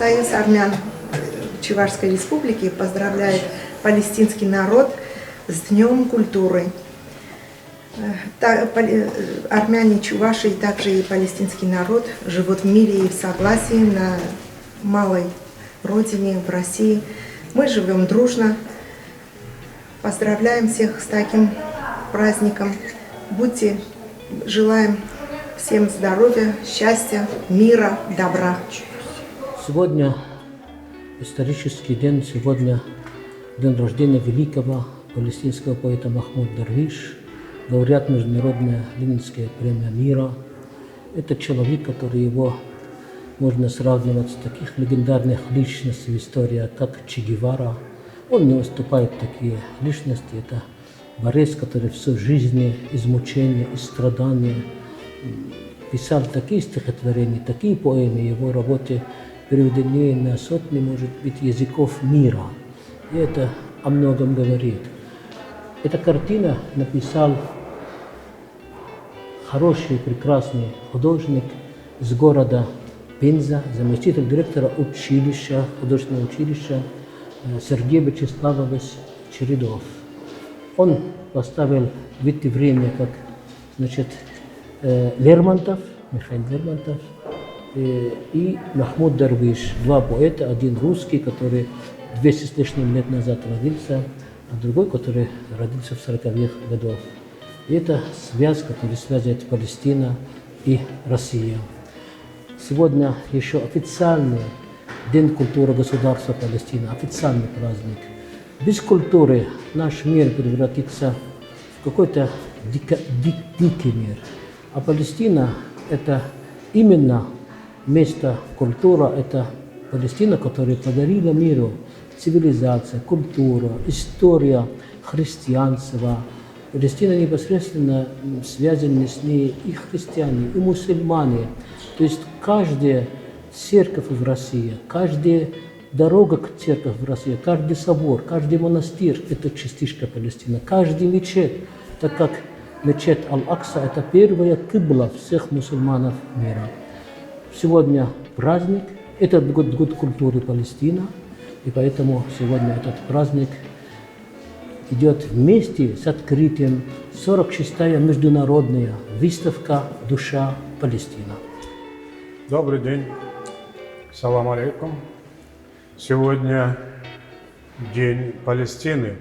Союз армян Чувашской Республики поздравляет палестинский народ с Днем культуры. Армяне, чуваши и также и палестинский народ живут в мире и в согласии на малой родине, в России. Мы живем дружно. Поздравляем всех с таким праздником. Желаем всем здоровья, счастья, мира, добра. Сегодня исторический день, сегодня день рождения великого палестинского поэта Махмуд Дарвиш, лауреат Международная Ленинская премия мира. Это человек, который его можно сравнивать с таких легендарных личностей в истории, как Че Гевара. Он не выступает такие личности. Это борец, который всю жизнь из мучения, из страдания писал такие стихотворения, такие поэмы. Его работы переведены на сотни, может быть, языков мира. И это о многом говорит. Эта картина написал хороший, прекрасный художник из города Пенза, заместитель директора училища, художественного училища Сергей Вячеславович Чередов. Он поставил в это время, как, значит, Лермонтов, Михаил Лермонтов и Махмуд Дарвиш, два поэта, один русский, который 200 с лишним лет назад родился, а другой, который родился в 40-х годах. И это связь, которая связывает Палестина и Россия. Сегодня еще официальный День культуры государства Палестина, официальный праздник. Без культуры наш мир превратится в какой-то дикий мир. А Палестина – это именно место культуры, это Палестина, которая подарила миру цивилизация, культура, история христианства. Палестина непосредственно связаны с ней и христиане, и мусульмане. То есть каждая церковь в России, каждая дорога к церкви в России, каждый собор, каждый монастырь – это частичка Палестины. Каждый мечеть, так как мечеть Аль-Акса – это первая кибла всех мусульманов мира. Сегодня праздник, это год культуры Палестины, и поэтому сегодня этот праздник идет вместе с открытием 46-я международная выставка «Душа Палестина». Добрый день. Салам алейкум. Сегодня День Палестины.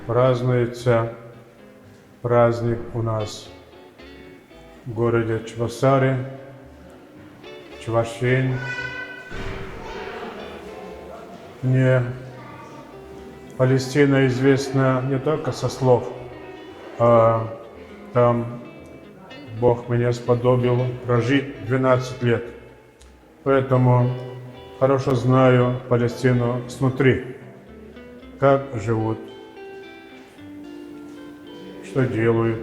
Празднуется праздник у нас в городе Чебоксары, Чувашень. Мне Палестина известна не только со слов, а там Бог меня сподобил прожить 12 лет. Поэтому хорошо знаю Палестину снутри, как живут, что делают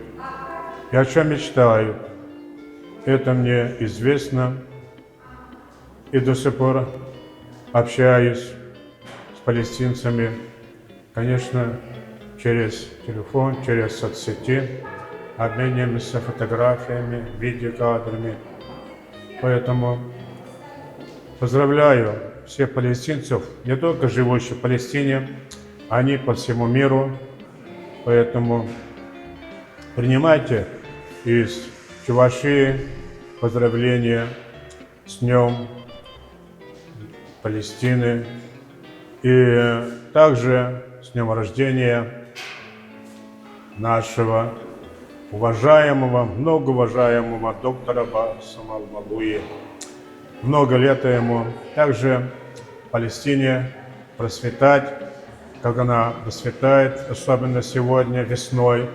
и о чем мечтают. Это мне известно, и до сих пор общаюсь с палестинцами, конечно, через телефон, через соцсети, обмениваемся фотографиями, видеокадрами. Поэтому поздравляю всех палестинцев, не только живущих в Палестине, они по всему миру. Поэтому принимайте из Чувашии поздравления с Днем Палестины и также с днем рождения нашего уважаемого, многоуважаемого доктора Басама Аль-Малуи. Много лет ему. Также Палестине процветать, как она процветает, особенно сегодня весной,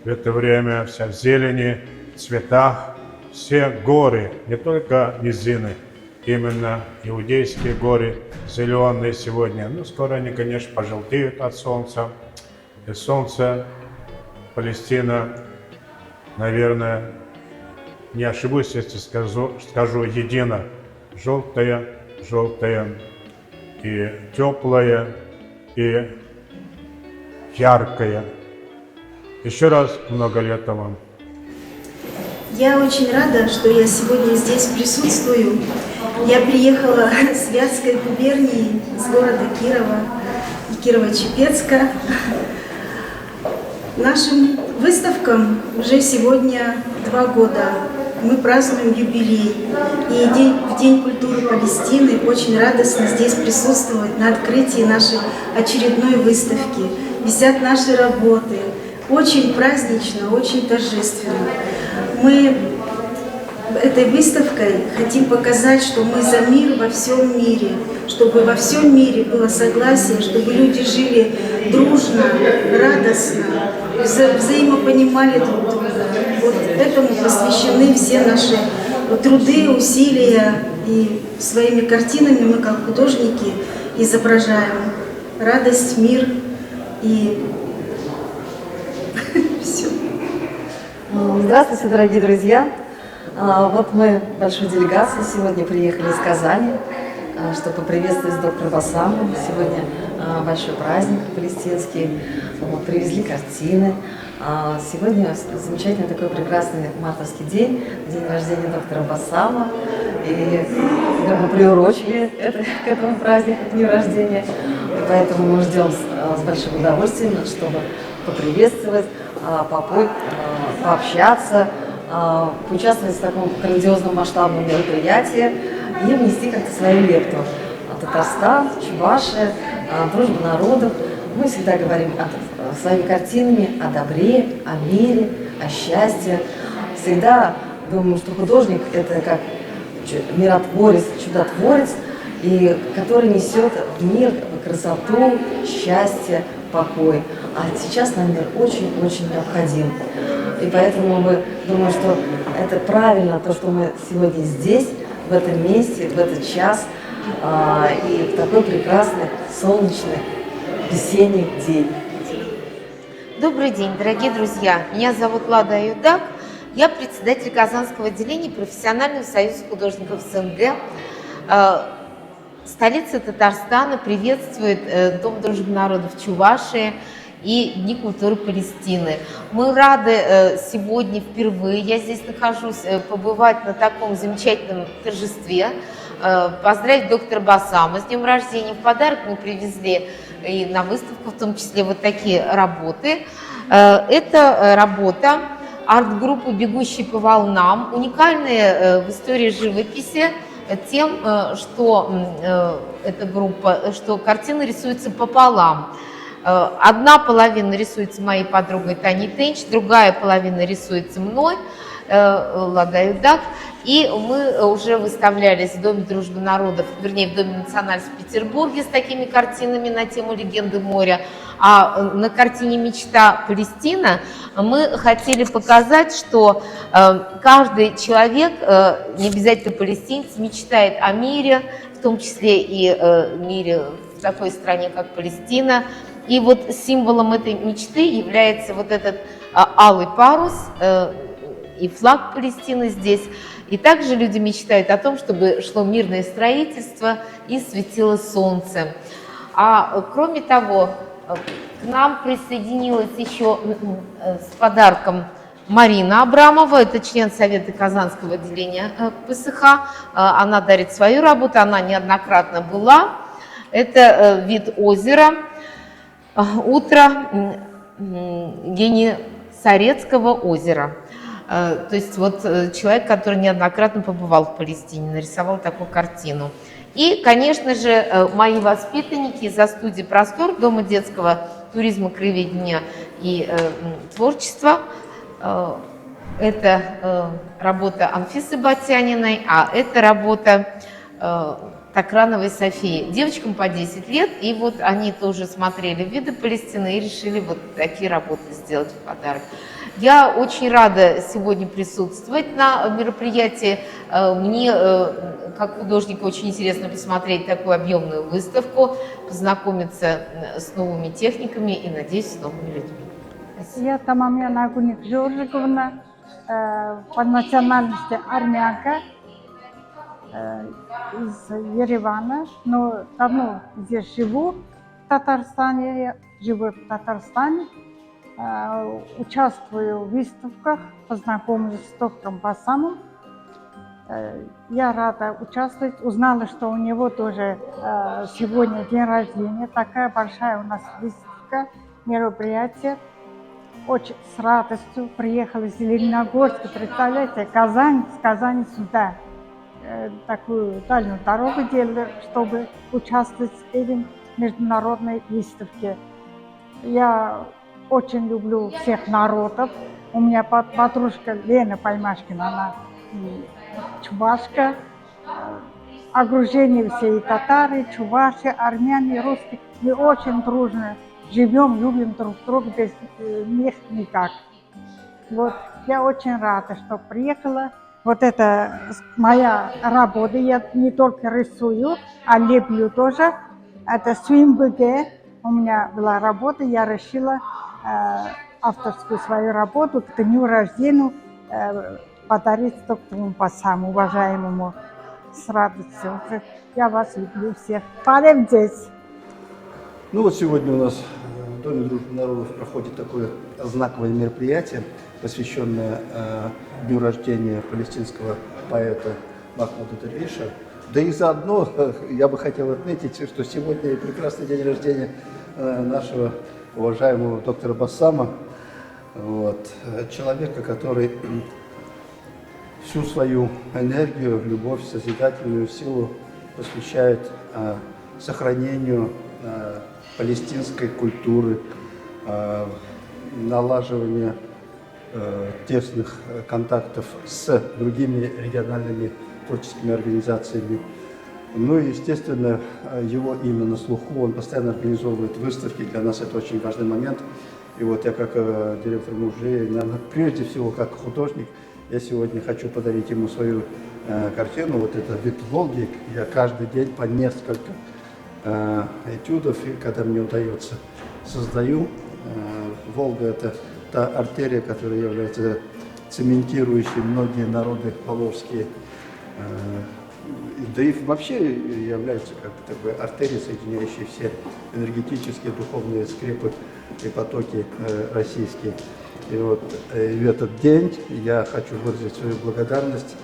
в это время вся в зелени, цветах, все горы, не только низины, именно иудейские горы, зеленые сегодня. Ну, скоро они, конечно, пожелтеют от солнца. И солнце, Палестина, наверное, не ошибусь, если скажу едино. Желтая и теплая, и яркая. Еще раз много лет вам. Я очень рада, что я сегодня здесь присутствую. Я приехала с Вятской губернии, с города Кирова, Кирово-Чепецка. Нашим выставкам уже сегодня 2 года. Мы празднуем юбилей. И в День культуры Палестины очень радостно здесь присутствовать на открытии нашей очередной выставки. Висят наши работы. Очень празднично, очень торжественно. Мы этой выставкой хотим показать, что мы за мир во всем мире, чтобы во всем мире было согласие, чтобы люди жили дружно, радостно, взаимопонимали друг друга. Вот этому посвящены все наши труды, усилия, и своими картинами мы, как художники, изображаем радость, мир и все. Здравствуйте, дорогие друзья! Вот мы большой делегацией сегодня приехали из Казани, чтобы поприветствовать доктора Басаму. Сегодня большой праздник палестинский, привезли картины. Сегодня замечательный такой прекрасный мартовский день, день рождения доктора Басама. И мы приурочили это к этому празднику, к дню рождения. И поэтому мы ждем с большим удовольствием, чтобы поприветствовать, пообщаться, поучаствовать в таком грандиозном масштабном мероприятии и внести как-то свою лепту. Татарстан, Чувашия, дружба народов. Мы всегда говорим своими картинами о добре, о мире, о счастье. Всегда думаю, что художник – это как миротворец, чудотворец, и который несет в мир красоту, счастье, покой. А сейчас нам мир очень-очень необходим. И поэтому мы думаем, что это правильно, то, что мы сегодня здесь, в этом месте, в этот час, и в такой прекрасный, солнечный, весенний день. Добрый день, дорогие друзья. Меня зовут Лада Аюдак. Я председатель Казанского отделения Профессионального союза художников СНГ. Столица Татарстана приветствует Дом дружбы народов Чувашии и Дни культуры Палестины. Мы рады сегодня впервые, я здесь нахожусь, побывать на таком замечательном торжестве, поздравить доктора Басама с днем рождения. В подарок мы привезли и на выставку, в том числе, вот такие работы. Это работа арт-группы «Бегущий по волнам», уникальная в истории живописи тем, что эта группа, что картина рисуется пополам. Одна половина рисуется моей подругой Таней Тенч, другая половина рисуется мной, Лада Аюдак. И мы уже выставлялись в Доме дружбы народов, вернее, в Доме национальности в Петербурге с такими картинами на тему «Легенды моря». А на картине «Мечта Палестина» мы хотели показать, что каждый человек, не обязательно палестинец, мечтает о мире, в том числе и мире в такой стране, как Палестина. И вот символом этой мечты является вот этот алый парус и флаг Палестины здесь. И также люди мечтают о том, чтобы шло мирное строительство и светило солнце. А кроме того, к нам присоединилась еще с подарком Марина Абрамова, это член Совета Казанского отделения ПСХ. Она дарит свою работу, она неоднократно была. Это вид озера «Утро» Генесарецкого озера. То есть вот человек, который неоднократно побывал в Палестине, нарисовал такую картину. И, конечно же, мои воспитанники из студии «Простор» Дома детского туризма, краеведения и творчества. Это работа Анфисы Батяниной, а это работа Такрановой Софии. Девочкам по 10 лет, и вот они тоже смотрели виды Палестины и решили вот такие работы сделать в подарок. Я очень рада сегодня присутствовать на мероприятии. Мне, как художнику, очень интересно посмотреть такую объемную выставку, познакомиться с новыми техниками и, надеюсь, с новыми людьми. Я Тамамян Агуник Жоржиковна, по национальности армянка, из Еревана, но давно здесь живу, в Татарстане, живу в Татарстане. участвую в выставках, познакомилась с доктором Басамом. Я рада участвовать, узнала, что у него тоже сегодня день рождения, такая большая у нас выставка, мероприятие. Очень с радостью приехала из Зеленогорска, представляете, Казань, с Казани сюда. Такую дальнюю дорогу делали, чтобы участвовать в этой международной выставке. Я очень люблю всех народов. У меня подружка Лена Поймашкина, она чувашка. Окружение все и татары, и чуваши, армяне, и русские. Мы очень дружно живем, любим друг друга, без них никак. Вот, я очень рада, что приехала. Вот это моя работа. Я не только рисую, а леплю тоже. Это Свимбеге. У меня была работа, я решила авторскую свою работу к дню рождения подарить доктору Басаму, уважаемому, с радостью. Я вас люблю всех. Парем здесь. Ну вот сегодня у нас в Доме дружбы народов проходит такое знаковое мероприятие, посвященное дню рождения палестинского поэта Махмуда Дарвиша. Да и заодно я бы хотел отметить, что сегодня прекрасный день рождения нашего уважаемого доктора Басама, вот, человека, который всю свою энергию, любовь, созидательную силу посвящает сохранению палестинской культуры, налаживанию тесных контактов с другими региональными творческими организациями. Ну и, естественно, его имя на слуху, он постоянно организовывает выставки, для нас это очень важный момент. И вот я как директор музея, наверное, прежде всего как художник, я сегодня хочу подарить ему свою картину, вот это «Вид Волги». Я каждый день по несколько этюдов, и когда мне удается, создаю. Волга – это та артерия, которая является цементирующей многие народы половские, да и вообще является как бы такой артерией, соединяющей все энергетические, духовные скрепы и потоки российские. И вот в этот день я хочу выразить свою благодарность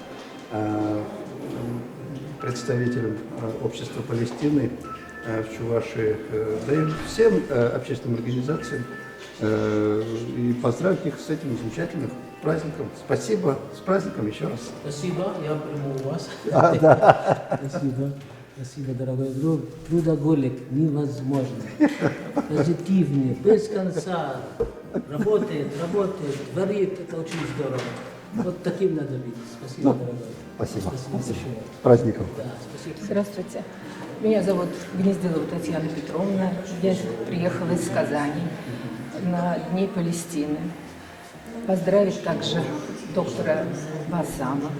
представителям общества Палестины в Чувашии, да и всем общественным организациям, и поздравить их с этим замечательным праздником. Спасибо, с праздником еще раз. Спасибо, я приму у вас. Да. Спасибо. Спасибо, дорогой друг. Трудоголик невозможно. Позитивный, без конца. Работает, творит. Это очень здорово. Вот таким надо быть. Спасибо, дорогой. Спасибо. Спасибо. С праздником. Да, спасибо. Здравствуйте. Меня зовут Гнездилова Татьяна Петровна. Я приехала из Казани на Дни Палестины. Поздравить также доктора Басама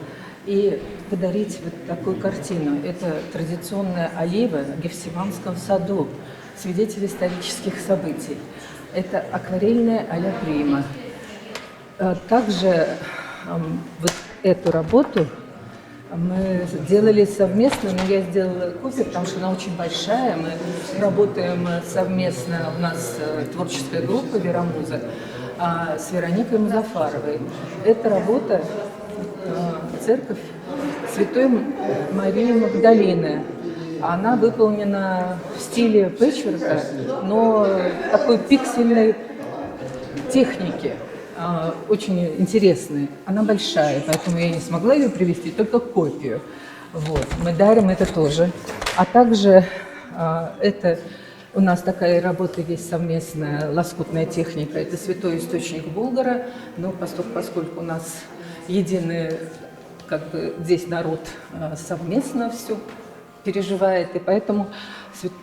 и подарить вот такую картину. Это традиционная олива в Гефсиманском саду, свидетель исторических событий. Это акварельная а-ля Прима. Также вот эту работу мы сделали совместно, но я сделала копию, потому что она очень большая. Мы работаем совместно, у нас творческая группа «Верамуза» с Вероникой Музафаровой. Это работа церковь Святой Марии Магдалины. Она выполнена в стиле пэтчворка, но такой пиксельной техники. Очень интересная. Она большая, поэтому я не смогла ее привезти, только копию. Вот. Мы дарим это тоже. А также это у нас такая работа есть совместная, лоскутная техника. Это святой источник Булгара. Но поскольку у нас единый, как бы здесь народ совместно все переживает, и поэтому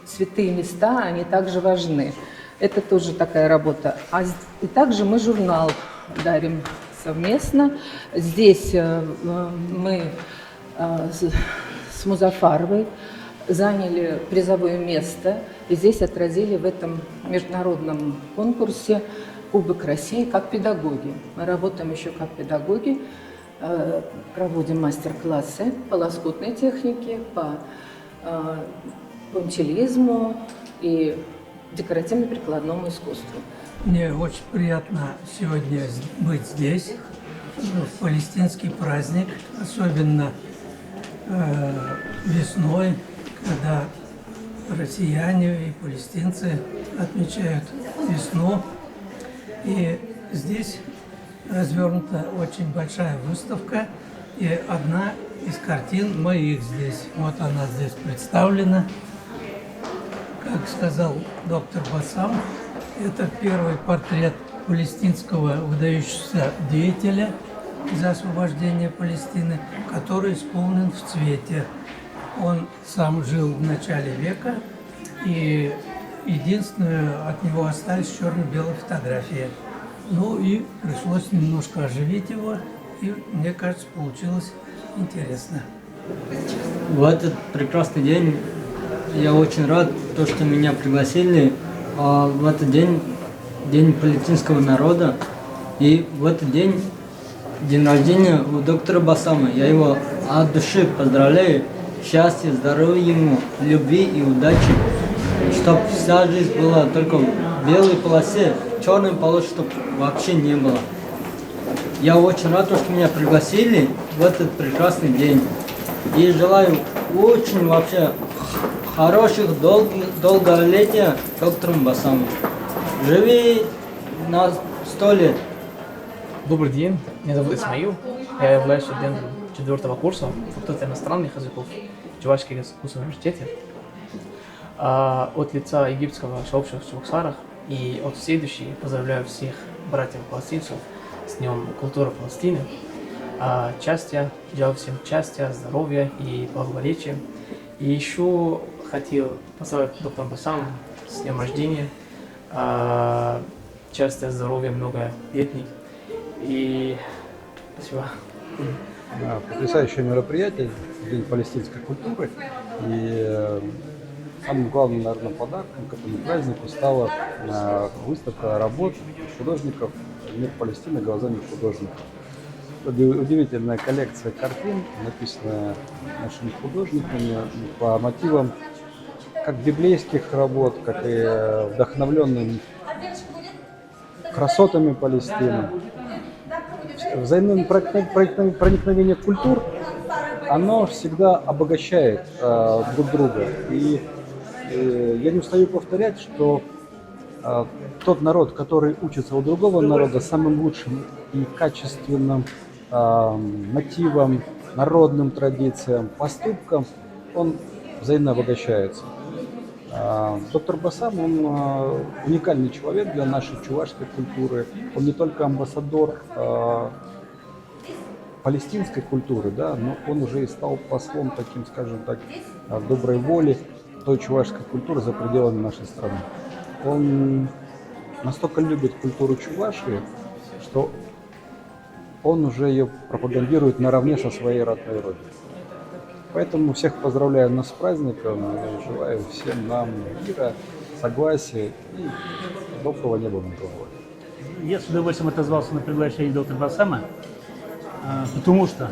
святые места, они также важны. Это тоже такая работа. И также мы журнал дарим совместно. Здесь мы с Музафаровой заняли призовое место. И здесь отразили в этом международном конкурсе Кубок России как педагоги. Мы работаем еще как педагоги, проводим мастер-классы по лоскутной технике, по пунктилизму и декоративно-прикладному искусству. Мне очень приятно сегодня быть здесь, в палестинский праздник, особенно весной, когда россияне и палестинцы отмечают весну. И здесь развернута очень большая выставка, и одна из картин моих здесь. Вот она здесь представлена. Как сказал доктор Басам, это первый портрет палестинского выдающегося деятеля за освобождение Палестины, который исполнен в цвете. Он сам жил в начале века, и единственное, от него остались черно-белые фотографии. Ну и пришлось немножко оживить его, и мне кажется, получилось интересно. В этот прекрасный день я очень рад, что меня пригласили. В этот день палестинского народа, и в этот день рождения у доктора Басама. Я его от души поздравляю. Счастья, здоровья ему, любви и удачи. Чтобы вся жизнь была только в белой полосе, черной полосы, чтобы вообще не было. Я очень рад, что меня пригласили в этот прекрасный день. И желаю очень вообще хороших, долголетия доктору Басаму. Живи на 100 лет. Добрый день, меня зовут Исмаил, я являюсь студентом 4-го курса факультета иностранных языков Чувашского государственного университета. От лица египетского сообщества в Чебоксарах и от всей души поздравляю всех братьев-палестинцев с Днем культуры Палестины. Счастья, желаю всем счастья, здоровья и благополучия. И еще хотел поздравить доктора Басама с днем рождения. Счастья, здоровья, много летних. И спасибо. Потрясающее мероприятие, День палестинской культуры. И самым главным, наверное, подарком к этому празднику стала выставка работ художников «Мир Палестины глазами художников». Удивительная коллекция картин, написанная нашими художниками по мотивам как библейских работ, как и вдохновленным красотами Палестины. Взаимное проникновение культур, оно всегда обогащает друг друга. И я не устаю повторять, что тот народ, который учится у другого народа самым лучшим и качественным мотивам, народным традициям, поступкам, он взаимно обогащается. Доктор Басам, он уникальный человек для нашей чувашской культуры. Он не только амбассадор палестинской культуры, да, но он уже и стал послом таким, скажем так, доброй воли той чувашской культуры за пределами нашей страны. Он настолько любит культуру Чувашии, что он уже ее пропагандирует наравне со своей родной родиной. Поэтому всех поздравляю нас с праздником, желаю всем нам мира, согласия и доброго неба над головой. Я с удовольствием отозвался на приглашение доктора Басама, потому что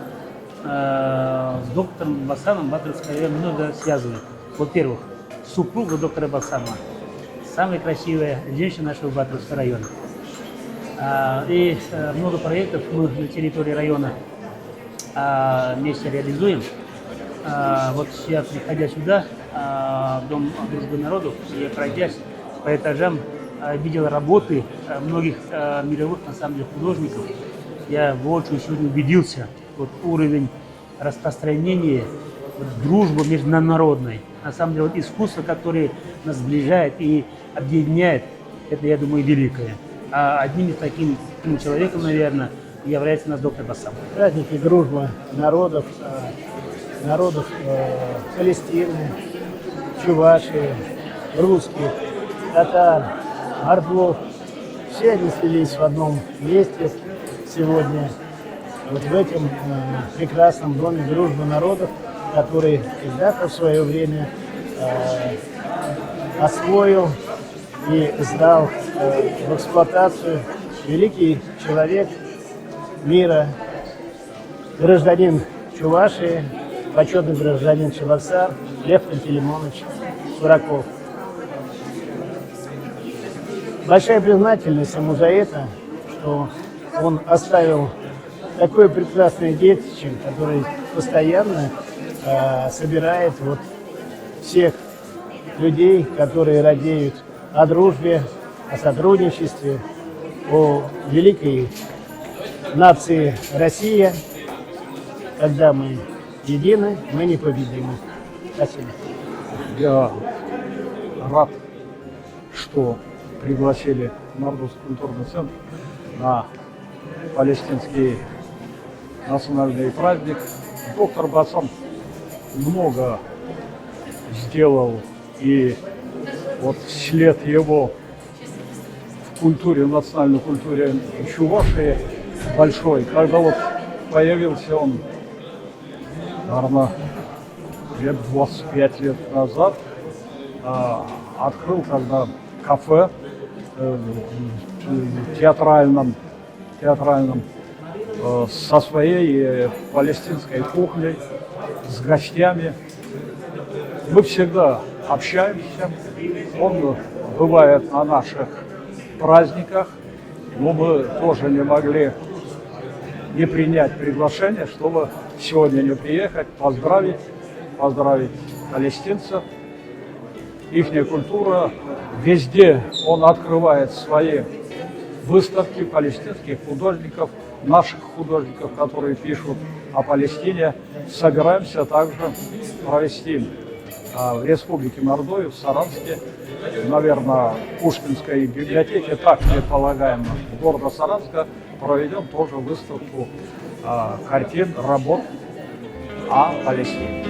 с доктором Басамом Батревская район много связывает. Во-первых, супруга доктора Басама, самая красивая женщина нашего Батревского района. И много проектов мы на территории района вместе реализуем. Вот я, приходя сюда, в Дом дружбы народов, и пройдясь по этажам, видел работы многих мировых, на самом деле, художников. Я воочию сегодня убедился, вот уровень распространения, вот, дружбы международной. На самом деле, вот искусство, которое нас сближает и объединяет, это, я думаю, великое. А одним из таким человеком, наверное, является наш доктор Басам. Праздник и дружба народов Палестины, Чувашии, русских, татар, ордлов. Все они слились в одном месте сегодня, вот в этом прекрасном доме дружбы народов, который когда-то в свое время освоил и сдал в эксплуатацию великий человек мира, гражданин Чувашии, почетный гражданин Чебоксар Лев Пантелеймонович Шураков. большая признательность ему за это, что он оставил такое прекрасное детище, которое постоянно собирает вот всех людей, которые радеют о дружбе, о сотрудничестве, о великой нации Россия. Когда мы едины, мы непобедимы. Спасибо. Я рад, что пригласили Мордовский культурный центр на палестинский национальный праздник. Доктор Басам много сделал, и вот след его в культуре, в национальной культуре Чувашии большой. Когда вот появился он, наверное, лет 25 лет назад, открыл тогда кафе театральном со своей палестинской кухней, с гостями. Мы всегда общаемся, он бывает на наших праздниках, но мы тоже не могли не принять приглашение, чтобы сегодня не приехать, поздравить палестинцев. Ихняя культура, везде он открывает свои выставки палестинских художников, наших художников, которые пишут о Палестине. Собираемся также провести в Республике Мордовия, в Саранске, наверное, в Пушкинской библиотеке, так предполагаем, города Саранска, проведем тоже выставку картин, работ о Палестине.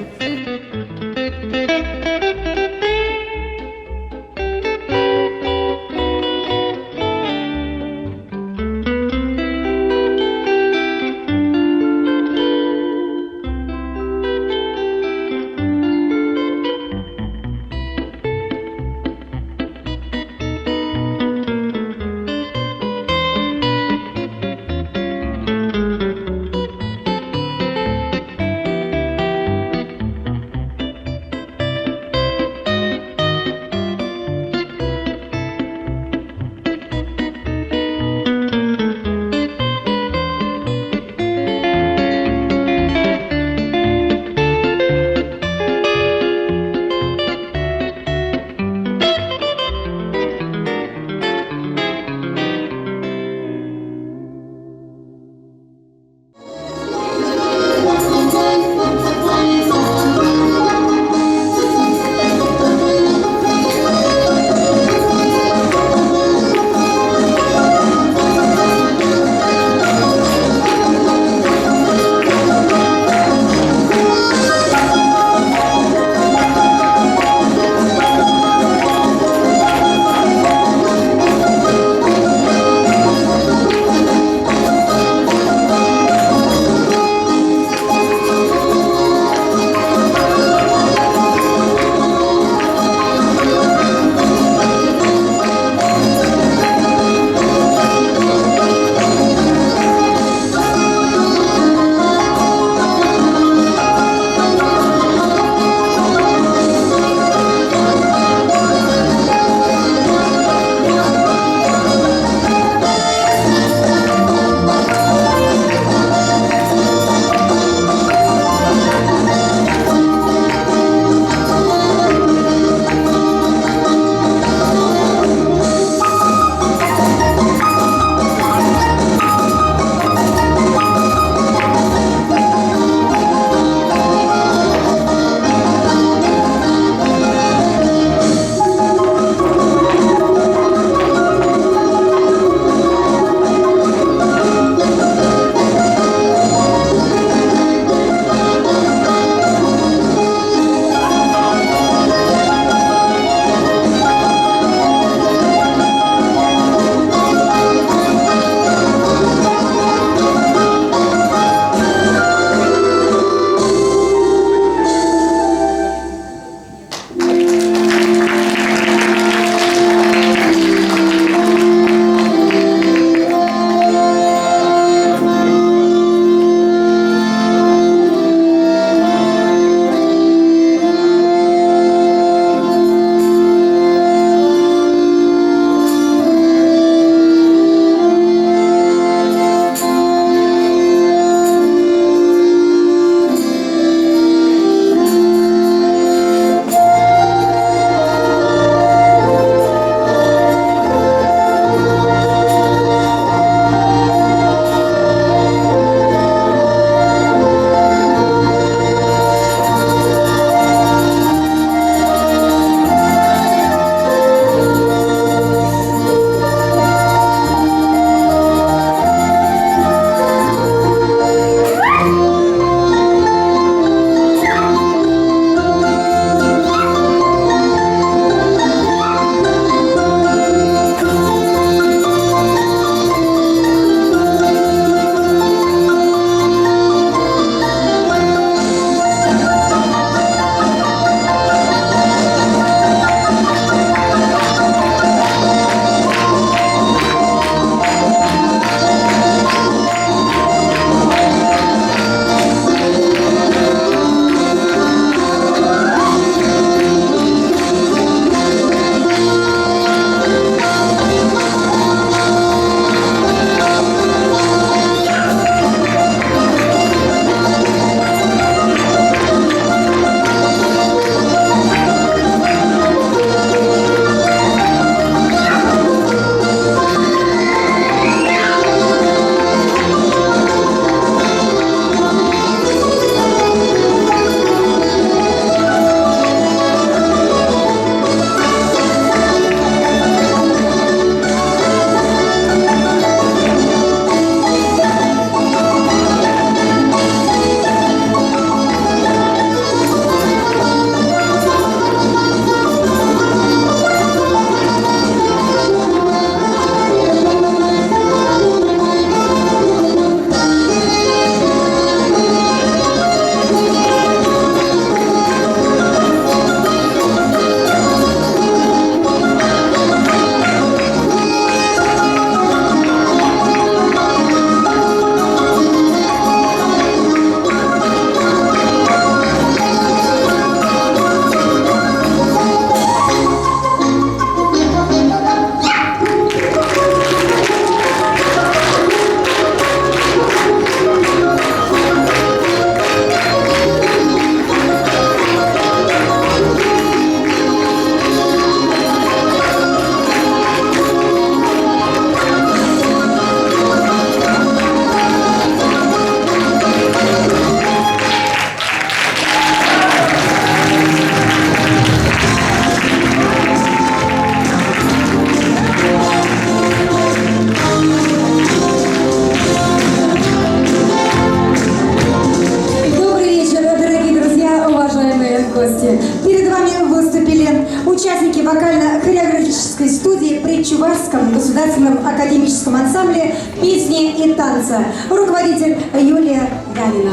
Чувашском государственном академическом ансамбле песни и танца, руководитель Юлия Ганина.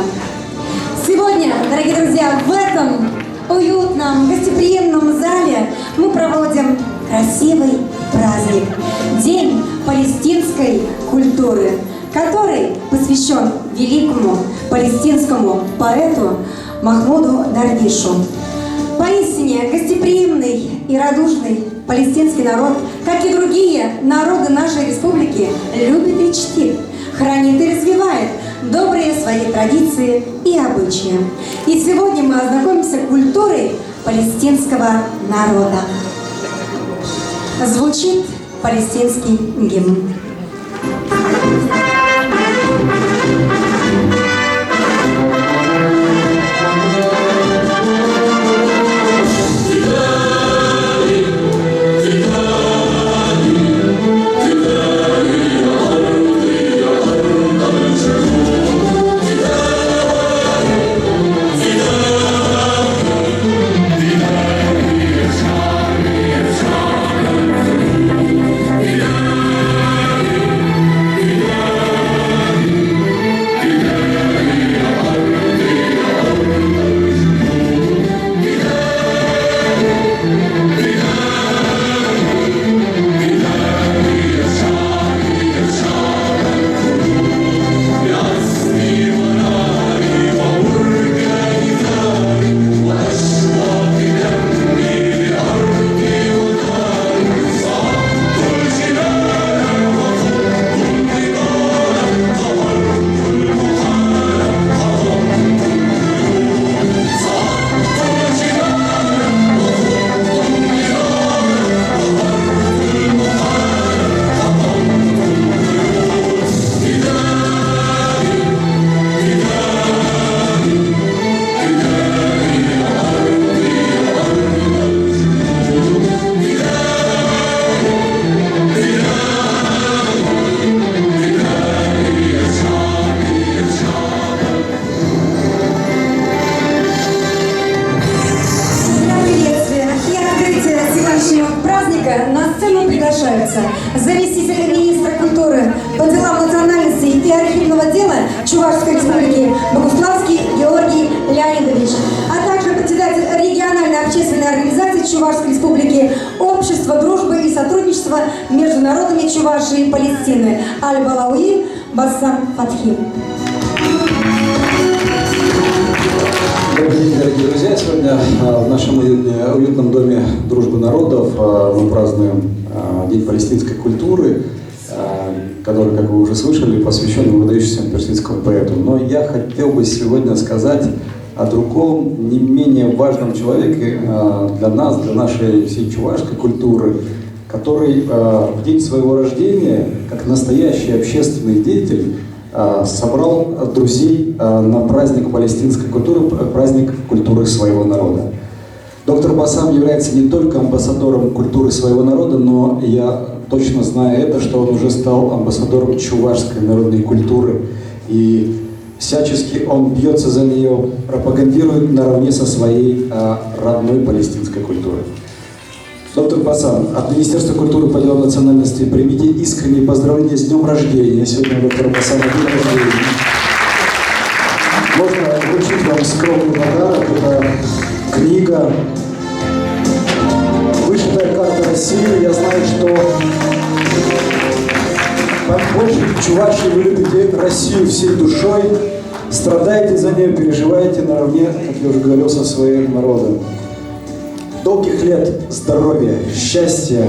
Сегодня, дорогие друзья, в этом уютном, гостеприимном зале мы проводим красивый праздник – День палестинской культуры, который посвящен великому палестинскому поэту Махмуду Дарвишу. Поистине гостеприимный и радушный палестинский народ, как и другие народы нашей республики, любит и чтит, хранит и развивает добрые свои традиции и обычаи. И сегодня мы ознакомимся с культурой палестинского народа. Звучит палестинский гимн. На сцену приглашаются заместитель министра культуры по делам национальностей и архивного дела Чувашской республики Богуславский Георгий Леонидович, а также председатель региональной общественной организации Чувашской республики Общество дружбы и сотрудничества между народами Чувашии и Палестины Аль-Балауи Бассам Фатхи. Добрый день, дорогие друзья! Сегодня в нашем уютном доме дружбы народов мы празднуем День палестинской культуры, который, как вы уже слышали, посвящен выдающемуся персидскому поэту. Но я хотел бы сегодня сказать о другом, не менее важном человеке для нас, для нашей всей чувашской культуры, который в день своего рождения, как настоящий общественный деятель, собрал друзей на праздник палестинской культуры, праздник культуры своего народа. Доктор Басам является не только амбассадором культуры своего народа, но я точно знаю это, что он уже стал амбассадором чувашской народной культуры. И всячески он бьется за нее, пропагандирует наравне со своей родной палестинской культурой. Доктор Басам, от Министерства культуры по делам национальности примите искренние поздравления с днем рождения. Сегодня доктор Басам день рождения. Можно вручить вам скромный подарок. Это книга «Вышитая карта России». Я знаю, что больше Чувашии вы любите Россию всей душой, страдаете за нее, переживаете наравне, как я уже говорил, со своим народом. Долгих лет здоровья, счастья,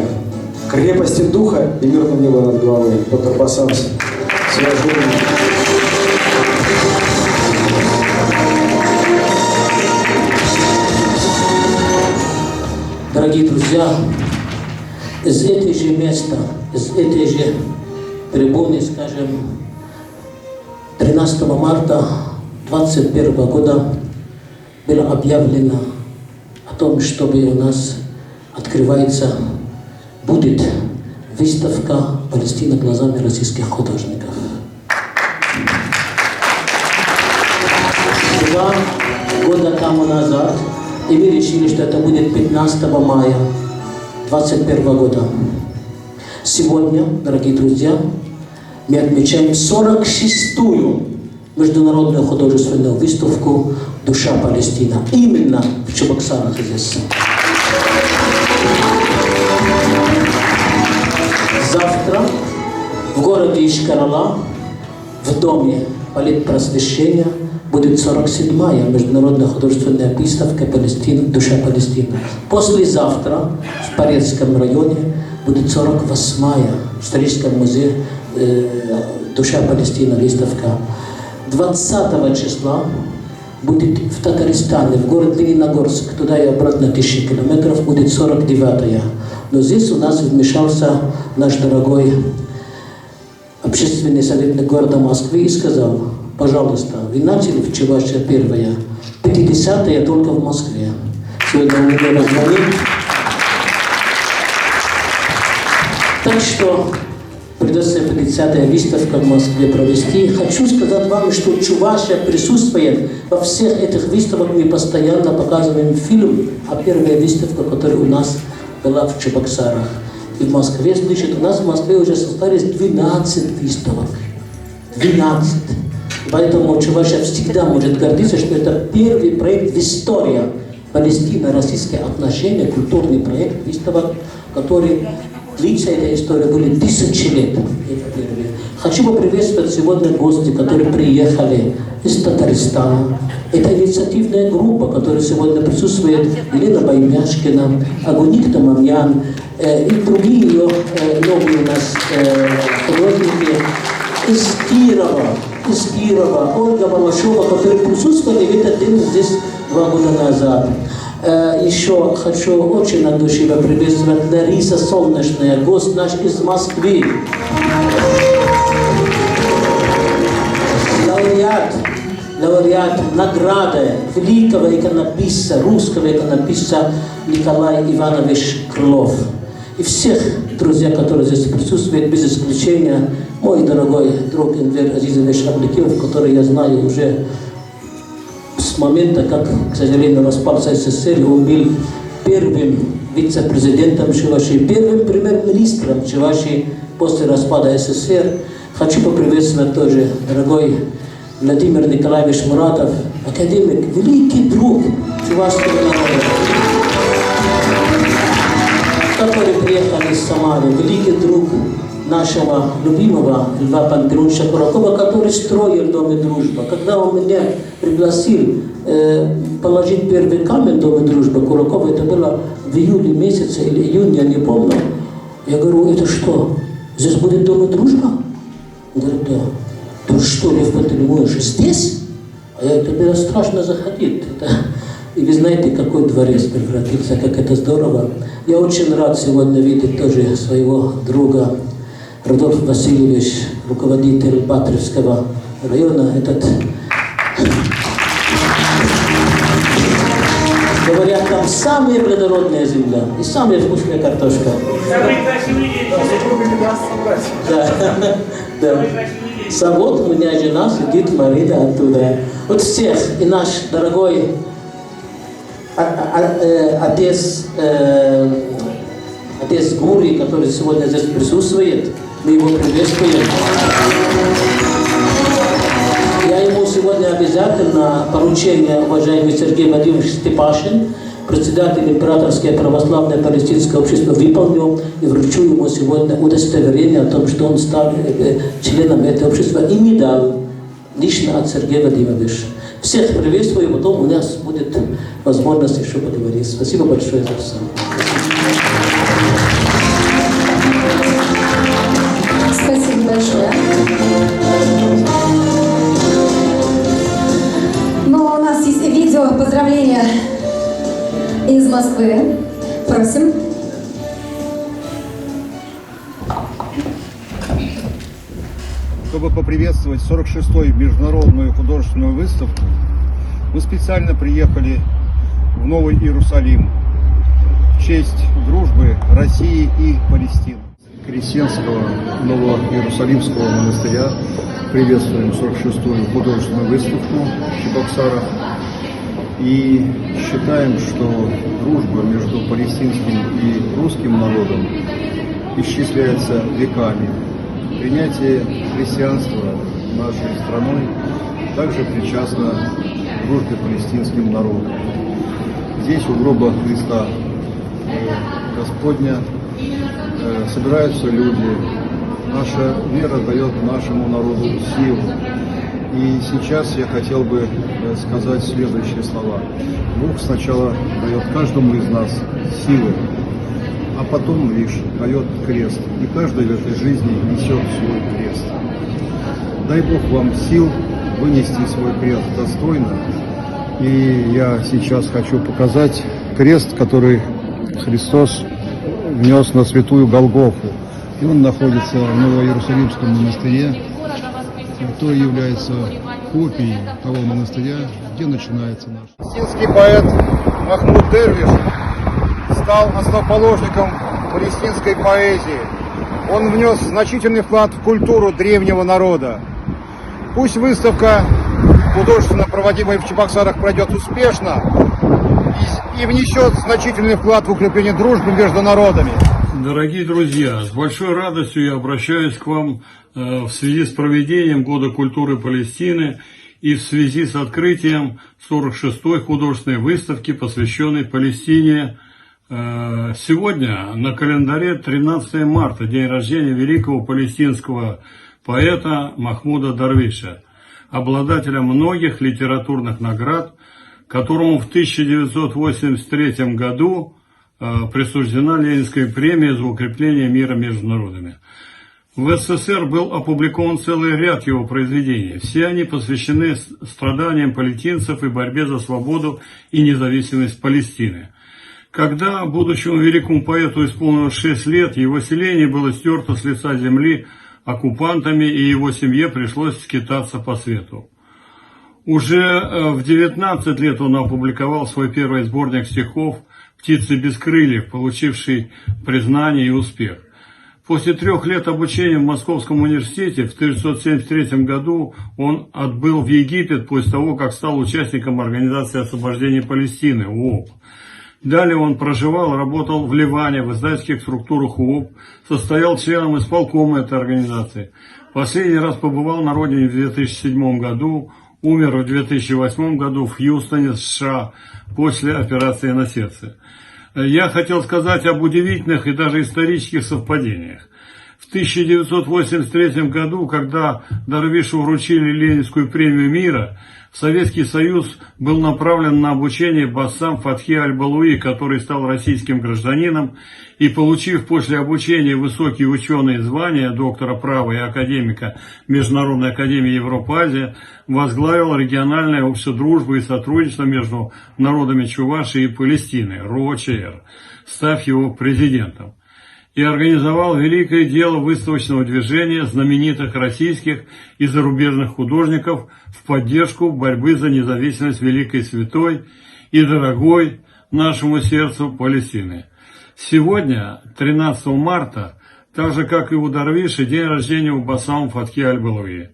крепости духа и мирного неба над головой. Доктор Басам, с уважением. Дорогие друзья, из этой же места, из этой же трибуны, скажем, 13 марта 2021 года было объявлено о том, чтобы у нас открывается, будет выставка «Палестина глазами российских художников». 2 года тому назад, и мы решили, что это будет 15 мая 2021 года. Сегодня, дорогие друзья, мы отмечаем 46-ю международную художественную выставку «Душа Палестина» именно в Чебоксарах здесь. Завтра в городе Ишкарала, в Доме политпросвещения, будет 47-я международная художественная выставка «Палестина. Душа Палестины». Послезавтра в Порецком районе будет 48-я в историческом музее «Душа Палестина» выставка. 20 числа будет в Татарстане, в город Лениногорск, туда и обратно 1000 километров, будет 49-я. Но здесь у нас вмешался наш дорогой общественный советник города Москвы и сказал: пожалуйста, вы начали в Чувашии 1-я, 50-я только в Москве. Сегодня он мне позвонил. Так что придется 50-я выставка в Москве провести. Хочу сказать вам, что Чувашия присутствует во всех этих выставках. Мы постоянно показываем фильм, а первая выставка, которая у нас была в Чебоксарах. И в Москве, значит, у нас в Москве уже состоялись 12 выставок. 12. Поэтому Чувашия всегда может гордиться, что это первый проект в истории Палестино-российские отношения, культурный проект выставок, который длится, эта история были 1000 лет. Это первое. Хочу поприветствовать сегодня гости, которые приехали из Татарстана. Это инициативная группа, которая сегодня присутствует: Елена Баймяшкина, Агуник Тамамьян и другие ее новые у нас художники из Кирова, Ольга Балашова, которые присутствовали в этот день здесь 2 года назад. Еще хочу очень от души приветствовать Лариса Солнечная, гость наш из Москвы. Лауреат награды великого иконописца, русского иконописца Николай Иванович Крылов. И всех друзья, которые здесь присутствуют, без исключения, мой дорогой друг Энвер Азизович Абликиров, который я знаю уже с момента, как, к сожалению, распался СССР, он был первым вице-президентом Чувашии, первым премьер-министром Чувашии после распада СССР. Хочу поприветствовать тоже дорогой Владимир Николаевич Муратов, академик, великий друг чувашского народа, который приехал из Самары, великий друг нашего любимого Льва Пантелеевича Куракова, который строил Дом Дружбы. Когда он меня пригласил положить первый камень Дома Дружбы Куракова, это было в июле месяце или июне, я не помню. Я говорю: это что, здесь будет Дом Дружбы? Он говорит: да. Ты что, Лев Пантелеимонович, здесь? А я, это было страшно заходить. И вы знаете, какой дворец превратился, как это здорово. Я очень рад сегодня видеть тоже своего друга Рудольф Васильевич, руководитель Батревского района. Говорят, там самая плодородная земля и самая вкусная картошка. Да. Вот у меня жена сидит, Марина оттуда. Вот всех, и наш дорогой отец Гури, который сегодня здесь присутствует, мы его приветствуем. Я ему сегодня обязательно поручение, уважаемый Сергей Владимирович Степашин, председатель Императорское православное палестинское общество, выполнил и вручу ему сегодня удостоверение о том, что он стал членом этого общества, и медаль лично от Сергея Владимировича. Всех приветствую, потом у нас будет возможность еще поговорить. Спасибо большое за все. Спасибо большое. Ну, у нас есть видео поздравления из Москвы. Просим. Чтобы поприветствовать 46-ю международную художественную выставку, мы специально приехали в Новый Иерусалим в честь дружбы России и Палестины. Крещенского Новоиерусалимского монастыря приветствуем 46-ю художественную выставку в Чебоксарах и считаем, что дружба между палестинским и русским народом исчисляется веками. Принятие христианства нашей страной также причастно к дружбе палестинским народом. Здесь, у гроба Христа Господня, собираются люди. Наша вера дает нашему народу силу. И сейчас я хотел бы сказать следующие слова. Бог сначала дает каждому из нас силы, а потом лишь дает крест. И каждый в этой жизни несет свой крест. Дай Бог вам сил вынести свой крест достойно. И я сейчас хочу показать крест, который Христос внес на святую Голгофу. И он находится в Новоиерусалимском монастыре, который является копией того монастыря, где начинается наш. Палестинский поэт Махмуд Дервиш стал основоположником палестинской поэзии. Он внес значительный вклад в культуру древнего народа. Пусть выставка, художественно проводимая в Чебоксарах, пройдет успешно и внесет значительный вклад в укрепление дружбы между народами. Дорогие друзья, с большой радостью я обращаюсь к вам в связи с проведением Года культуры Палестины и в связи с открытием 46-й художественной выставки, посвященной Палестине. Сегодня на календаре 13 марта, день рождения великого палестинского поэта Махмуда Дарвиша, обладателя многих литературных наград, которому в 1983 году присуждена Ленинская премия за укрепление мира между народами. В СССР был опубликован целый ряд его произведений. Все они посвящены страданиям палестинцев и борьбе за свободу и независимость Палестины. Когда будущему великому поэту исполнилось 6 лет, его селение было стерто с лица земли оккупантами, и его семье пришлось скитаться по свету. Уже в 19 лет он опубликовал свой первый сборник стихов «Птицы без крыльев», получивший признание и успех. После 3 лет обучения в Московском университете в 1973 году он отбыл в Египет после того, как стал участником Организации освобождения Палестины, ООП. Далее он проживал, работал в Ливане, в издательских структурах ООП, состоял членом исполкома этой организации. Последний раз побывал на родине в 2007 году, умер в 2008 году в Хьюстоне, США, после операции на сердце. Я хотел сказать об удивительных и даже исторических совпадениях. В 1983 году, когда Дарвишу вручили Ленинскую премию мира, Советский Союз был направлен на обучение Бассам Фатхи Аль-Балуи, который стал российским гражданином и, получив после обучения высокие ученые звания доктора права и академика Международной академии Европы-Азия, возглавил региональное общество дружбы и сотрудничества между народами Чувашии и Палестины, РОЧР, став его президентом, и организовал великое дело выставочного движения знаменитых российских и зарубежных художников в поддержку борьбы за независимость великой святой и дорогой нашему сердцу Палестины. Сегодня, 13 марта, так же как и у Дарвиша, день рождения у Бассам Фатхи Аль-Балуи.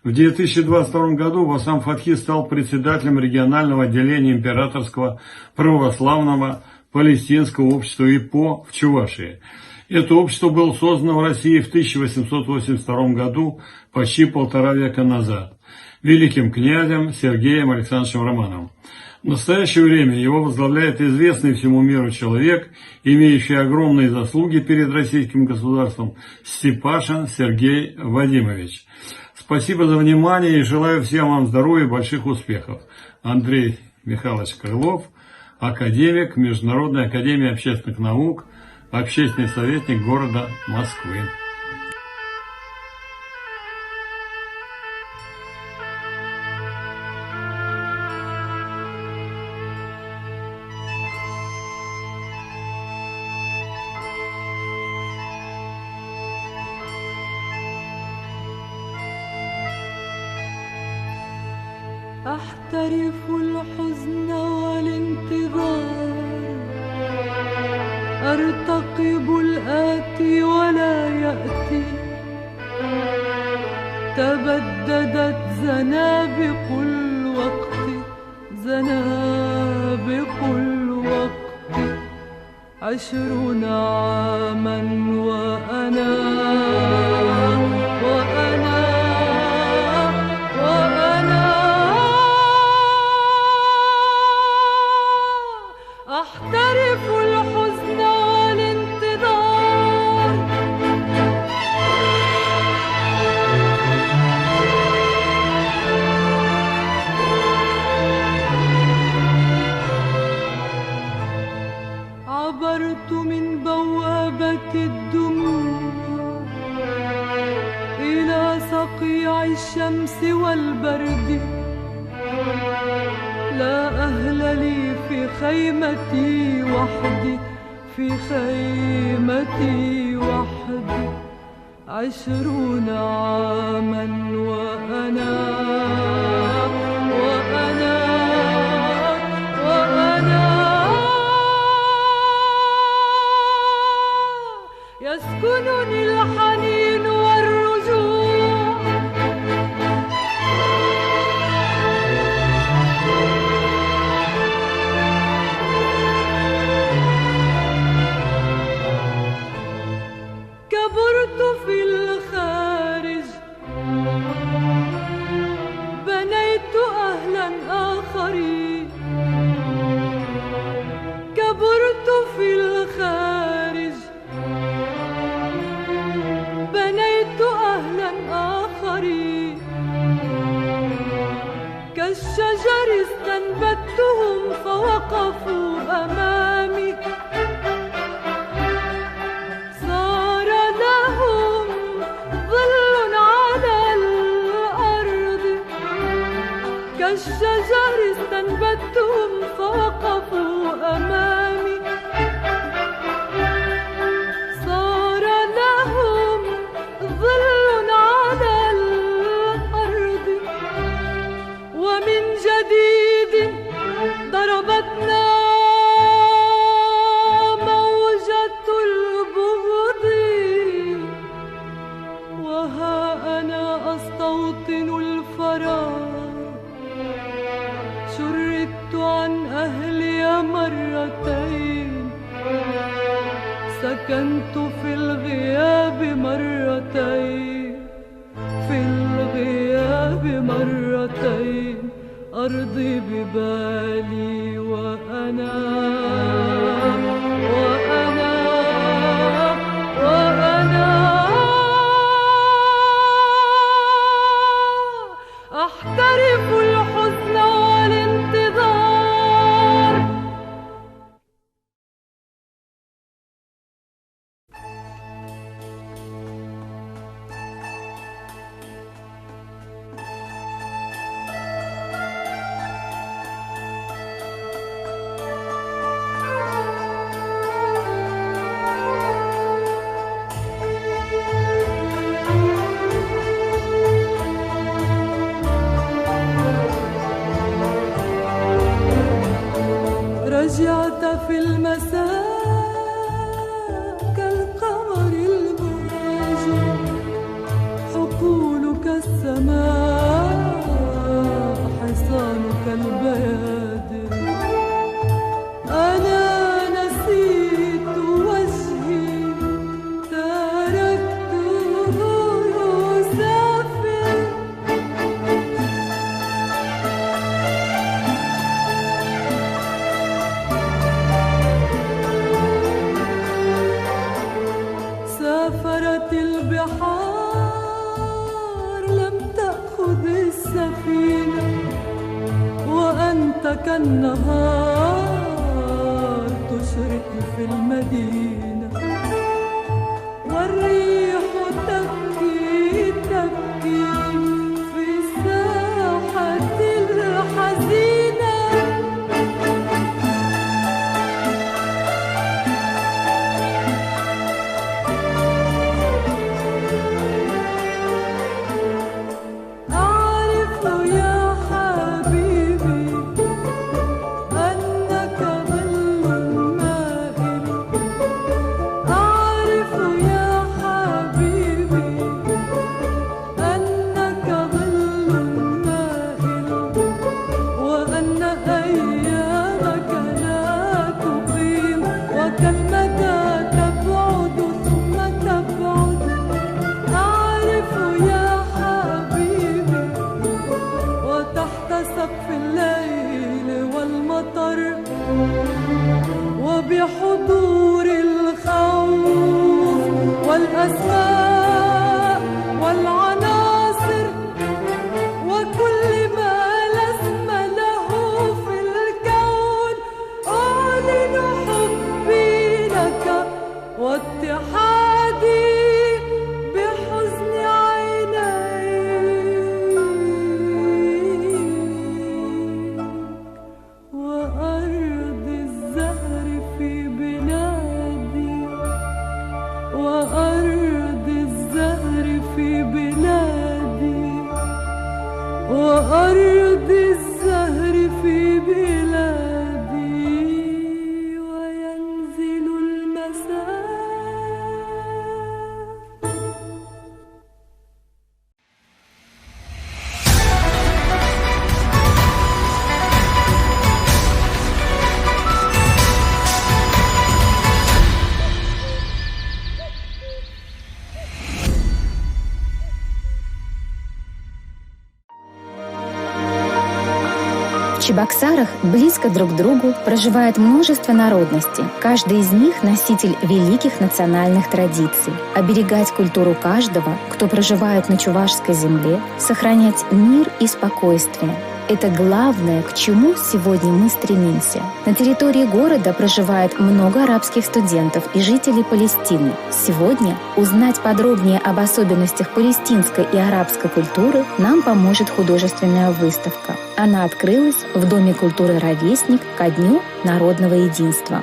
В 2022 году Бассам Фатхи стал председателем регионального отделения Императорского православного палестинского общества ИПО в Чувашии. Это общество было создано в России в 1882 году, почти 1,5 века назад, великим князем Сергеем Александровичем Романовым. В настоящее время его возглавляет известный всему миру человек, имеющий огромные заслуги перед российским государством, Степашин Сергей Вадимович. Спасибо за внимание и желаю всем вам здоровья и больших успехов. Андрей Михайлович Крылов, академик Международной академии общественных наук, общественный советник города Москвы. أحترف الحزن والانتظار أرتقب الآتي ولا يأتي تبددت زنابق الوقت زنابق الوقت 20 عاما وأنا أحترف الحزن والانتظار. عبرت من بوابة الدموع إلى صقيع الشمس والبرد. لا أهل لي في خيمتي وحدي، في خيمتي وحدي. 20 عاما وأنا يسكنني الحنين والرجوع. كبرت في الخارج، بنيت أهلا آخرين. كبرت في الخارج، بنيت أهلا آخرين. كالشجر استنبتهم فوقفوا أمامي. صار لهم ظل على الأرض. كالشجر استنبتهم فوقفوا أمامي. صار لهم ظل على الأرض. ومن جديد ضربتنا موجة البغض. وها أنا أستوطن الفراغ. شردت عن أهلي مرتين. سكنت في الغياب مرتين. في الغياب مرتين. أرضي ببالي وأنا أحترف الحزن والانتظار. رجعت في المساء كالقمر المهاجر. حقولك السماء، حصانك البيادر. أنا نسيت وجهي، تركته يسافر. سافرت البحار، لم تأخذ السفينة. وأنت كالنهار تشرق في المدينة. والريح تبكي تبكي في الساحة الحزينة. أعرف يا حبيبي أنك ظل مائل. أعرف يا حبيبي أنك ظل مائل. وأن أيامك لا تقيم. وكالماء بحضور الخوف والأسماء والعناصر وكل ما لازم له في الكون. أعلن حبي لك واتحادي بحزن عينيك وأرض الزهر في بلادي وأرض الزهر في بلادي وأرض الزهر في بلادي وينزل المساء. В Чебоксарах близко друг к другу проживает множество народностей. Каждый из них – носитель великих национальных традиций. Оберегать культуру каждого, кто проживает на чувашской земле, сохранять мир и спокойствие – это главное, к чему сегодня мы стремимся. На территории города проживает много арабских студентов и жителей Палестины. Сегодня узнать подробнее об особенностях палестинской и арабской культуры нам поможет художественная выставка. Она открылась в Доме культуры «Ровесник» ко Дню народного единства.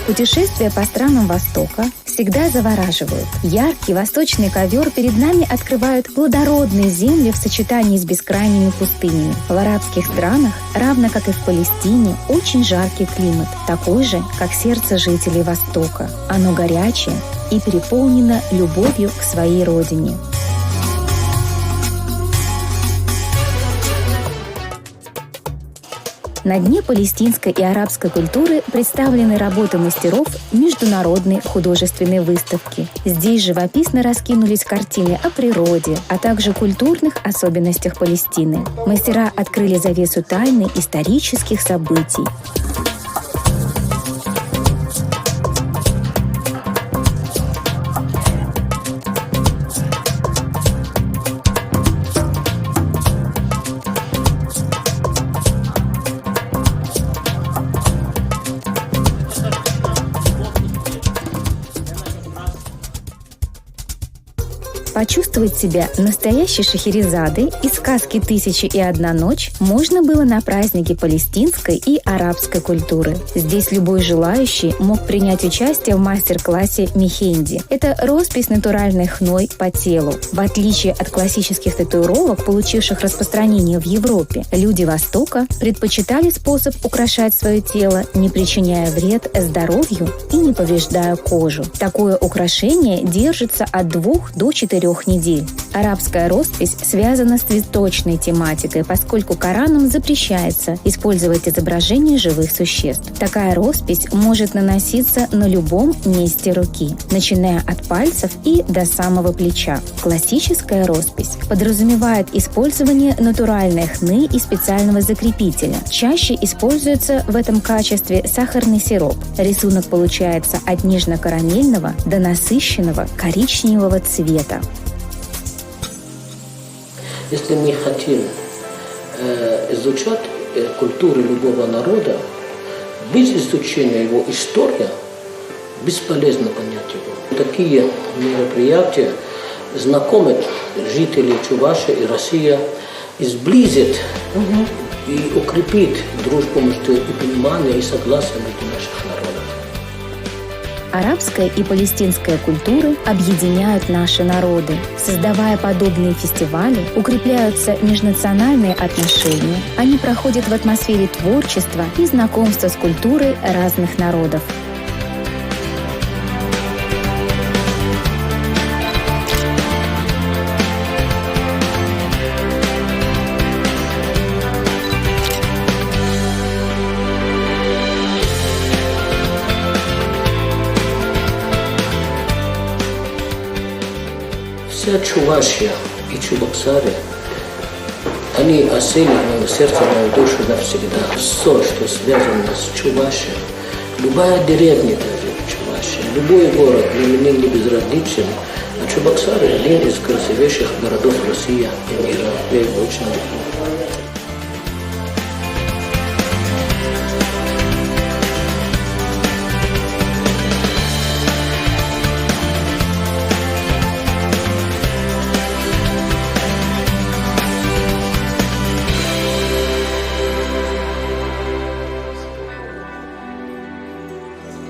Путешествия по странам Востока всегда завораживают. Яркий восточный ковер перед нами открывает плодородные земли в сочетании с бескрайними пустынями. В арабских странах, равно как и в Палестине, очень жаркий климат, такой же, как сердце жителей Востока. Оно горячее и переполнено любовью к своей родине. На дне палестинской и арабской культуры представлены работы мастеров международной художественной выставки. Здесь живописно раскинулись картины о природе, а также культурных особенностях Палестины. Мастера открыли завесу тайны исторических событий. Почувствовать себя настоящей Шахерезадой из сказки «Тысяча и одна ночь» можно было на празднике палестинской и арабской культуры. Здесь любой желающий мог принять участие в мастер-классе мехенди. Это роспись натуральной хной по телу. В отличие от классических татуировок, получивших распространение в Европе, люди Востока предпочитали способ украшать свое тело, не причиняя вред здоровью и не повреждая кожу. Такое украшение держится от 2 до 4 недель. Арабская роспись связана с цветочной тематикой, поскольку Кораном запрещается использовать изображения живых существ. Такая роспись может наноситься на любом месте руки, начиная от пальцев и до самого плеча. Классическая роспись подразумевает использование натуральной хны и специального закрепителя. Чаще используется в этом качестве сахарный сироп. Рисунок получается от нежно-карамельного до насыщенного коричневого цвета. Если мы хотим изучать культуру любого народа, без изучения его истории бесполезно понять его. Такие мероприятия знакомят жителей Чувашии и России, и сблизит и укрепит дружбу и понимание и согласие между наших народов. Арабская и палестинская культуры объединяют наши народы. Создавая подобные фестивали, укрепляются межнациональные отношения. Они проходят в атмосфере творчества и знакомства с культурой разных народов. Вся Чувашия и Чебоксары, они осели в моем сердце, в мою душу навсегда. Все, что связано с Чувашией, любая деревня даже в Чувашии, любой город для меня не безразличен. А Чебоксары – один из красивейших городов России и мира. Я его очень люблю.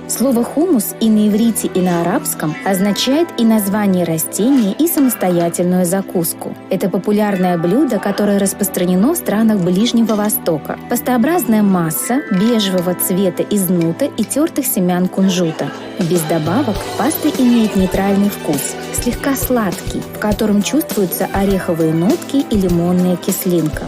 Слово «хумус» и на иврите, и на арабском означает и название растения, и самостоятельную закуску. Это популярное блюдо, которое распространено в странах Ближнего Востока. Пастообразная масса бежевого цвета из нута и тертых семян кунжута. Без добавок паста имеет нейтральный вкус, слегка сладкий, в котором чувствуются ореховые нотки и лимонная кислинка.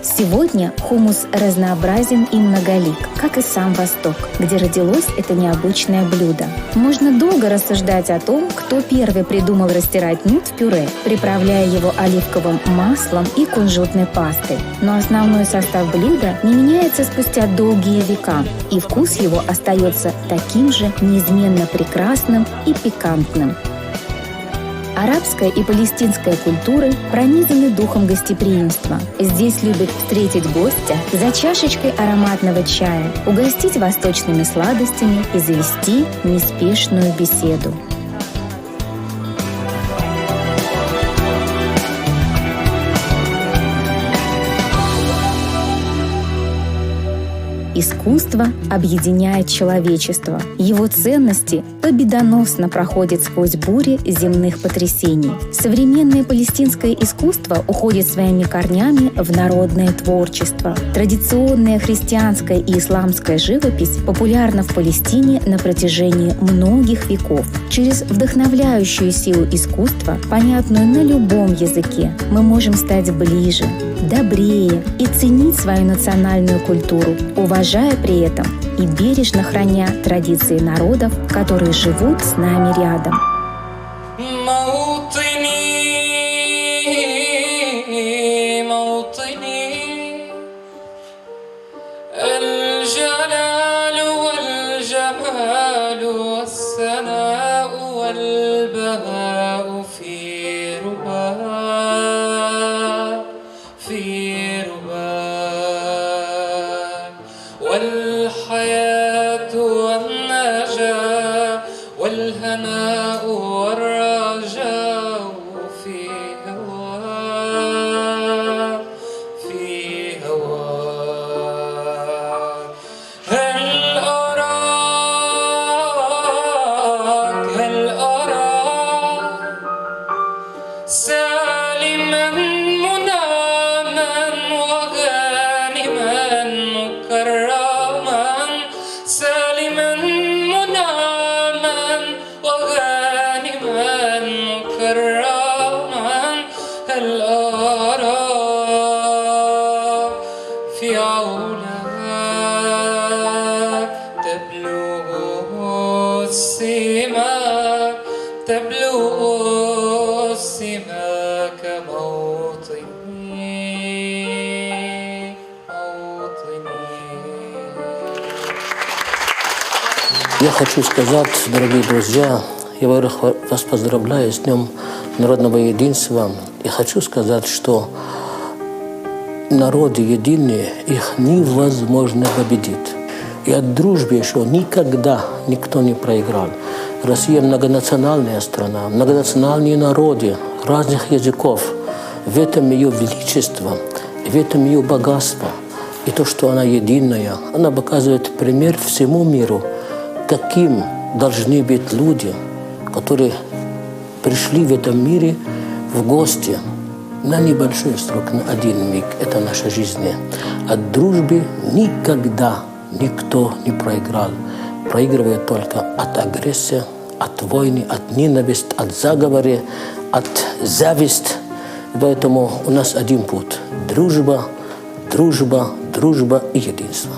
Сегодня хумус разнообразен и многолик, как и сам Восток, где родилось это необычное блюдо. Можно долго рассуждать о том, кто первый придумал растирать нут в пюре, приправляя его оливковым маслом и кунжутной пастой. Но основной состав блюда не меняется спустя долгие века, и вкус его остается таким же неизменно прекрасным и пикантным. Арабская и палестинская культуры пронизаны духом гостеприимства. Здесь любят встретить гостя за чашечкой ароматного чая, угостить восточными сладостями и завести неспешную беседу. Искусство объединяет человечество. Его ценности победоносно проходят сквозь бури земных потрясений. Современное палестинское искусство уходит своими корнями в народное творчество. Традиционная христианская и исламская живопись популярна в Палестине на протяжении многих веков. Через вдохновляющую силу искусства, понятную на любом языке, мы можем стать ближе, добрее и ценить свою национальную культуру, уважая при этом и бережно храня традиции народов, которые живут с нами рядом. والحياة والنجاة والهناء والرجاء في هواك في هواك هل أراك سالما مناما وغانما مكرما سالما مناما وغانما مكرما هل أراك في علاك تبلغ السماك تبلغ السماك موطني Я хочу сказать, дорогие друзья, я вас поздравляю с Днем народного единства. И хочу сказать, что народы единые, их невозможно победить. И от дружбы еще никогда никто не проиграл. Россия многонациональная страна, многонациональные народы разных языков. В этом ее величество, в этом ее богатство. И то, что она единая, она показывает пример всему миру, каким должны быть люди, которые пришли в этом мире в гости на небольшой срок, на один миг. Это наша жизнь. От дружбы никогда никто не проиграл. Проигрывает только от агрессии, от войны, от ненависти, от заговора, от зависти. Поэтому у нас один путь – дружба, дружба, дружба и единство.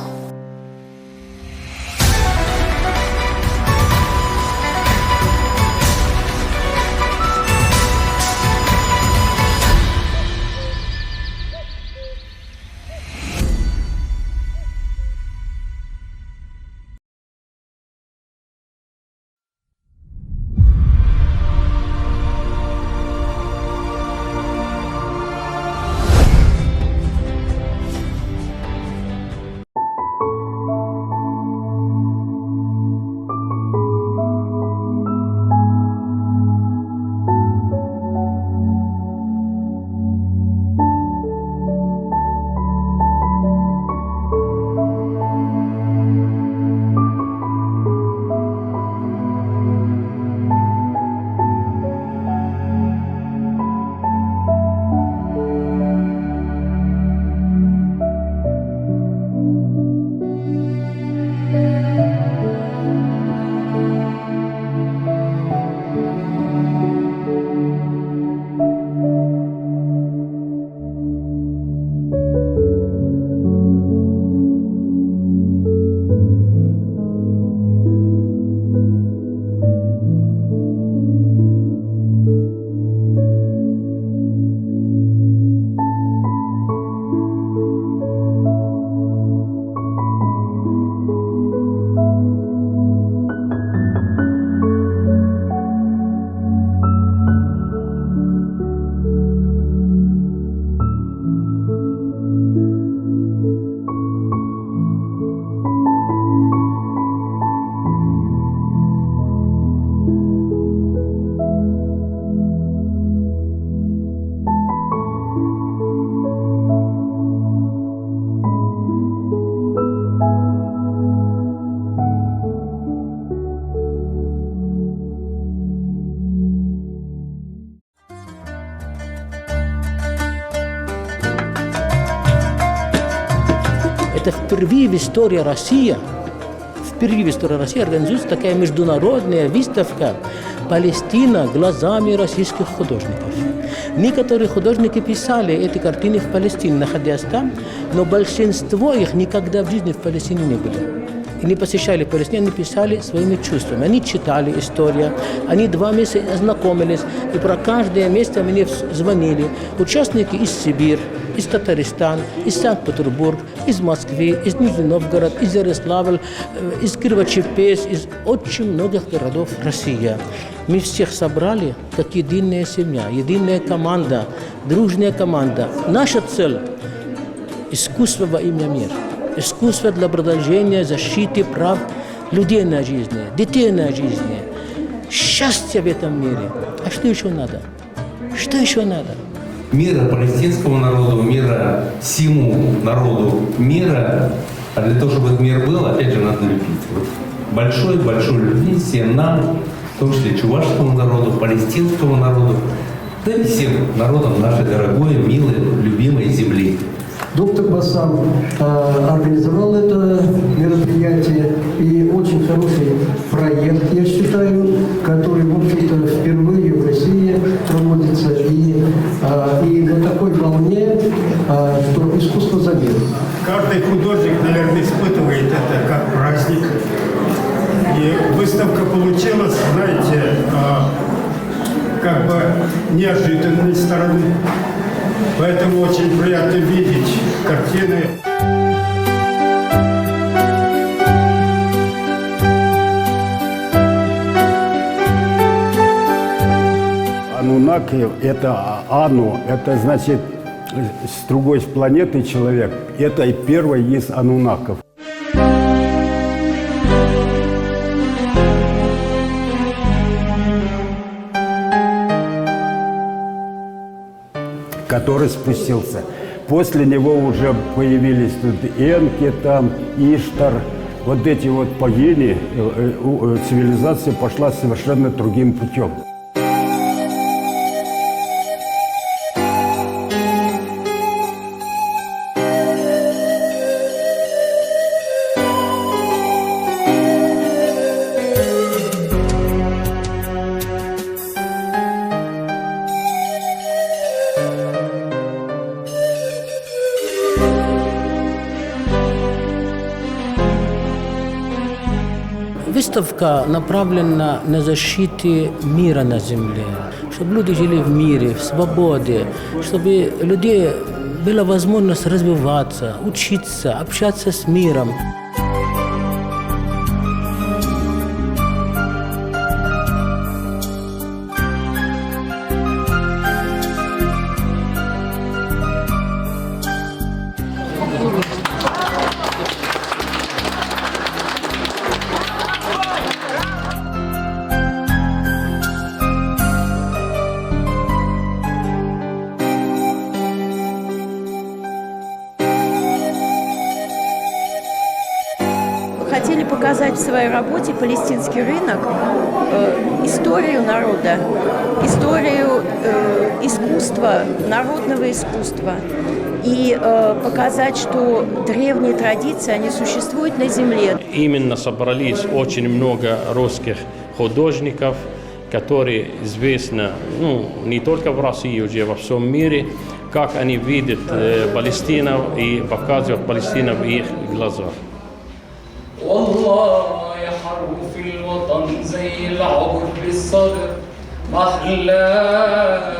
впервые в истории России организуется такая международная выставка «Палестина глазами российских художников». Некоторые художники писали эти картины в Палестине, находясь там, но большинство их никогда в жизни в Палестине не были. И не посещали Палестину, они писали своими чувствами. Они читали историю, они 2 месяца знакомились, и про каждое место мне звонили. Участники из Сибири, из Татарстана, из Санкт-Петербурга, из Москвы, из Нижний Новгород, из Ярославля, из Кирово-Чепец, из очень многих городов России. Мы всех собрали как единая семья, единая команда, дружная команда. Наша цель – искусство во имя мира. Искусство для продолжения защиты прав людей на жизнь, детей на жизнь, счастья в этом мире. А что еще надо? Что еще надо? Мира палестинскому народу, мира всему народу мира. А для того, чтобы этот мир был, опять же, надо любить. Вот большой любви всем нам, в том числе чувашскому народу, палестинскому народу, да и всем народам нашей дорогой, милой, любимой земли. Доктор Басам организовал это мероприятие, и очень хороший проект, я считаю, который, в общем-то, впервые в России проводится, и на такой волне, что искусство за мир. Каждый художник, наверное, испытывает это как праздник. И выставка получилась, знаете, как бы неожиданной стороны. Поэтому очень приятно видеть картины. Анунаки – это Ану, это значит с другой планеты человек. Это первый из анунаков. Который спустился. После него уже появились тут Энки, там, Иштар. Вот эти вот богини, цивилизация пошла совершенно другим путем. Выставка направлена на защиту мира на земле, чтобы люди жили в мире, в свободе, чтобы у людей была возможность развиваться, учиться, общаться с миром. Хотели показать в своей работе палестинский рынок, историю народа, историю искусства, народного искусства. И показать, что древние традиции, они существуют на земле. Именно собрались очень много русских художников, которые известны не только в России, уже во всем мире, как они видят Палестину и показывают Палестину в их глазах. والله يا حرب في الوطن زي العبر بالصدر محلاه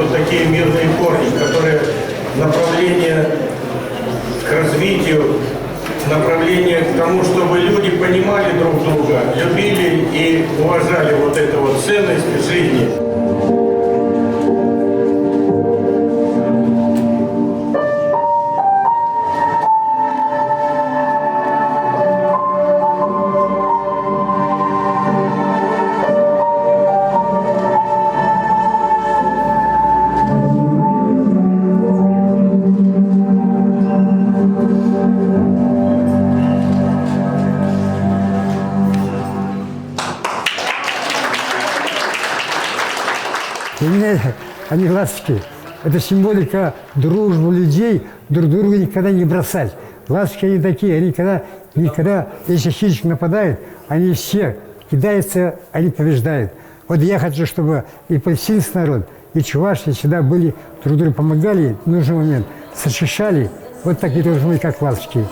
вот такие мирные корни, которые направление к развитию, направление к тому, чтобы люди понимали друг друга, любили и уважали вот эту вот ценность жизни. Для меня они ласточки. Это символика дружбы людей, друг друга никогда не бросать. Ласточки они такие, они никогда, если хищник нападает, они все кидаются, они побеждают. Вот я хочу, чтобы и палестинский народ, и чуваши всегда были, друг другу помогали в нужный момент, защищали. Вот такие должны быть, как ласточки.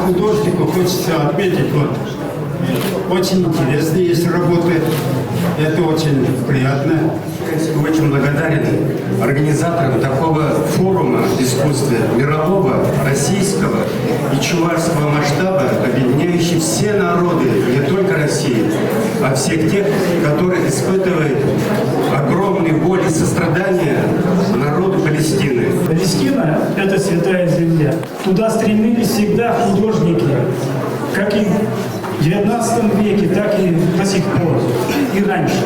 Художнику хочется отметить, вот, очень интересные есть работы, это очень приятно. Очень благодарен организаторам такого форума искусства мирового, российского и чувашского масштаба, объединяющий все народы, не только России, а всех тех, которые испытывают огромные боли и сострадания народу Палестины. Палестина – это святая земля. Туда стремились всегда художники, как и в XIX веке, так и до сих пор, и раньше.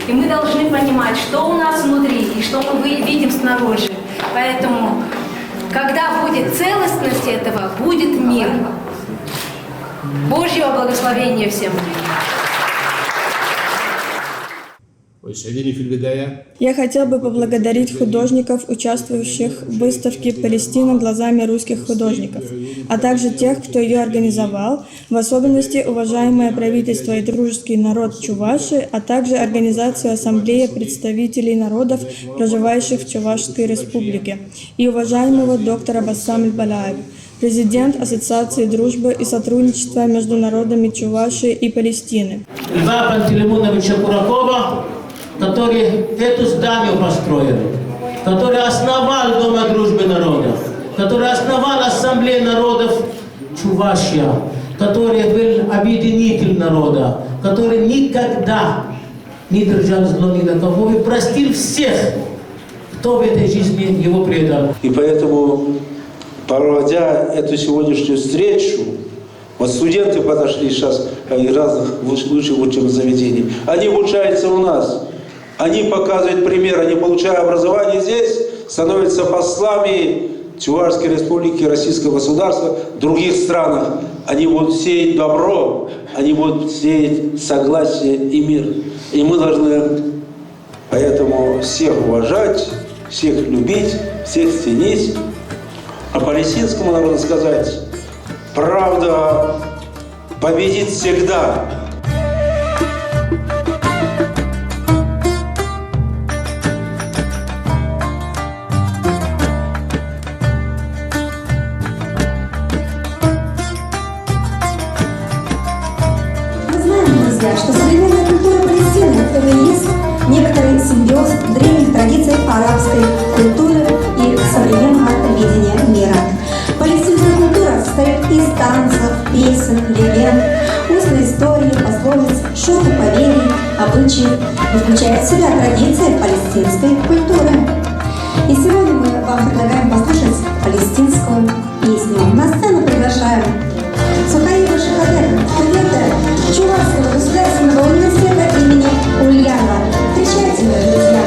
И мы должны понимать, что у нас внутри и что мы видим снаружи. Поэтому, когда будет целостность этого, будет мир. Божьего благословения всем. Я хотел бы поблагодарить художников, участвующих в выставке «Палестина глазами русских художников», а также тех, кто ее организовал, в особенности уважаемое правительство и дружеский народ Чувашии, а также организацию Ассамблеи представителей народов, проживающих в Чувашской республике, и уважаемого доктора Басам Аль-Балаев, президент Ассоциации дружбы и сотрудничества между народами Чувашии и Палестины. Льва Пантелеймоновича Куракова, который эту здание построил, который основал Дом дружбы народов, который основал Ассамблею народов Чувашия, который был объединитель народа, который никогда не держал зло ни на кого и простил всех, кто в этой жизни его предал. И поэтому, проводя эту сегодняшнюю встречу, вот студенты подошли сейчас из разных высших учебных заведений, они обучаются у нас. Они показывают пример, они получают образование здесь, становятся послами Чувашской республики, Российского государства в других странах. Они будут сеять добро, они будут сеять согласие и мир. И мы должны поэтому всех уважать, всех любить, всех ценить. А палестинскому народу сказать, правда победит всегда. Что современная культура Палестины – это и есть некоторый симбиоз древних традиций арабской культуры и современного видения мира. Палестинская культура состоит из танцев, песен, легенд, устной истории, пословиц, шуток, поверий, обычаев и включает в себя традиции палестинской культуры. И сегодня мы вам предлагаем послушать палестинскую песню. На сцену приглашаем Сухаева Шахадека, студента Чувашского государственного университета имени Ульянова. Встречайте, друзья!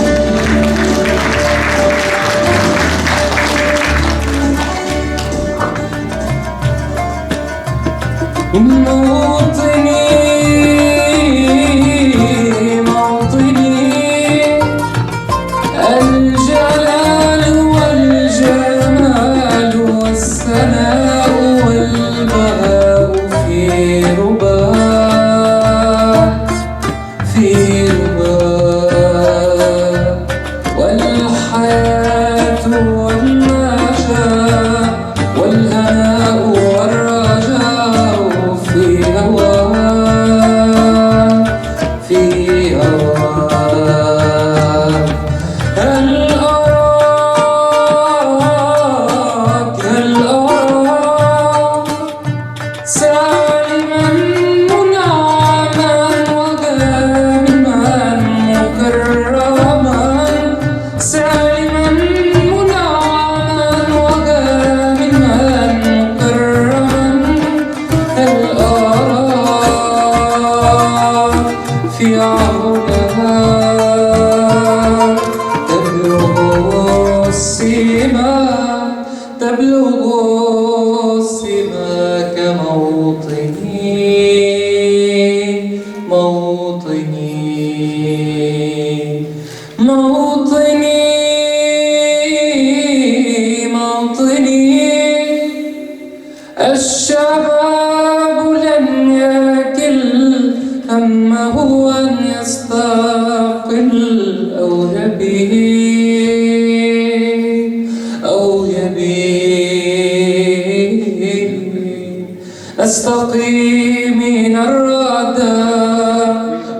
أستقي من الردى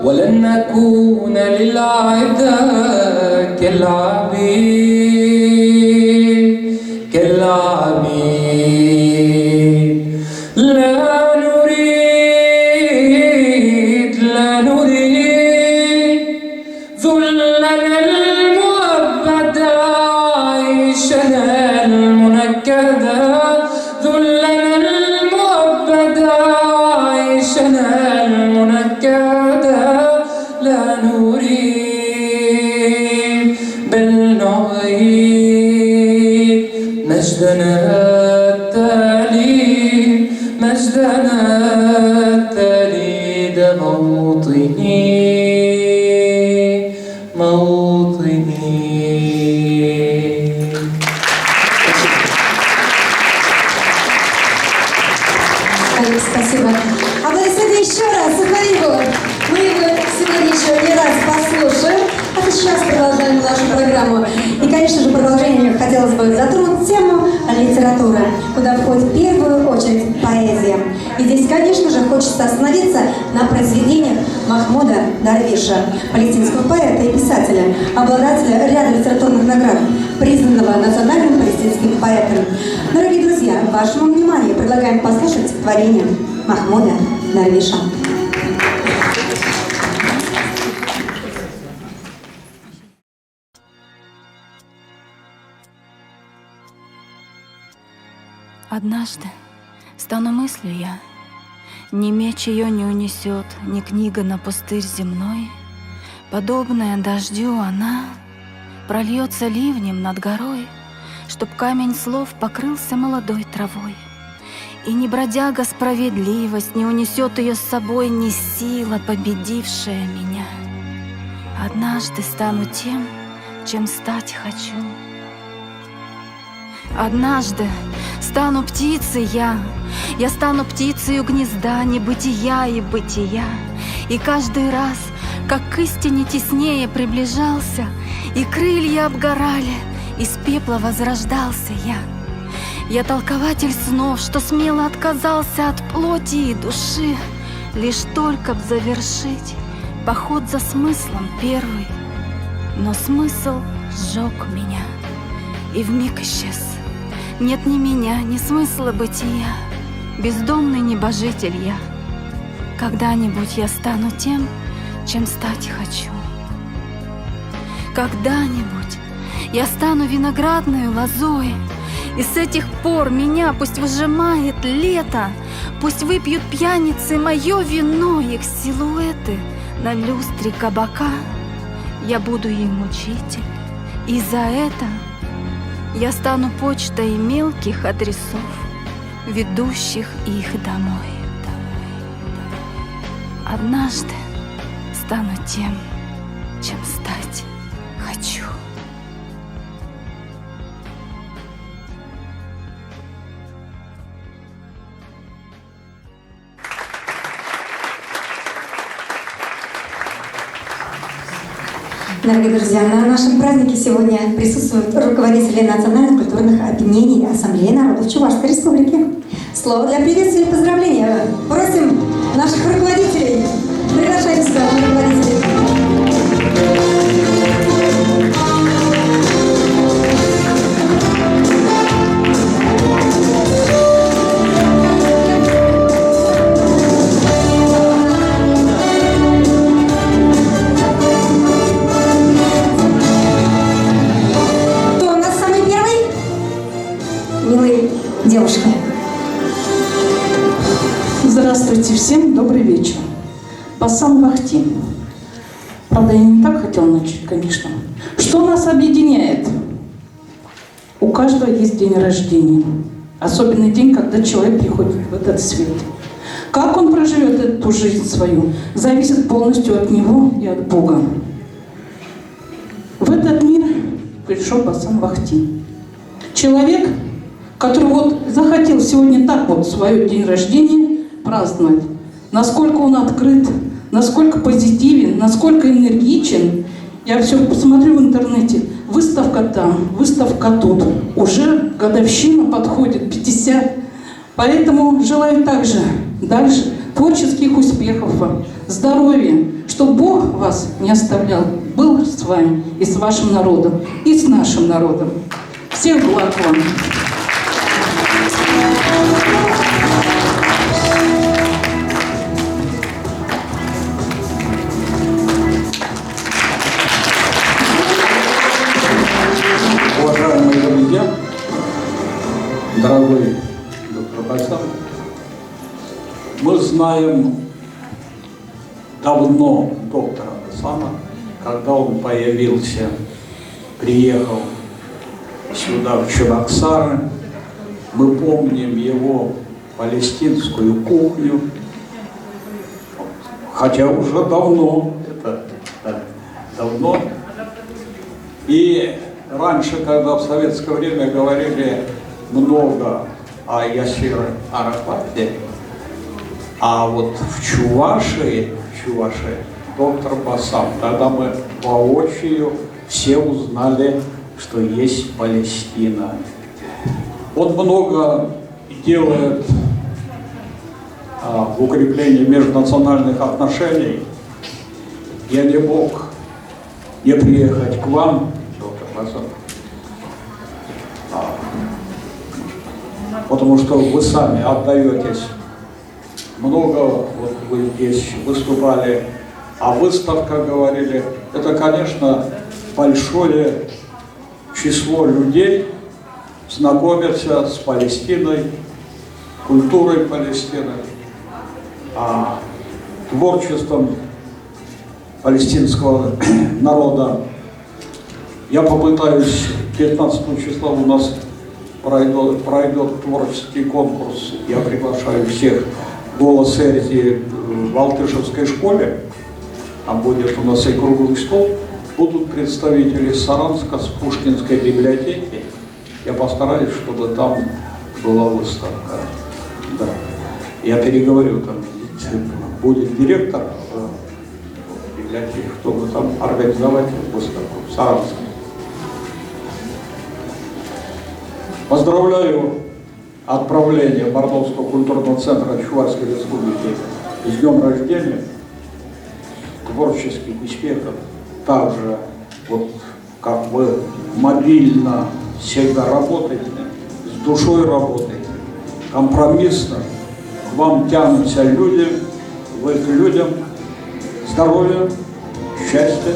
ولن نكون للعدا كالعبيد لا نريد ذلنا المؤبدا عيشنا المنكدا ذلنا المؤبدا عيشنا المنكدا لا نريد بل نعيد مجدنا التالي مجدنا التالي ده موطني хотелось бы затронуть тему литературы, куда входит в первую очередь поэзия. И здесь, конечно же, хочется остановиться на произведениях Махмуда Дарвиша, палестинского поэта и писателя, обладателя ряда литературных наград, признанного национальным палестинским поэтом. Дорогие друзья, вашему вниманию предлагаем послушать стихотворение Махмуда Дарвиша. Однажды стану мыслью я, ни меч ее не унесет, ни книга на пустырь земной. Подобная дождю она прольется ливнем над горой, чтоб камень слов покрылся молодой травой. И ни бродяга справедливость не унесет ее с собой, ни сила, победившая меня. Однажды стану тем, чем стать хочу. Однажды стану птицей я стану птицей у гнезда небытия и бытия. И каждый раз, как к истине теснее приближался, и крылья обгорали, из пепла возрождался я. Я толкователь снов, что смело отказался от плоти и души, лишь только б завершить поход за смыслом первый. Но смысл сжег меня и вмиг исчез. Нет ни меня, ни смысла бытия, бездомный небожитель я. Когда-нибудь я стану тем, чем стать хочу. Когда-нибудь я стану виноградной лозой, и с этих пор меня пусть выжимает лето, пусть выпьют пьяницы мое вино, их силуэты на люстре кабака. Я буду им учитель, и за это я стану почтой мелких адресов, ведущих их домой. Однажды стану тем, чем стать хочу. Дорогие друзья, на нашем празднике сегодня присутствуют руководители национальных культурных объединений Ассамблеи народов Чувашской Республики. Слово для приветствия и поздравления просим наших руководителей. Приглашайте сюда руководителей. Девушка. Здравствуйте всем, добрый вечер. Басам Вахти. Правда, я не так хотела начать, конечно. Что нас объединяет? У каждого есть день рождения. Особенный день, когда человек приходит в этот свет. Как он проживет эту жизнь свою, зависит полностью от него и от Бога. В этот мир пришел Басам Вахти. Человек, который вот захотел сегодня так вот свой день рождения праздновать. Насколько он открыт, насколько позитивен, насколько энергичен. Я все посмотрю в интернете. Выставка там, выставка тут. Уже годовщина подходит, 50. Поэтому желаю также дальше творческих успехов вам, здоровья, чтобы Бог вас не оставлял, был с вами и с вашим народом, и с нашим народом. Всех благ вам! Уважаемые друзья, дорогой доктор Басам, мы знаем давно доктора Басама, когда он появился, приехал сюда, в Чебоксары. Мы помним его палестинскую кухню, хотя уже давно, это давно. И раньше, когда в советское время говорили много о Ясире Арафате, а вот в Чувашии доктор Басам, тогда мы воочию все узнали что есть Палестина. Он много делает в укреплении межнациональных отношений. Я не мог не приехать к вам, доктор Базар, потому что вы сами отдаетесь. Много вот вы здесь выступали, а выставка, говорили, это, конечно, большое число людей знакомятся с Палестиной, культурой Палестины, творчеством палестинского народа. Я попытаюсь, 15 числа у нас пройдет творческий конкурс. Я приглашаю всех «Голос Эрти» в Алтышевской школе. Там будет у нас и круглый стол. Будут представители Саранска с Пушкинской библиотеки. Я постараюсь, чтобы там была выставка. Да. Я переговорю, там будет директор библиотеки, чтобы там организовать выставку в Саранске. Поздравляю отправление Мордовского культурного центра Чувашской Республики с днем рождения, творческих успехов. Также, вот как вы мобильно всегда работаете, с душой работаете, компромиссно, к вам тянутся люди, вы к людям. Здоровья, счастья,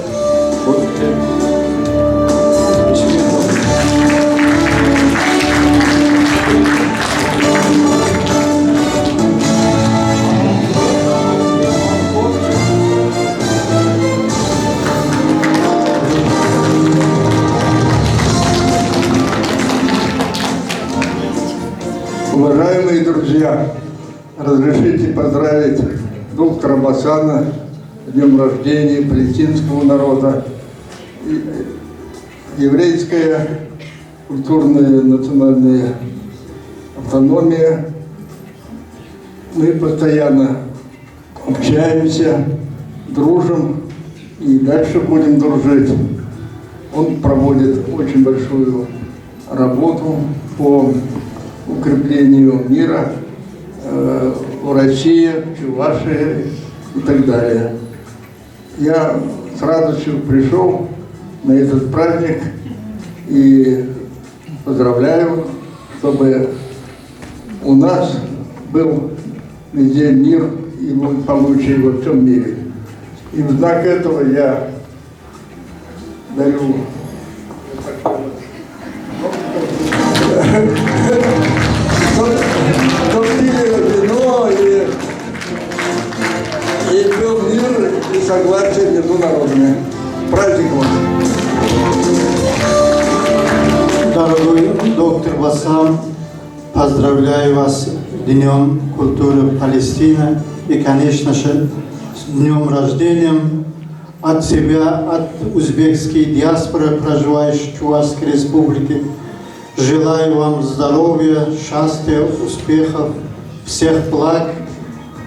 будьте успехов. Уважаемые друзья, разрешите поздравить доктора Басана с днем рождения палестинского народа. Еврейская культурная национальная автономия. Мы постоянно общаемся, дружим и дальше будем дружить. Он проводит очень большую работу по укреплению мира в России, в Чувашии и так далее. Я с радостью пришел на этот праздник и поздравляю, чтобы у нас был везде мир и благополучие во всем мире. И в знак этого я дарю вино и был мир и согласие между народами. Праздник вам! Дорогой доктор Басам, поздравляю вас с Днем культуры Палестины и, конечно же, с днем рождения от себя, от узбекской диаспоры, проживающей в Чувашской республике. Желаю вам здоровья, счастья, успехов, всех благ.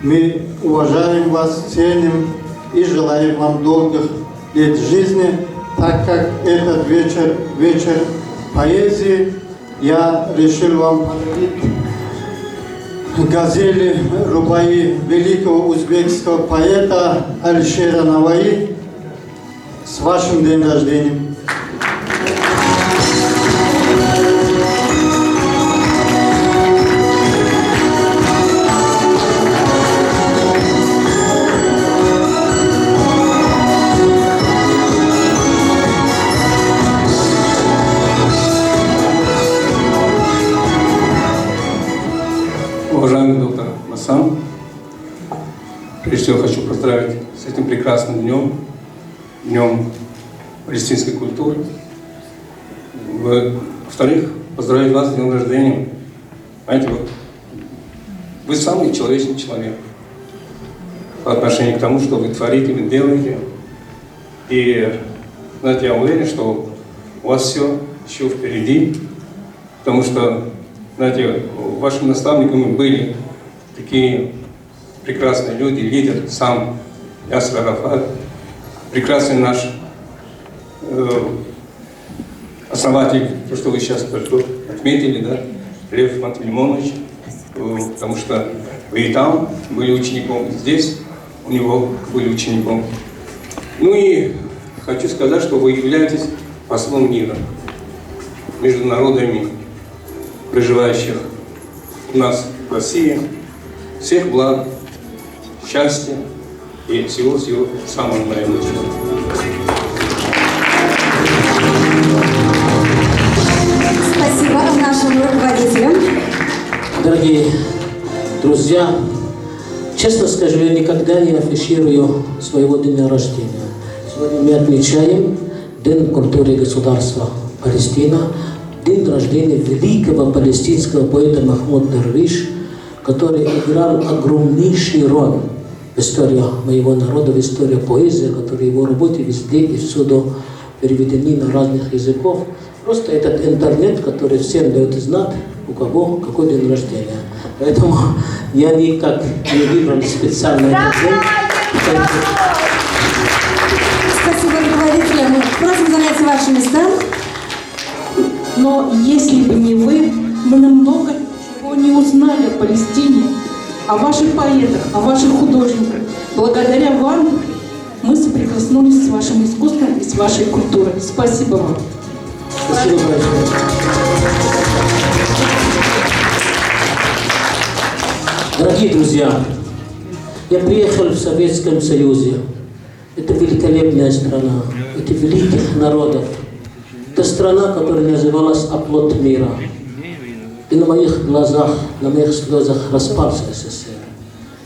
Мы уважаем вас, ценим и желаем вам долгих лет жизни, так как этот вечер поэзии, я решил вам подарить газели Рубаи великого узбекского поэта Алишера Наваи с вашим днем рождения. Уважаемый доктор Басам, прежде всего хочу поздравить с этим прекрасным днем, Днем палестинской культуры. Во-вторых, поздравить вас с днем рождения. Знаете, вы самый человечный человек по отношению к тому, что вы творите, вы делаете. И, знаете, я уверен, что у вас все еще впереди, потому что, знаете, вашими наставниками были такие прекрасные люди, лидер сам Ясер Арафат, прекрасный наш основатель, то, что вы сейчас только отметили, да, Лев Пантелеймонович, потому что вы и там были учеником, и здесь у него были учеником. Ну и хочу сказать, что вы являетесь послом мира между народами, проживающих у нас в России. Всех благ, счастья и всего-всего самого наилучшего. Спасибо нашим руководителям. Дорогие друзья, честно скажу, я никогда не афиширую своего дня рождения. Сегодня мы отмечаем День культуры государства Палестина, день рождения великого палестинского поэта Махмуд Дарвиш, который играл огромнейший роль в истории моего народа, в истории поэзии, которые его работы везде и всюду переведены на разных языков. Просто этот интернет, который всем дает знать, у кого какой день рождения. Поэтому я никак не выбрал специально этот день. Спасибо руководителям. Просим занять ваши места. Но если бы не вы, мы намного чего не узнали о Палестине, о ваших поэтах, о ваших художниках. Благодаря вам мы соприкоснулись с вашим искусством и с вашей культурой. Спасибо вам. Спасибо большое. Дорогие друзья, я приехал в Советском Союзе. Это великолепная страна, это великих народов. Это страна, которая называлась «Оплот мира». И на моих глазах, на моих слезах распался СССР.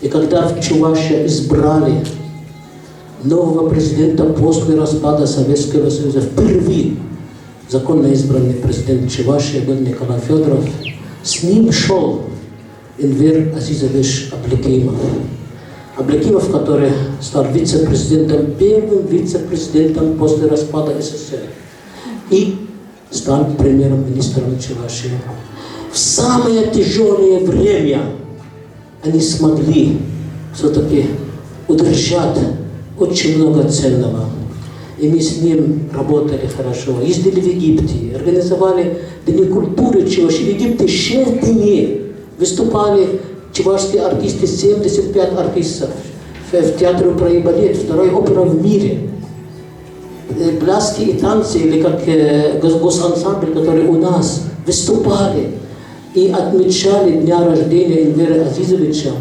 И когда в Чувашии избрали нового президента после распада Советского Союза, впервые законно избранный президент Чувашии был Николай Федоров, с ним шел Энвер Азизович Аблекимов. Аблекимов, который стал вице-президентом, первым вице-президентом после распада СССР. И стал премьер-министром Чувашии. В самое тяжелое время они смогли все-таки удержать очень много ценного. И мы с ним работали хорошо. Ездили в Египте, организовали Дни культуры Чувашии. В Египте 6 дней выступали чувашские артисты, 75 артистов. В театре оперы и балет, вторая опера в мире. Пляски и танцы, или как госансамбль, который у нас выступали и отмечали дня рождения Энвера Азизовича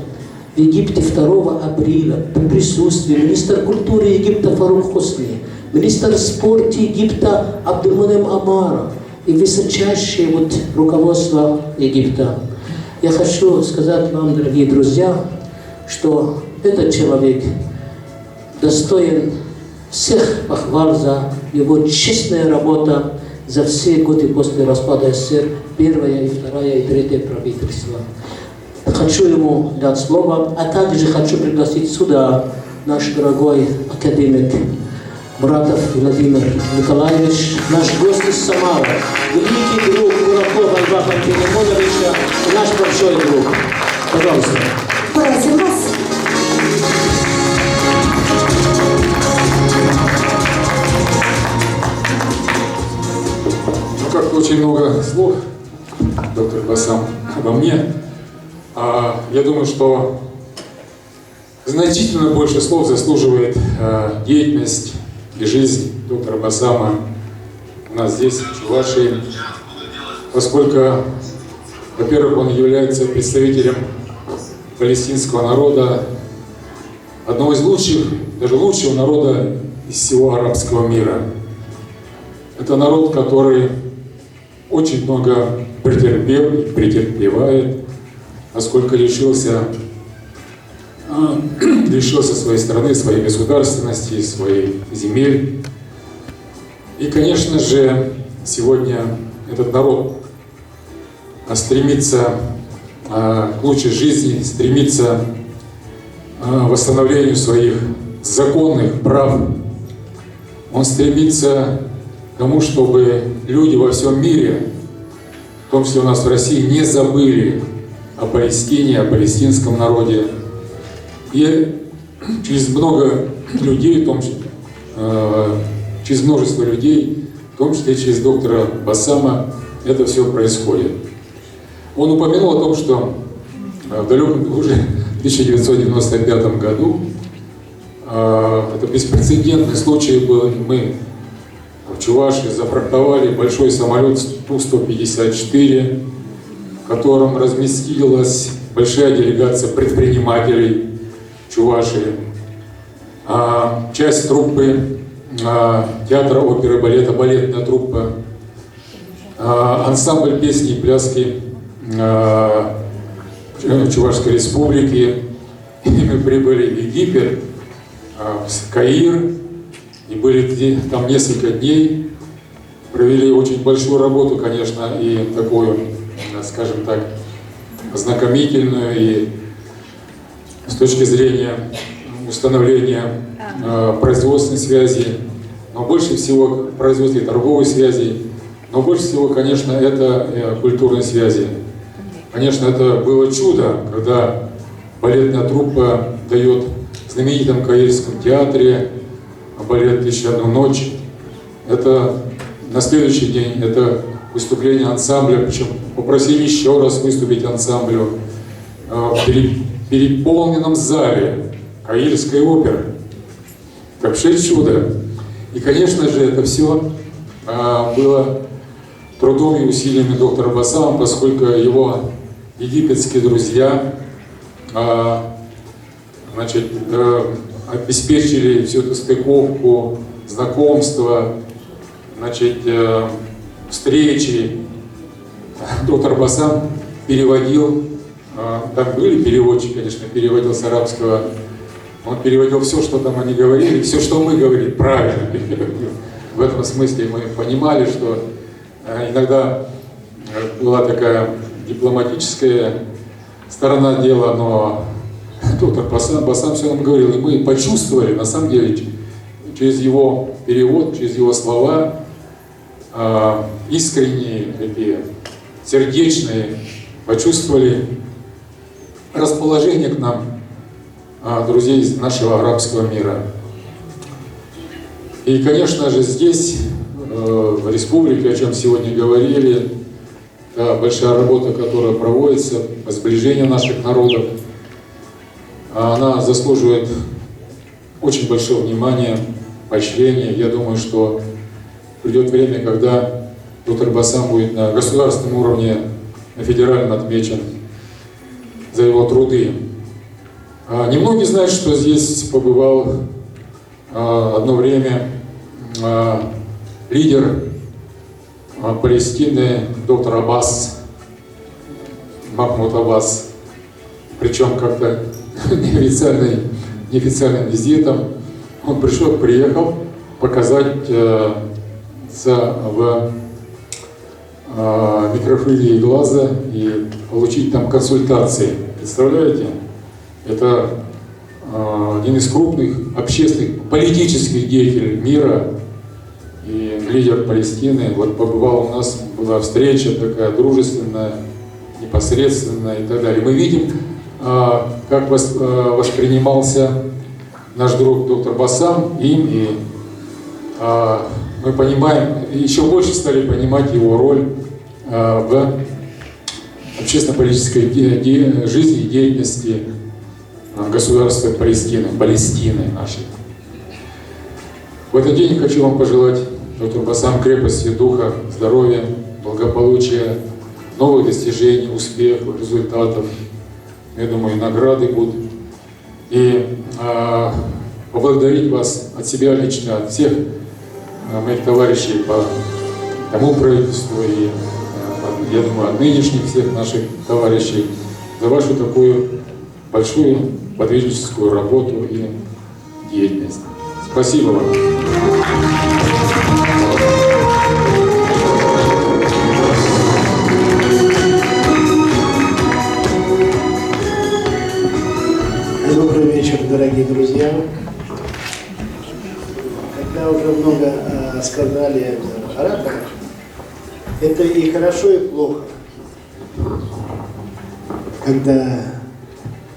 в Египте 2 апреля при присутствии министра культуры Египта Фарук Хусни, министр спорта Египта Абдулмунем Амара и высочайшее руководство Египта. Я хочу сказать вам, дорогие друзья, что этот человек достоин всех похвал за его честную работу за все годы после распада СССР, первое, и второе, и третье правительство. Хочу ему дать слово, а также хочу пригласить сюда наш дорогой академик Муратов Владимир Николаевич, наш гость из Самары, великий друг Куракова Льва Пантелеймоновича и наш большой друг. Пожалуйста. Просим вас. Как-то очень много слов, доктор Басам, обо мне. Я думаю, что значительно больше слов заслуживает деятельность и жизнь доктора Басама у нас здесь, в Чувашии, поскольку, во-первых, он является представителем палестинского народа, одного из лучших, даже лучшего народа из всего арабского мира. Это народ, который очень много претерпел и претерпевает, насколько лишился своей страны, своей государственности, своих земель. И, конечно же, сегодня этот народ стремится к лучшей жизни, стремится к восстановлению своих законных прав. Он стремится к тому, чтобы люди во всем мире, в том числе у нас в России, не забыли о Палестине, о палестинском народе. И через много людей, в том числе, через множество людей, в том числе через доктора Басама, это все происходит. Он упомянул о том, что в далеком уже 1995 году это беспрецедентный случай был. Мы в Чувашии зафрахтовали большой самолет Ту-154, в котором разместилась большая делегация предпринимателей Чувашии. Часть труппы театра оперы и балета, балетная труппа, ансамбль песни и пляски Чувашской республики. И мы прибыли в Египет, в Каир, и были там несколько дней, провели очень большую работу, конечно, и такую, скажем так, ознакомительную, и с точки зрения установления производственной связи, но больше всего производственной торговой связи, но больше всего, конечно, это культурной связи. Конечно, это было чудо, когда балетная труппа дает в знаменитом Каирском театре балет «1001 ночь». Это на следующий день, это выступление ансамбля, причем попросили еще раз выступить ансамблю в переполненном зале Каирской оперы. Вообще чудо. И, конечно же, это все было трудом и усилиями доктора Басама, поскольку его египетские друзья обеспечили всю эту стыковку, знакомство, встречи. Доктор Басам переводил, там были переводчики, конечно, переводил с арабского, он переводил все, что там они говорили, все, что мы говорили, правильно переводил. В этом смысле мы понимали, что иногда была такая дипломатическая сторона дела, но доктор Басам все нам говорил, и мы почувствовали, на самом деле, через его перевод, через его слова, искренние, такие, сердечные, почувствовали расположение к нам друзей из нашего арабского мира. И, конечно же, здесь, в республике, о чем сегодня говорили, большая работа, которая проводится по сближению наших народов, она заслуживает очень большого внимания, поощрения. Я думаю, что придет время, когда доктор Басам будет на государственном уровне, на федеральном отмечен за его труды. Немногие знают, что здесь побывал одно время лидер Палестины, доктор Аббас, Махмуд Аббас, причем как-то неофициальным визитом. Он приехал показать в микрофлюидии глаза и получить там консультации. Представляете? Это один из крупных общественных, политических деятелей мира и лидер Палестины. Вот побывал у нас, была встреча такая дружественная, непосредственная и так далее. Мы видим, как воспринимался наш друг доктор Басам им, и мы понимаем, еще больше стали понимать его роль в общественно-политической жизни и деятельности государства Палестины нашей. В этот день хочу вам пожелать, доктор Басам, крепости духа, здоровья, благополучия, новых достижений, успехов, результатов. Я думаю, награды будут. И поблагодарить вас от себя лично, от всех моих товарищей по тому правительству и, я думаю, от нынешних всех наших товарищей за вашу такую большую подвижническую работу и деятельность. Спасибо вам. Добрый вечер, дорогие друзья. Когда уже много сказали ораторов, это и хорошо, и плохо, когда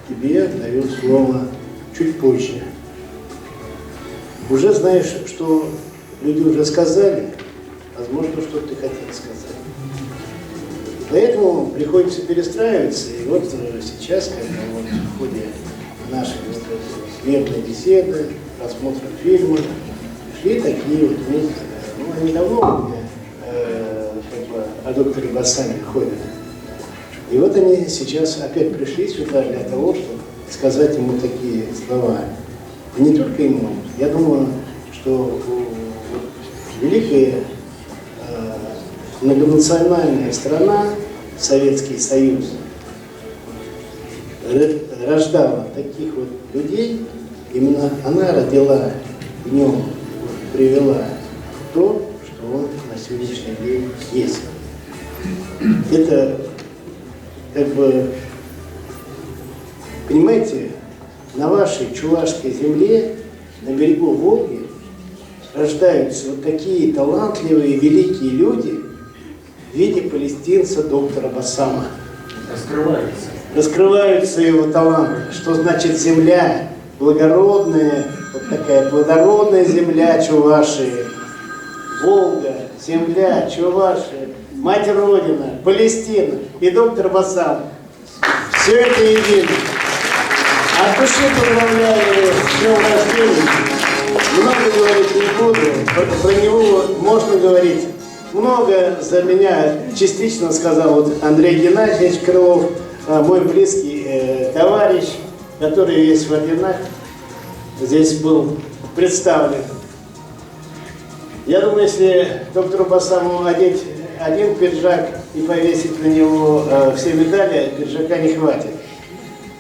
тебе дают слово чуть позже. Уже знаешь, что люди уже сказали, возможно, что-то ты хотел сказать. Поэтому приходится перестраиваться. И вот сейчас, когда вот в ходе нашей вот мирной беседы, просмотра фильма, шли такие вот мысли. Ну, они давно у меня о докторе Бассаме ходят. И вот они сейчас опять пришли сюда для того, чтобы сказать ему такие слова. И не только ему. Я думаю, что великая многонациональная страна, Советский Союз, рождала таких вот людей, именно она родила в нем, привела то, что он на сегодняшний день есть. Это как бы, понимаете, на вашей чувашской земле, на берегу Волги, рождаются вот такие талантливые, великие люди в виде палестинца доктора Бассама. Раскрываются его таланты. Что значит земля? Благородная, вот такая плодородная земля Чувашии. Волга, земля, Чувашия, мать Родина, Палестина и доктор Бассам. Все это едино. От души поздравляю его с днем рождения. Много говорить не буду, про него можно говорить много. За меня частично сказал вот Андрей Геннадьевич Крылов, мой близкий товарищ, который весь в орденах здесь был представлен. Я думаю, если доктору Бассаму одеть один пиджак и повесить на него все медали, пиджака не хватит.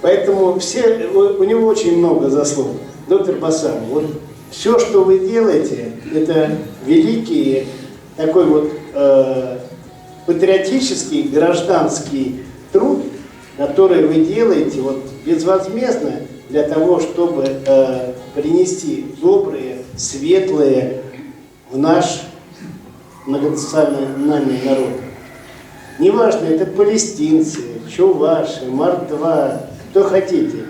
Поэтому у него очень много заслуг. Доктор Бассам, вот все, что вы делаете, это великий такой вот патриотический, гражданский труд, который вы делаете вот безвозмездно для того, чтобы принести добрые, светлые в наш многонациональный народ. Неважно, это палестинцы, чуваши, мордва, кто хотите.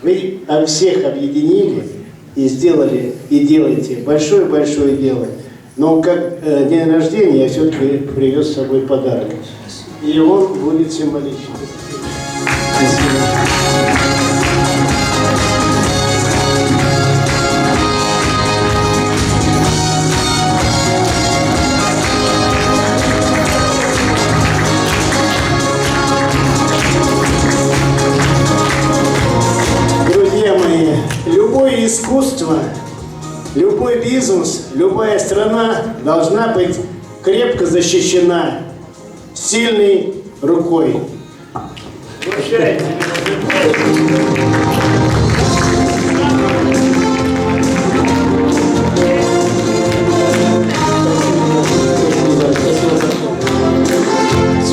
Вы всех объединили и сделали, и делаете большое-большое дело. Но как день рождения я все-таки привез с собой подарок. И он будет символичным. Друзья мои, любое искусство, любой бизнес, любая страна должна быть крепко защищена сильной рукой.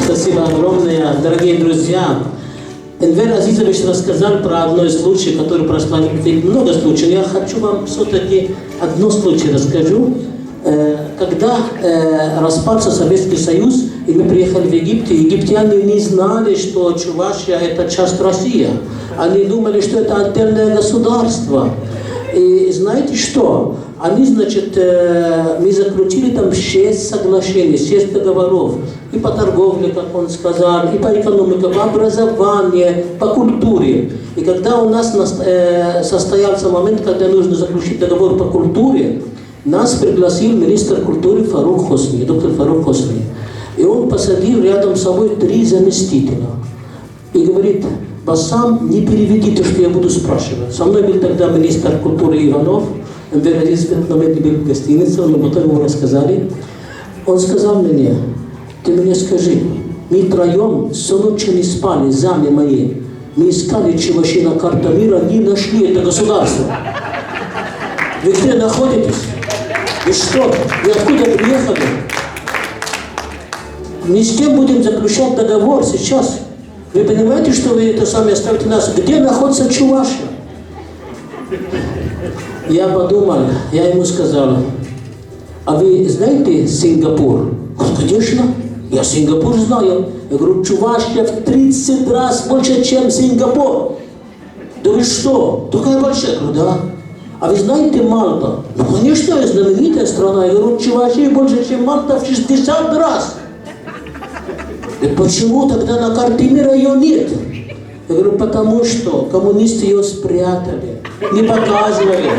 Спасибо огромное, дорогие друзья. Энвер Азизович рассказал про одно из случаев, который прошла много случаев. Я хочу вам все-таки одно случай расскажу. Когда распался Советский Союз, и мы приехали в Египет, египтяне не знали, что Чувашия – это часть России. Они думали, что это отдельное государство. И знаете что? Они, значит, мы заключили там 6 соглашений, 6 договоров. И по торговле, как он сказал, и по экономике, по образованию, по культуре. И когда у нас состоялся момент, когда нужно заключить договор по культуре, нас пригласил министр культуры Фарук Хосни, доктор Фарук Хосни. И он посадил рядом с собой 3 заместителя. И говорит: Бассам, не переведи то, что я буду спрашивать. Со мной был тогда министр культуры Иванов, Энвер Азизович на момент был в гостинице, но потом ему рассказали. Он сказал мне: ты мне скажи, мы троем всю ночь не спали, зами мои. Мы искали Чувашия на карте мира, не нашли это государство. Вы где находитесь? И что? Вы откуда приехали? Мы с кем будем заключать договор сейчас? Вы понимаете, что вы это сами оставите нас? Где находится Чувашия? Я подумал, я ему сказал: а вы знаете Сингапур? Конечно, я Сингапур знаю. Я говорю: Чувашия в 30 раз больше, чем Сингапур. Да вы что? Такая большая? Я говорю: да. А вы знаете Мальта? Ну, конечно, знаменитая страна. Я говорю, Чувашия больше, чем Мальта в 60 раз. И почему тогда на карте мира ее нет? Я говорю, потому что коммунисты ее спрятали, не показывали.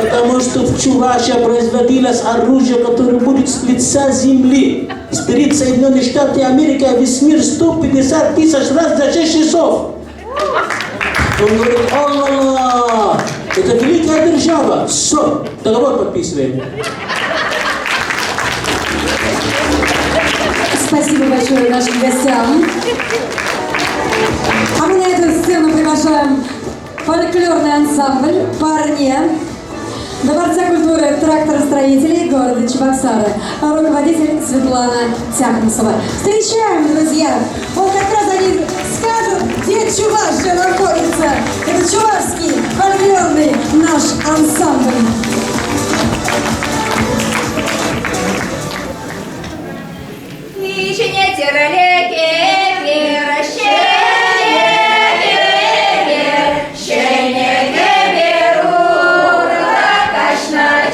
Потому что в Чувашии производилось оружие, которое будет с лица земли. Сперед Соединенные Штаты Америки, а весь мир 150 тысяч раз за 6 часов. Он говорит, о, это великая держава. Все, договор подписываем. Спасибо большое нашим гостям. А мы на эту сцену приглашаем фольклорный ансамбль «Парне» Дворца культуры тракторостроителей города Чебоксары, руководитель Светлана Тяхмусова. Встречаем, друзья! Вот как раз они скажут, где Чувашия находится. Это чувашский фольклорный наш ансамбль. Кашна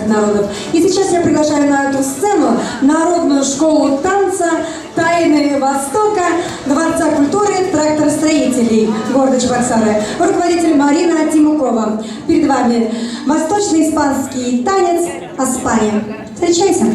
разных народов. И сейчас я приглашаю на эту сцену Народную школу танца «Тайны Востока» Дворца культуры тракторостроителей города Чебоксары. Руководитель Марина Тимукова. Перед вами восточно-испанский танец «Аспания». Встречайте!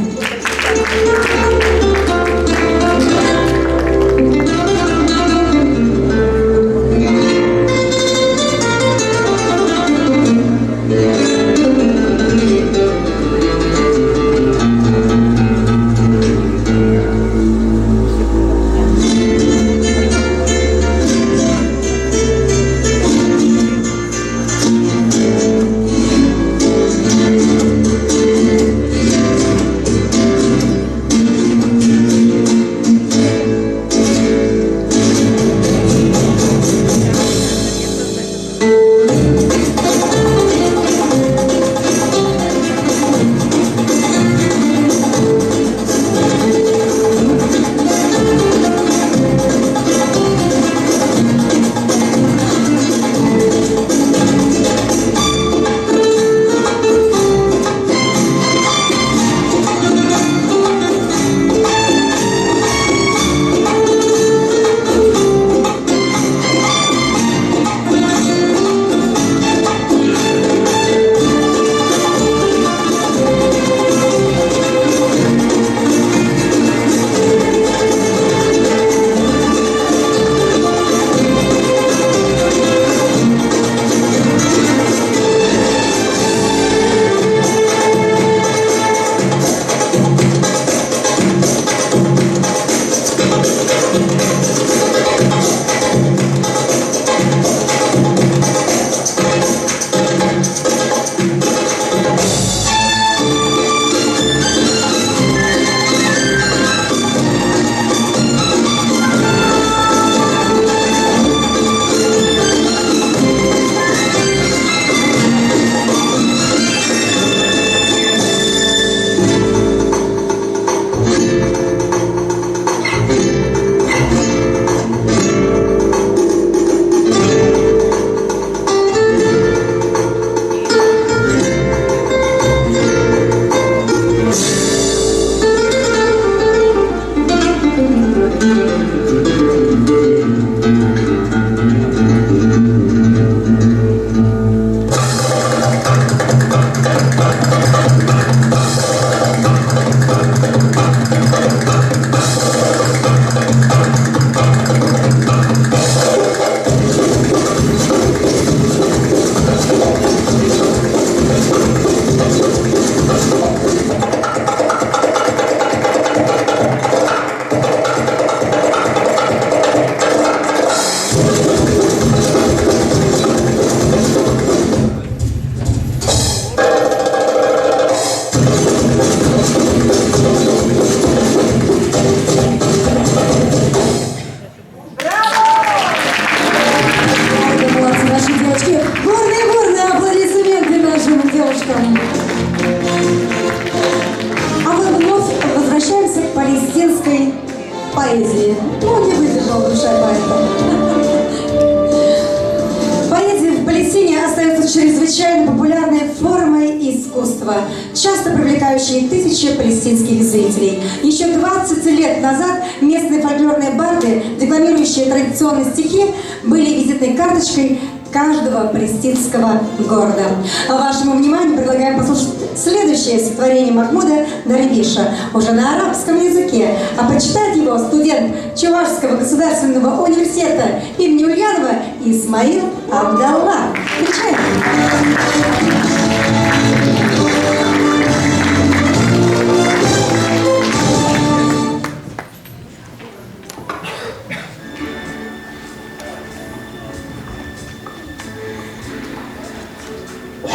поэзии. Ну, не выдержал душа поэта. Поэзия в Палестине остается чрезвычайно популярной формой искусства, часто привлекающей тысячи палестинских зрителей. Еще 20 лет назад местные фольклорные барды, декламирующие традиционные стихи, были визитной карточкой каждого палестинского города. Вашему вниманию предлагаем послушать следующее стихотворение Махмуда Дарвиша, уже на арабском языке, а прочитает его студент Чувашского государственного университета имени Ульянова Исмаил Абдалла. Встречаем!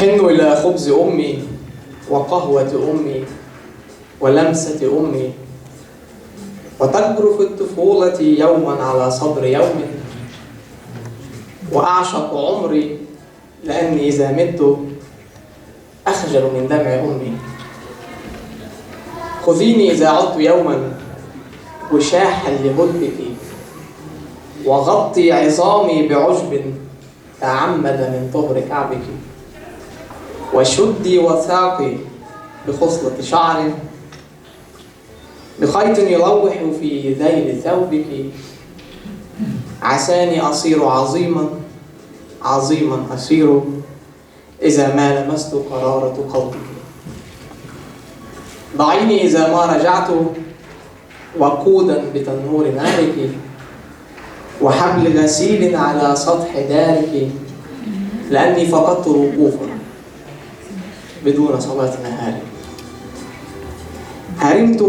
أحن إلى خبز أمي وقهوة أمي ولمسة أمي وتجرف الطفولة يوما على صدر يوم وأعشق عمري لأني إذا مت أخجل من دمع أمي خذيني إذا عدت يوما وشاحا لهدبك وغطي عظامي بعشب تعمد من طهر كعبك وشدي وثاقي بخصلة شعر بخيط يلوح في ذيل ثوبك عساني أصير عظيما عظيما أصير إذا ما لمست قرارة قلبك ضعيني إذا ما رجعت وقودا بتنور نارك وحبل غسيل على سطح دارك لأني فقدت الوقوف بدون صلاة نهارك هرمت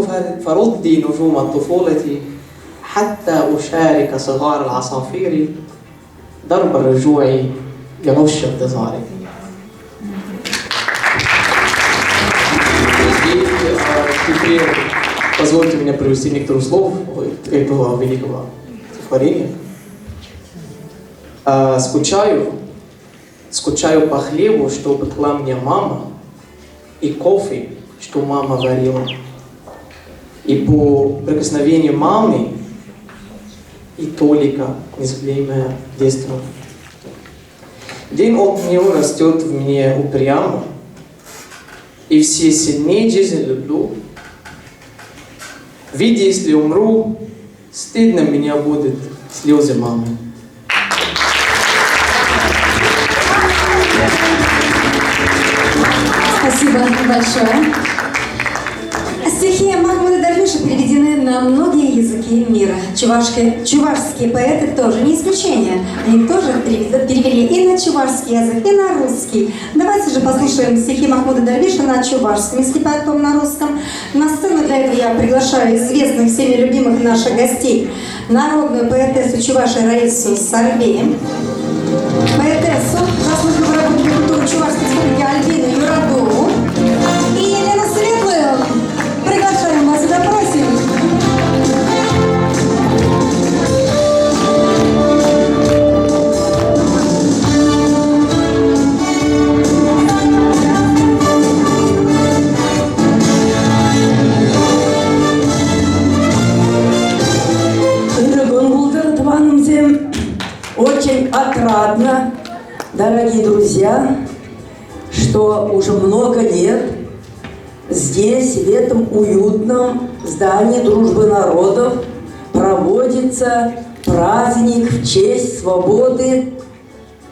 فردي نجوم الطفولة حتى أشارك صغار العصافير درب الرجوع يغش انتظارك. Теперь позвольте мне провести некоторые слов этого великого стихотворения. Скучаю по хлебу, что пекла мне мама, и кофе, что мама варила, и по прикосновению мамы, и Толика, незаклеимое детство. День от него растет в мне упрямо, и все сильнее жизнь люблю. Видя, если умру, стыдно меня будет слезы мамы. Спасибо большое. Стихи Махмуда Дарвиша переведены на многие языки мира. Чувашские поэты тоже не исключение. Они тоже перевели и на чувашский язык, и на русский. Давайте же послушаем стихи Махмуда Дарвиша на чувашском, если потом на русском. На сцену для этого я приглашаю известных, всеми любимых наших гостей, народную поэтессу Чувашии Раису Сарбеем, поэтессу, заслуженную работу культуры Чувашской республики Альбину Юрадову и Елену Светлую. Приглашаем вас и запросим. Очень отрадно, дорогие друзья, что уже много лет здесь, в этом уютном здании Дружбы народов, проводится праздник в честь свободы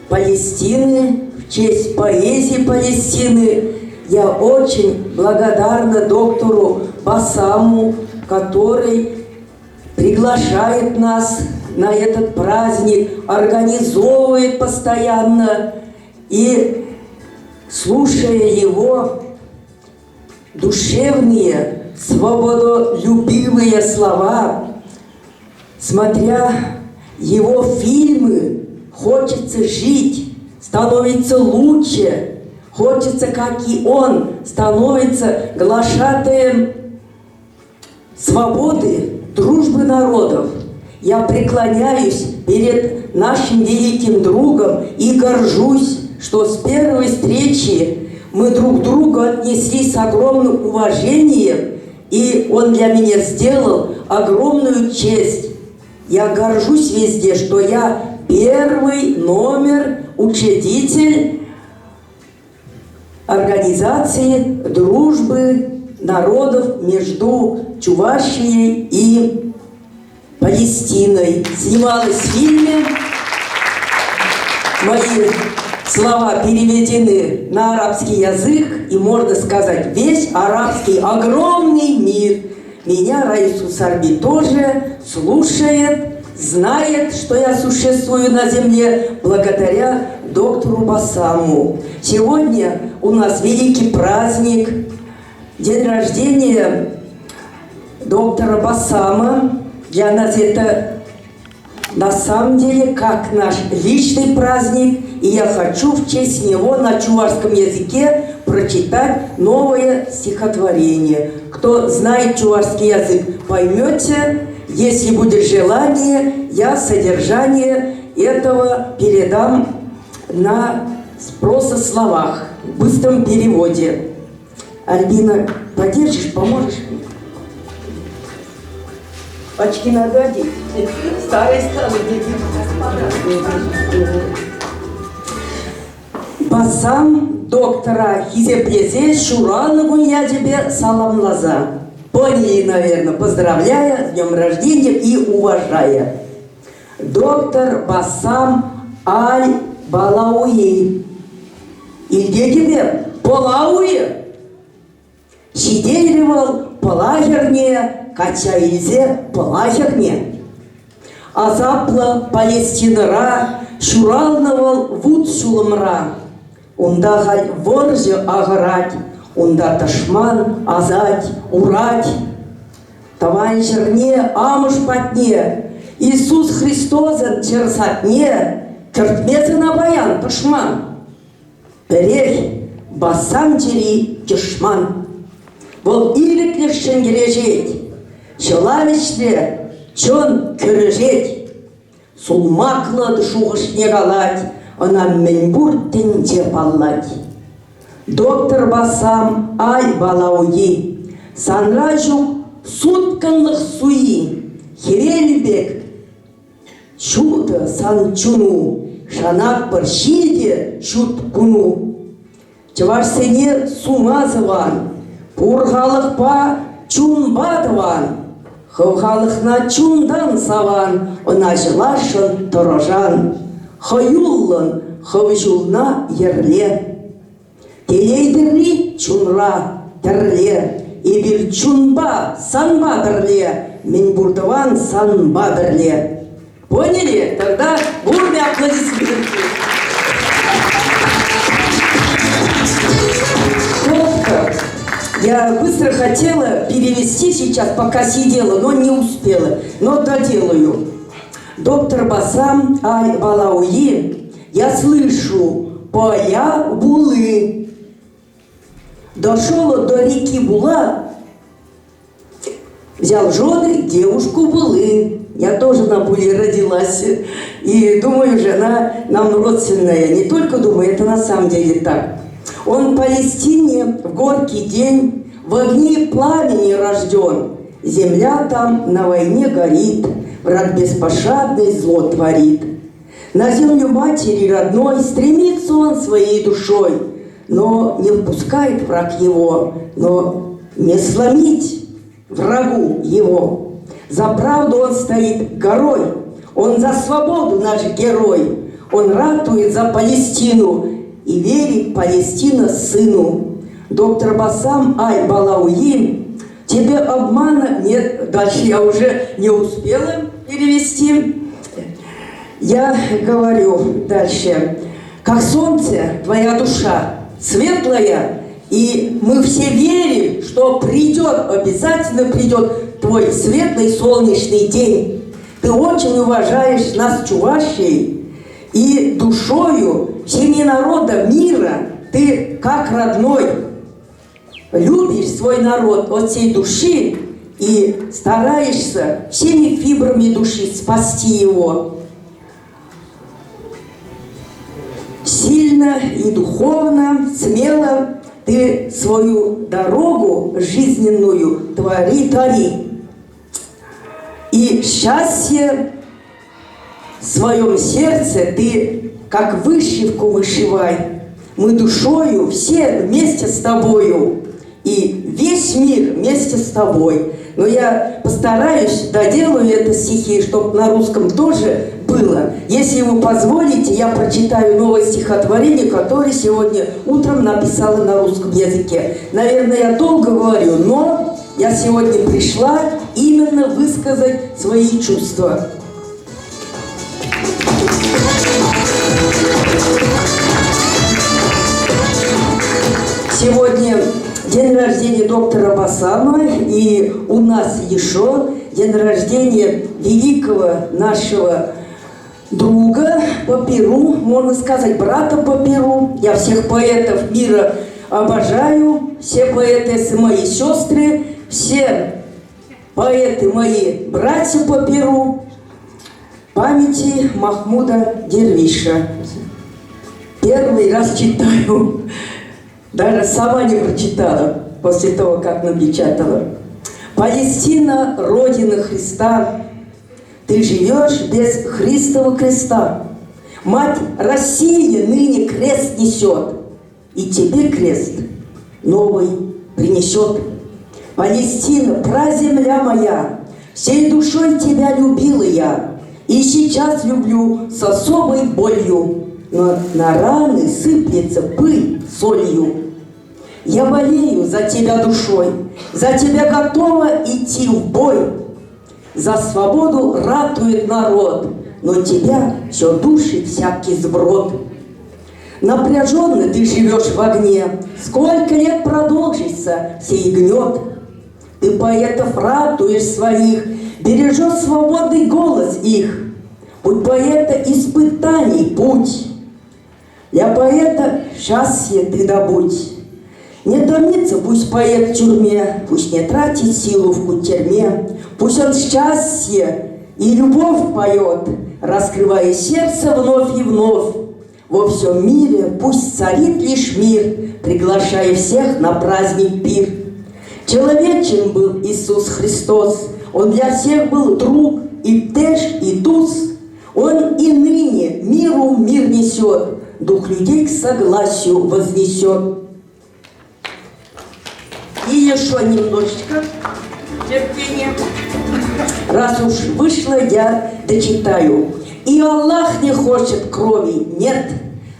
Палестины, в честь поэзии Палестины. Я очень благодарна доктору Басаму, который приглашает нас на этот праздник, организовывает постоянно. И слушая его душевные, свободолюбивые слова, смотря его фильмы, хочется жить, становится лучше, хочется, как и он, становится глашатаем свободы, дружбы народов. Я преклоняюсь перед нашим великим другом и горжусь, что с первой встречи мы друг к другу отнеслись с огромным уважением, и он для меня сделал огромную честь. Я горжусь везде, что я первый номер учредитель организации дружбы народов между Чувашией и Палестиной. Снималась в фильме. Мои слова переведены на арабский язык, и можно сказать, весь арабский огромный мир меня, Раису Сарби, тоже слушает, знает, что я существую на земле благодаря доктору Басаму. Сегодня у нас великий праздник, день рождения доктора Басама. Для нас это на самом деле как наш личный праздник, и я хочу в честь него на чувашском языке прочитать новое стихотворение. Кто знает чувашский язык, поймете. Если будет желание, я содержание этого передам на просто словах, в быстром переводе. Альбина, поддержишь, поможешь мне? Очки надо одеть. Старые стали дети. Басам доктора Хизеплезе Шуранову я тебе саламлаза. Поняли, наверное, поздравляя с днем рождения и уважая. Доктор Басам Аль-Балауи. Илде тебе Балауи. Шиделивал палахерне, кача илзе палахерне. Азапла Палестинара Шуралнавал вуд шулымра. Унда халь воржы агырать, унда ташман азать, урать. Товарищерне амыш патне, Иисус Христозын черсатне, кертмезы на баян ташман. Перех басам тери тишман. Вол иликлер шенгережеть, человечне чон көрежеть. Сулмаклы душуғышне галать, она менбур тенде паллать. Доктор Басам Аль-Балауи, санражу сутканлық суи, херелбек, чудо санчуну, шанак паршиде шут куну. Чаварсене сумазыван, пурғалық па чунбадыван, хывғалықна чундан саван, она жылашын тұрожан. Хаюллын хывжулна ерле. Телейдірли чунра тірле. Ибір чунба санба бірле. Мен бурдыван санба бірле. Поняли? Тогда бурные аплодисменты. Доктор, я быстро хотела перевести сейчас, пока сидела, но не успела. Но доделаю. Доктор Басам Аль-Балауи, я слышу поля Булы. Дошел до реки Була, взял жены девушку Булы. Я тоже на Буле родилась. И думаю, жена нам родственная. Не только думаю, это на самом деле так. Он в Палестине в горький день в огне пламени рожден. Земля там на войне горит. Враг беспощадный зло творит. На землю матери родной стремится он своей душой, но не впускает враг его, но не сломить врагу его. За правду он стоит горой, он за свободу наш герой. Он ратует за Палестину и верит Палестина сыну. Доктор Басам Аль-Балауи, тебе обмана нет. Дальше я уже не успела перевести. Я говорю дальше. Как солнце, твоя душа светлая, и мы все верим, что придет, обязательно придет твой светлый солнечный день. Ты очень уважаешь нас, чувашей, и душою всеми народа мира ты как родной. Любишь свой народ от всей души и стараешься всеми фибрами души спасти его. Сильно и духовно, смело ты свою дорогу жизненную твори. И счастье в своем сердце ты как вышивку вышивай. Мы душою все вместе с тобою. И весь мир вместе с тобой. Но я постараюсь, доделаю это стихи, чтобы на русском тоже было. Если вы позволите, я прочитаю новое стихотворение, которое сегодня утром написала на русском языке. Наверное, я долго говорю, но я сегодня пришла именно высказать свои чувства. Сегодня день рождения доктора Басама, и у нас еще день рождения великого нашего друга по перу, можно сказать, брата по перу. Я всех поэтов мира обожаю, все поэты мои сестры, все поэты мои братья по перу. Памяти Махмуда Дервиша. Первый раз читаю. Даже сама не прочитала после того, как напечатала. Палестина, Родина Христа, ты живешь без Христова креста. Мать России ныне крест несет, и тебе крест новый принесет. Палестина, праземля моя, всей душой тебя любила я, и сейчас люблю с особой болью, но на раны сыплется пыль солью. Я болею за тебя душой, за тебя готова идти в бой. За свободу ратует народ, но тебя все душит всякий сброд. Напряженно ты живешь в огне, сколько лет продолжится сей гнет. Ты поэтов ратуешь своих, бережешь свободный голос их. Путь поэта испытаний путь. Для поэта счастье ты добудь. Не томится пусть поэт в тюрьме, пусть не тратит силу в кутерьме. Пусть он счастье и любовь поет, раскрывая сердце вновь и вновь. Во всем мире пусть царит лишь мир, приглашая всех на праздник пир. Человечен был Иисус Христос, Он для всех был друг, и Птэш, и Туз. Он и ныне миру мир несет, дух людей к согласию вознесет. И еще немножечко терпения. Раз уж вышло, я дочитаю. И Аллах не хочет крови, нет.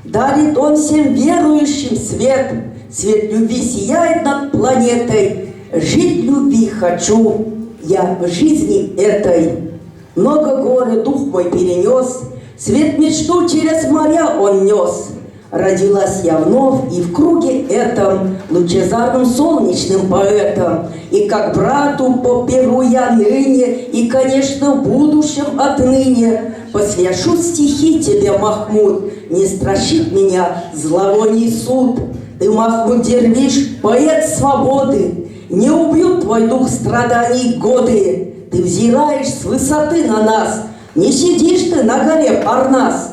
Дарит Он всем верующим свет. Свет любви сияет над планетой. Жить любви хочу я в жизни этой. Много горя дух мой перенес. Свет мечту через моря Он нес. Родилась я вновь и в круге этом лучезарным солнечным поэтом. И как брату по перу я ныне, и, конечно, в будущем отныне посвящу стихи тебе, Махмуд, не страшит меня зловоний суд. Ты, Махмуд Дервиш, поэт свободы, не убьют твой дух страданий годы. Ты взираешь с высоты на нас, не сидишь ты на горе Парнас,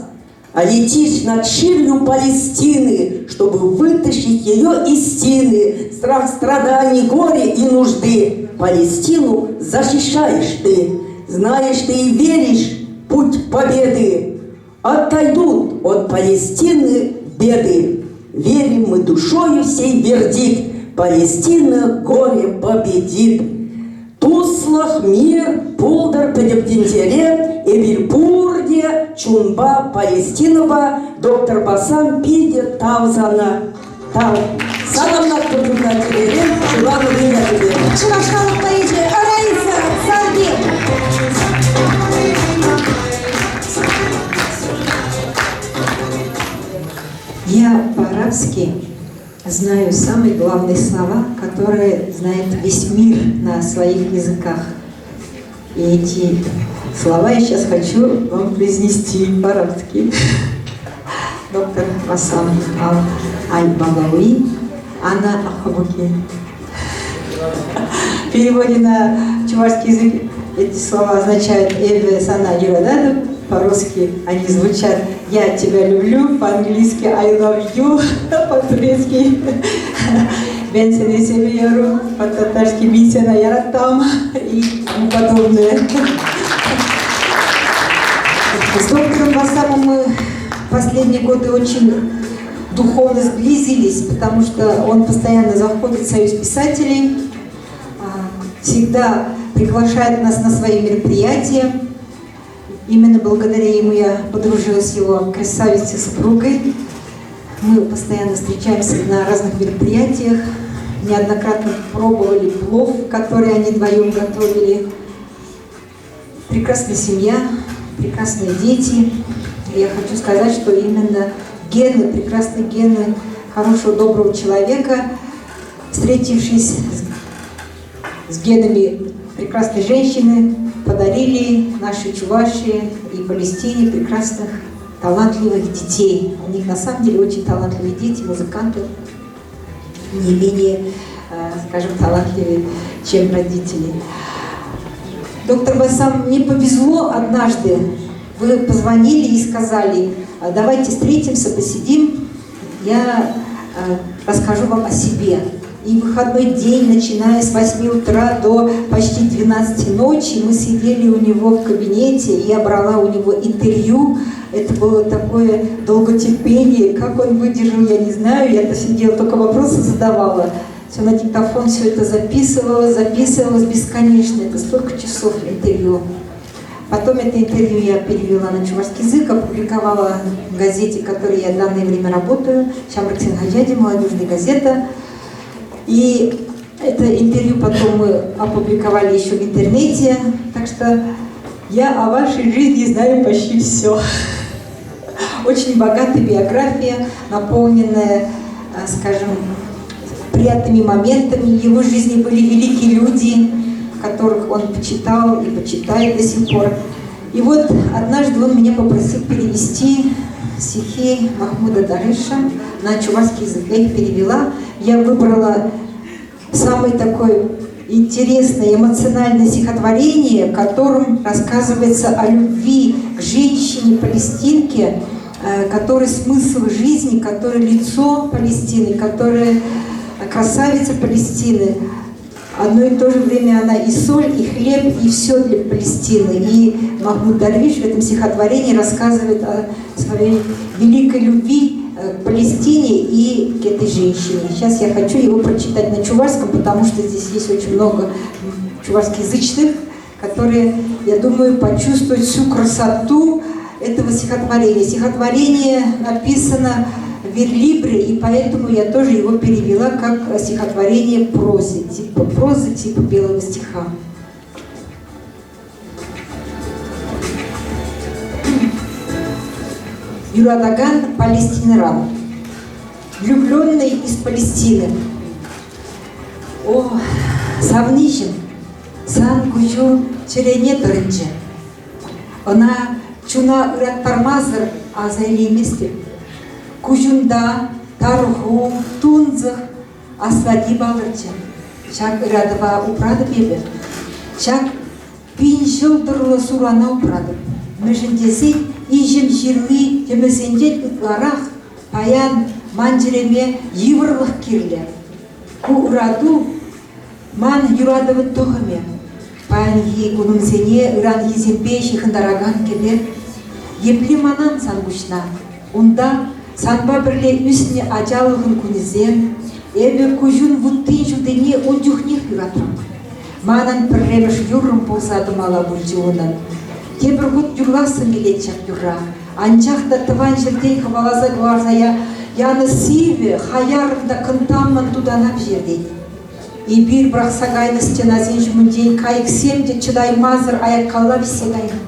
а летишь над ширью Палестины, чтобы вытащить ее из стены. Страх, страданий, горе и нужды. Палестину защищаешь ты, знаешь ты и веришь путь победы. Отойдут от Палестины беды. Верим мы душою сей вердикт. Палестина горе победит. Туслах мир, пулдар педептинтере, Эвильпурде, Чунба, Палестинова, доктор Басам, Пиде, Тавзана. Тав. Саламат Турдукатилерен, Шивану Винятилерен. Шивашхалов поэзия, Раиса Саргин. Я по-арабски знаю самые главные слова, которые знает весь мир на своих языках. И эти слова я сейчас хочу вам произнести по-арабски. Доктор Басам Аль-Багауи, Анна Ахабуки. В переводе на чувашский язык эти слова означают «Эве сана юрададу», по-русски они звучат «Я тебя люблю», по-английски «I love you», по-турецки «Ben seni seviyorum», по-татарски «Мен сені яраттым» и тому подобное. С доктором Басамом мы в последние годы очень духовно сблизились, потому что он постоянно заходит в Союз писателей, всегда приглашает нас на свои мероприятия. Именно благодаря ему я подружилась с его красавицей супругой. Мы постоянно встречаемся на разных мероприятиях, неоднократно пробовали плов, который они вдвоем готовили. Прекрасная семья, прекрасные дети. И я хочу сказать, что именно гены, прекрасные гены хорошего, доброго человека, встретившись с генами прекрасной женщины, подарили нашей Чувашии и Палестине прекрасных, талантливых детей. У них на самом деле очень талантливые дети, музыканты, не менее, скажем, талантливые, чем родители. Доктор Басам, мне повезло однажды. Вы позвонили и сказали: давайте встретимся, посидим, я расскажу вам о себе. И выходной день, начиная с 8 утра до почти 12 ночи, мы сидели у него в кабинете, и я брала у него интервью. Это было такое долготерпение. Как он выдержал, я не знаю. Я-то сидела, только вопросы задавала. Все на диктофон, все это записывалось бесконечно. Это столько часов интервью. Потом это интервью я перевела на чувашский язык, опубликовала в газете, в которой я в данное время работаю, Шамрыксен Хаджади, молодежная газета. И это интервью потом мы опубликовали еще в интернете, так что я о вашей жизни знаю почти все. Очень богатая биография, наполненная, скажем, приятными моментами. В его жизни были великие люди, которых он почитал и почитает до сих пор. И вот однажды он меня попросил перевести стихи Махмуда Дарвиша на чувашский язык. Я их перевела. Я выбрала самое такое интересное, эмоциональное стихотворение, в котором рассказывается о любви к женщине-палестинке, которой смысл жизни, которое лицо Палестины, которая красавица Палестины. Одно и то же время она и соль, и хлеб, и все для Палестины. И Махмуд Дарвиш в этом стихотворении рассказывает о своей великой любви к Палестине и к этой женщине. Сейчас я хочу его прочитать на чувашском, потому что здесь есть очень много чувашскоязычных, которые, я думаю, почувствуют всю красоту этого стихотворения. Стихотворение написано в верлибре, и поэтому я тоже его перевела как стихотворение прозы, типа белого стиха. Юрадаган Палестинеран, влюбленный из Палестины. О, савнижим, сан кужу черене турынче. Она чуна урат пармазыр азайли мести. Кужунда, таруху, тунзах, аслади балырче. Чак урадова упрады бебе. Чак пинжыл дырлы сурана упрады. Межіндесі ижім жирлы темізендет ұтларақ паян манжіреме еврлық кирлер. Ку ураду ман юрадывы тұғыме. Паян ей күнімзене ұран езембе шихындараган келер. Еплі манан сангушна. Унда санба бірле үсіне ажалығын күнізем. Эбе күжін вұттын жүдене ұндюхнех юратрам. Манан пірреміш юрым болсадым ала бұлжуынан. Тебір ғұт юрласын келет жақ юрра. Анчақта тыван жерден қывалаза глаза яны сиве, хаярында кынтамман туданап жерден. И бір брақсағайны стеназен жүмінден кайық семде чыдай мазыр аяққалла бісегайны.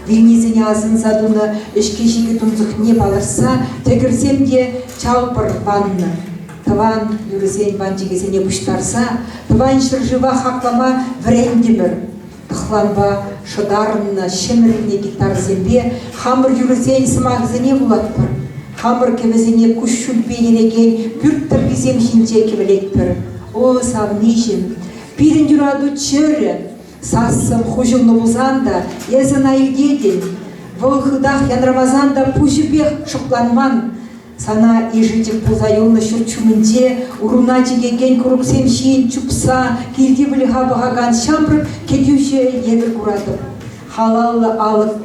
Вильнезіне азын задуны ішке жеге тұнзық не балырса, тегірсемде чалпыр ванны. Тыван юрызен ван жегезіне бұштарса, тыван шыржыва хақлама врендемір. Тықланба шыдарынна, шеміріне гитар зембе, хамыр юрызен сымағызіне бұлатпыр. Хамыр кевізіне күш шүлбе ереген, бүрттір гізем жинже кевелетпір. О, савнижем, пирін юраду чөрі, сассым хужылны бұзанда, езін айылгеден, вұлхыдақ ян Рамазанда пұжыбек шықланман. Сана ежитек бұзайылны шүрчумінде, ұруна жегеген күріксем шейін чупса, келді білі ғабығаған шамрып, кедюше егір күрадым. Халалы алып,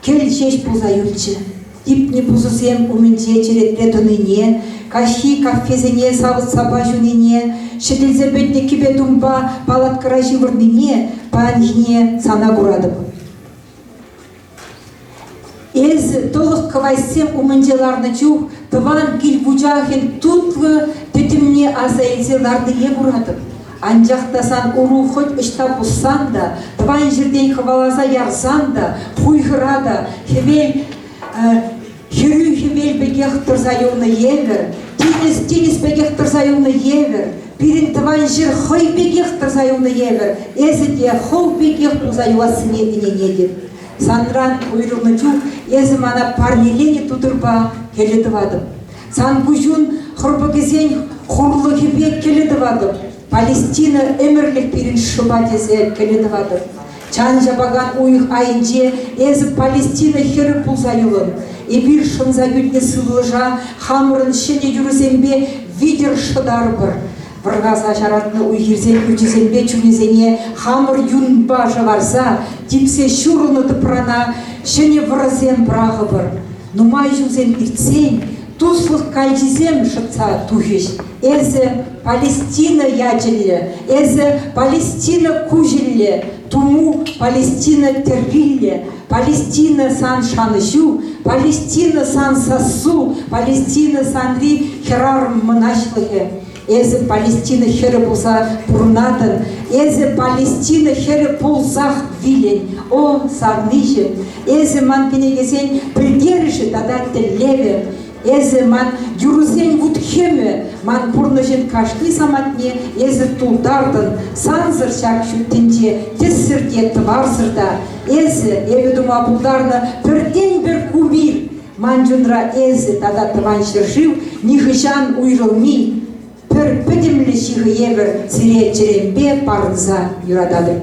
кел жеш бұзайылчы. Ипне бұзысем үмінде черетле дұныне, каши кафезіне савыт саба жүніне, шетелзе бетне кебе думба, палат кыражи вырныне, панжіне сана күрадым. Эз толық кывайсем умынжеларны чух, тыван кил бужахен тутлы тетімне азайзеларды егурадым. Анжақтасан уру хоть ішта бұссан да, тыван жерден хывалаза ярсан да, хуйғырада, хирю хевел бегех тұрзайуны евер, тинес бегех тұрзайуны евер, пирин тыван жер хой бегех тұрзайуны евер, эзіде хол бегех тұрзайуасыне иненедер. Санран уйрылны чух, езі мана парнелене тудырба келедівадым. Сан күжун хұрбығызен хурлы хебек келедівадым. Палестина өмірлік пирин шыба дезе келедівадым. Чан жабаган уйық айынже езі Палестина хері пулзайылын. И бір шынза күтне сылыжа, хамырын шене юрызембе видер шыдар бір. Выргаса шаратны уйгирсен үчесенбе чунезене хамыр юнба жаварса, типсе шуруны тыпрана, шене вырасен прахыбыр. Нумай жузен иртсен, туслых кайжизем шыца тухиш. Эзе Палестина ячелле, эзе Палестина кужелле, туму Палестина тервилле, Палестина сан шанышу, Палестина сан сассу, Палестина санри херар мынашлыхе. Эзе Палестина хере пулса пурнатын, эзе Палестина хере пулсах вилен, о сарнишен, эзе ман пенегесен придериши тадатте леве, эзе ман юрузен вудхеме, ман пурножен кашки саматне, эзе тулдардын, санзыр шакшу тенче, тессерде тварсырда, эзе, эведума пулдарна, перден бер кумир, ман жунра эзе тада тван шершив, нихышан уйрылми, пөдемлі шиғы евер сире черембе парнза юрадады.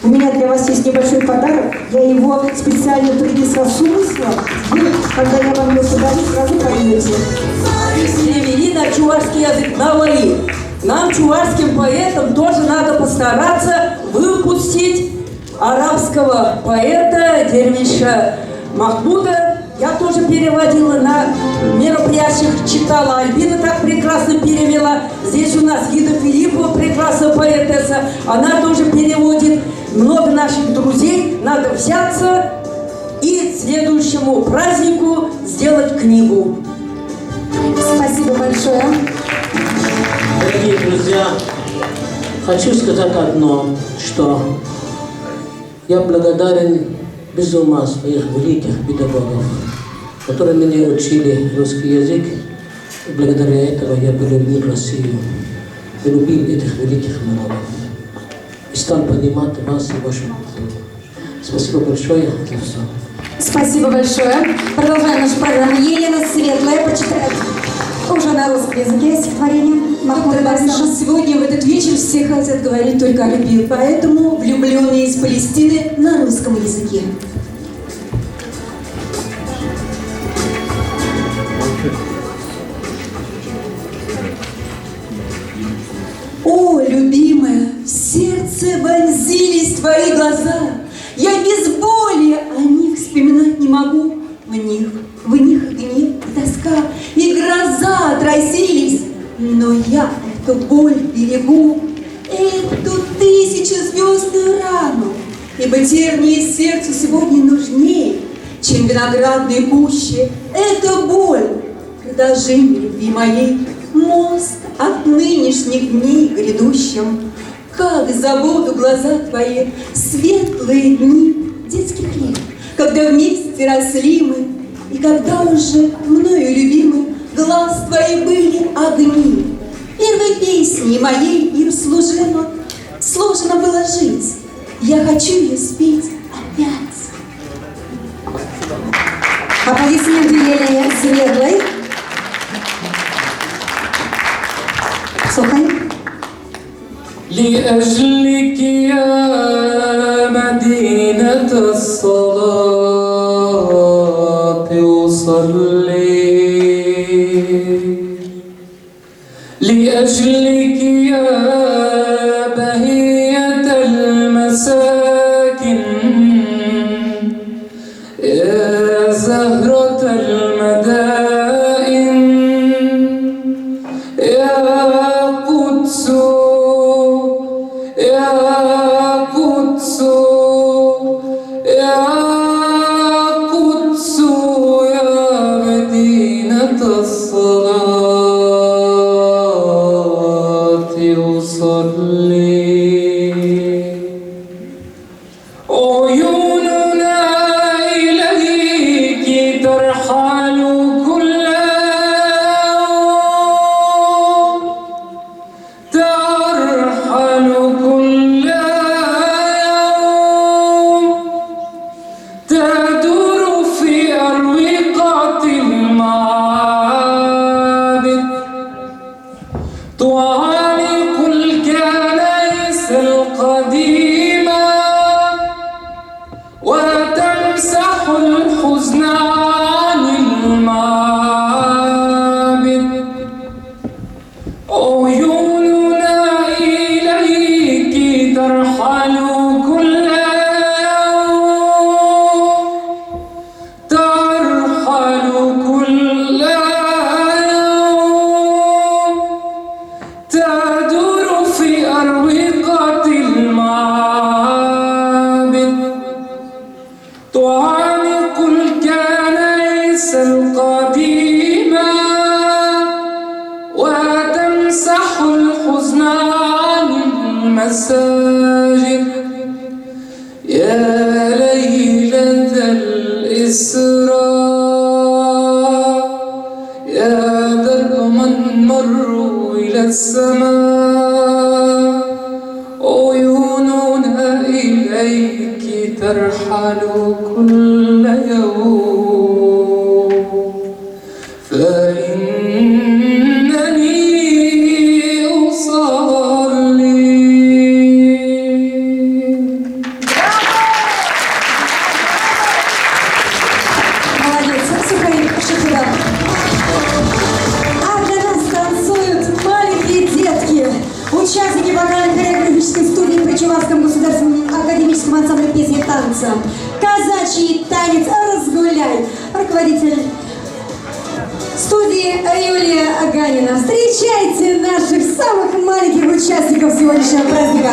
У меня для вас есть небольшой подарок. Я его специально принесла с умыслом. Вы, когда я вам его подарю, сразу поймете. Перевели на чувашский язык Наваи. Нам, чувашским поэтам, тоже надо постараться выпустить арабского поэта Дервиша Махмуда. Я тоже переводила на мероприятиях, читала. Альбина так прекрасно перевела. Здесь у нас Гида Филиппова, прекрасная поэтесса. Она тоже переводит. Много наших друзей. Надо взяться и следующему празднику сделать книгу. Спасибо большое. Дорогие друзья, хочу сказать одно, что я благодарен без ума своих великих педагогов, которые меня учили русский язык, и благодаря этому я полюбил Россию, полюбил этих великих народов и стал понимать вас и вашу культуру. Спасибо большое за все. Спасибо большое. Продолжаем нашу программу. Елена Светлая почитает уже на русском языке стихотворение Махмуда Басама. Сегодня в этот вечер все хотят говорить только о любви, поэтому влюбленные из Палестины на русском языке. О, любимая, в сердце вонзились твои глаза. Я без боли о них вспоминать не могу. В них гнев и тоска, и гроза отразились. Но я эту боль берегу, эту тысячезвездную рану, ибо тернии сердцу сегодня нужнее, чем виноградные кущи. Это боль продолжение любви моей, мост от нынешних дней к грядущим. Как забуду глаза твои, светлые дни детских лет, когда вместе росли мы, и когда уже мною любимы глаз твои были огни. Первой песней моей им сложно было жить. Я хочу ее спеть опять. Аплодисменты Елене Светлой. Слухай. لأجلك يا مدينة الصلاة أصلي لأجلك يا بهية المساكن يا زهرة المدائن يا قدس عيون وعانق الكنائس القديمة وتمسح الحزن عن المساجد. يا ليلة الإسراء يا درب من مروا إلى السماء عيوننا إليك ترحل كل يوم فإنني أصلي. Молодец, Сухарик, Шахида. А для нас танцуют маленькие детки, участники вокально-хореографической студии при Чувашском государственном академическом ансамбле песни и танца. Казачий танец «Разгуляй». Руководитель студии Юлия Аганина. Встречайте наших самых маленьких участников сегодняшнего праздника.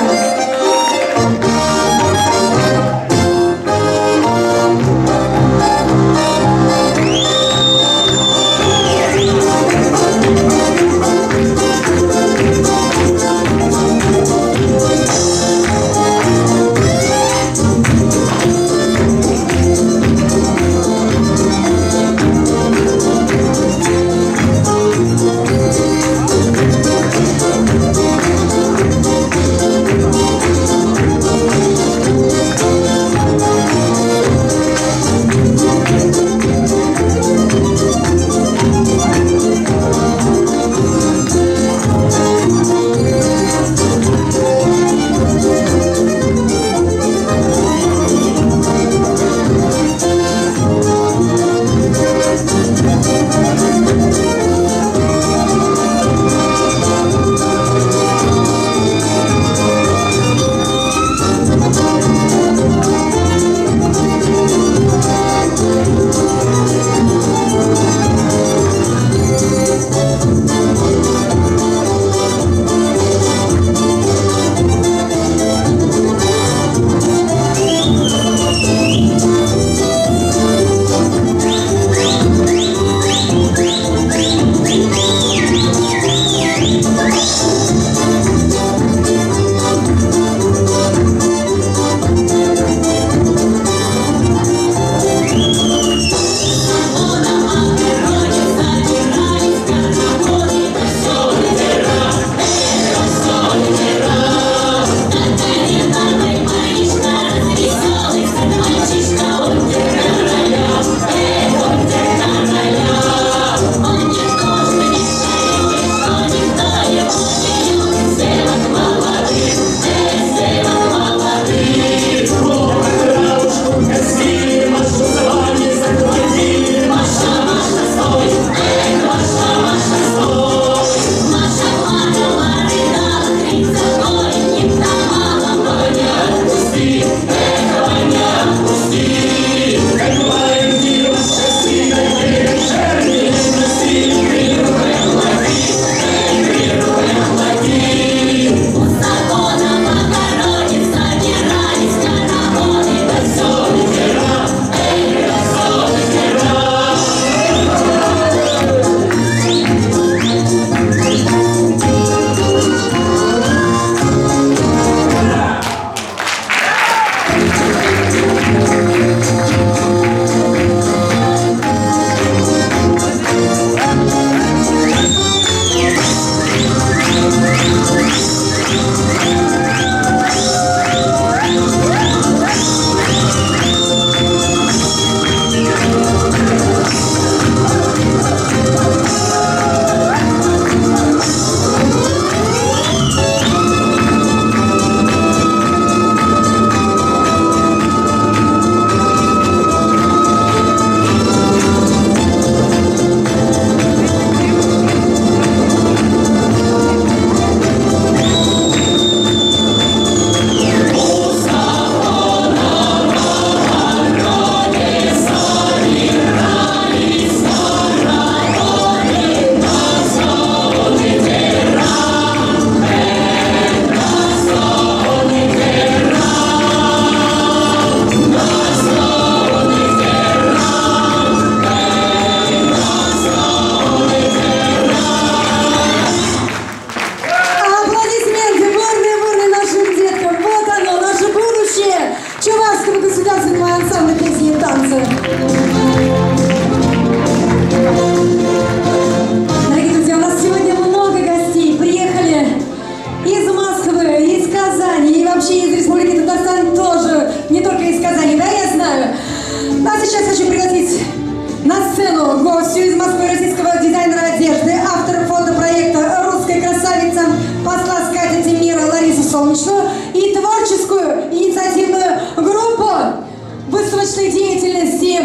научной деятельности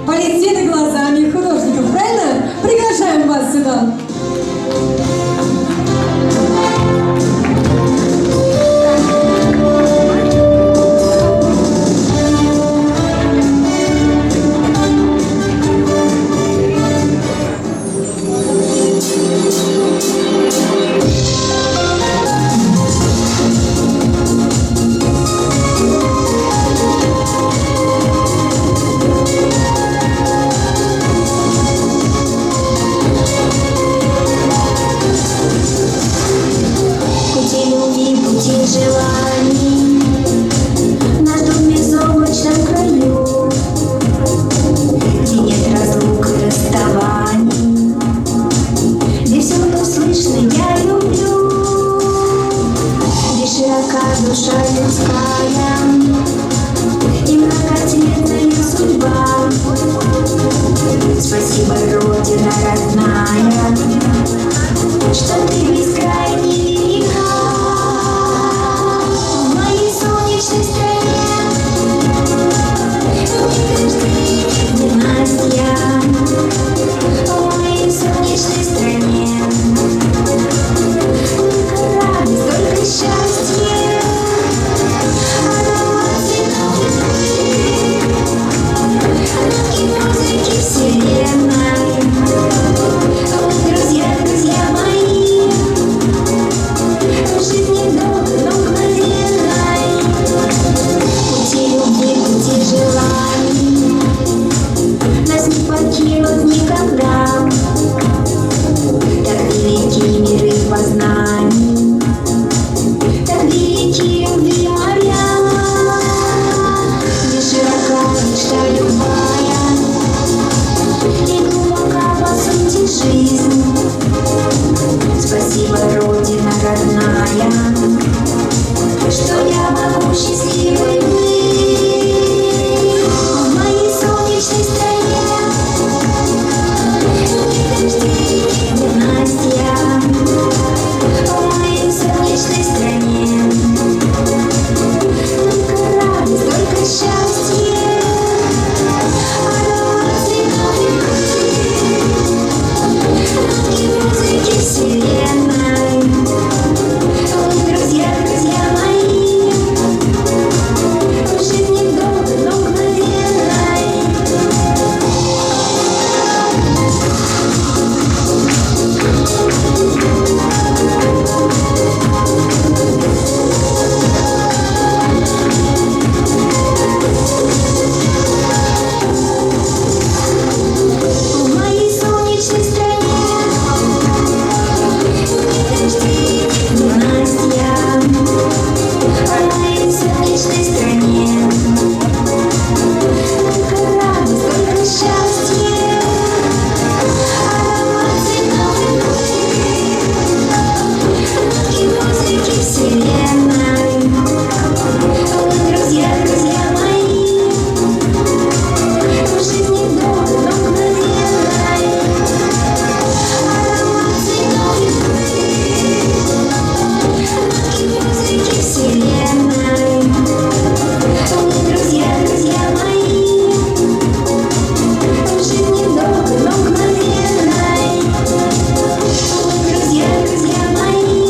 Палестины глазами художников, правильно? Приглашаем вас сюда. Спасибо, Родина родная, что ты бескрайне велика. В моей солнечной стране династия. В моей солнечной стране только радость, только счастье. Аромат цветов и музыки вселенной. Друзья, друзья мои, жизнь недолго, но мгновенной. Пути любви, пути желаний нас не покинут никогда. Так велики миры познаний, так велики любви моря. Где широка мечта любая и глубока по сути жизнь. Спасибо, Родина родная, что я могу счастливой быть. В моей солнечной стране династия. В моей солнечной стране только радость, только счастье. Аромат цветов и музыки вселенной. Друзья, друзья мои, жизнь недолго, но мгновенной. В моей солнечной стране династия. В моей солнечной стране только радость, только счастье. Аромат цветов и музыки вселенной. Друзья, друзья мои, жизнь недолго, но мгновенной. Аромат цветов и музыки вселенной. Друзья, друзья мои, жизнь недолго, но мгновенной. Друзья, друзья мои,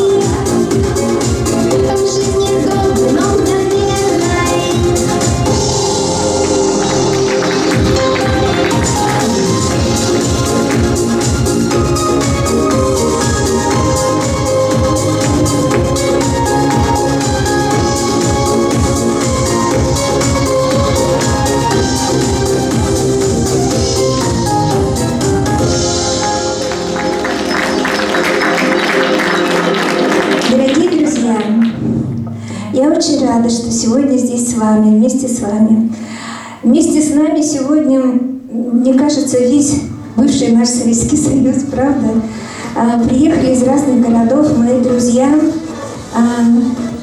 жизнь недолго, но мгновенной. Дорогие друзья, я очень рада, что сегодня здесь с вами, вместе с вами. Вместе с нами сегодня, мне кажется, весь бывший наш Советский Союз, правда? Приехали из разных городов мои друзья.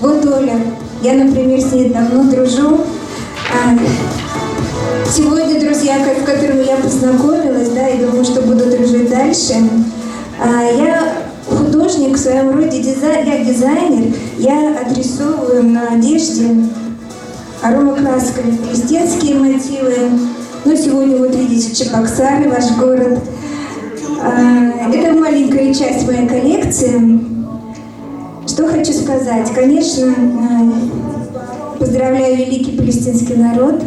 Вот Оля, я, например, с ней давно дружу. Сегодня друзья, с которыми я познакомилась, да, и думаю, что буду дружить дальше. Я художник в своем роде, я дизайнер, я отрисовываю на одежде аромакрасками палестинские мотивы. Ну, сегодня вот видите Чебоксары, ваш город. Это маленькая часть моей коллекции. Что хочу сказать? Конечно, поздравляю великий палестинский народ,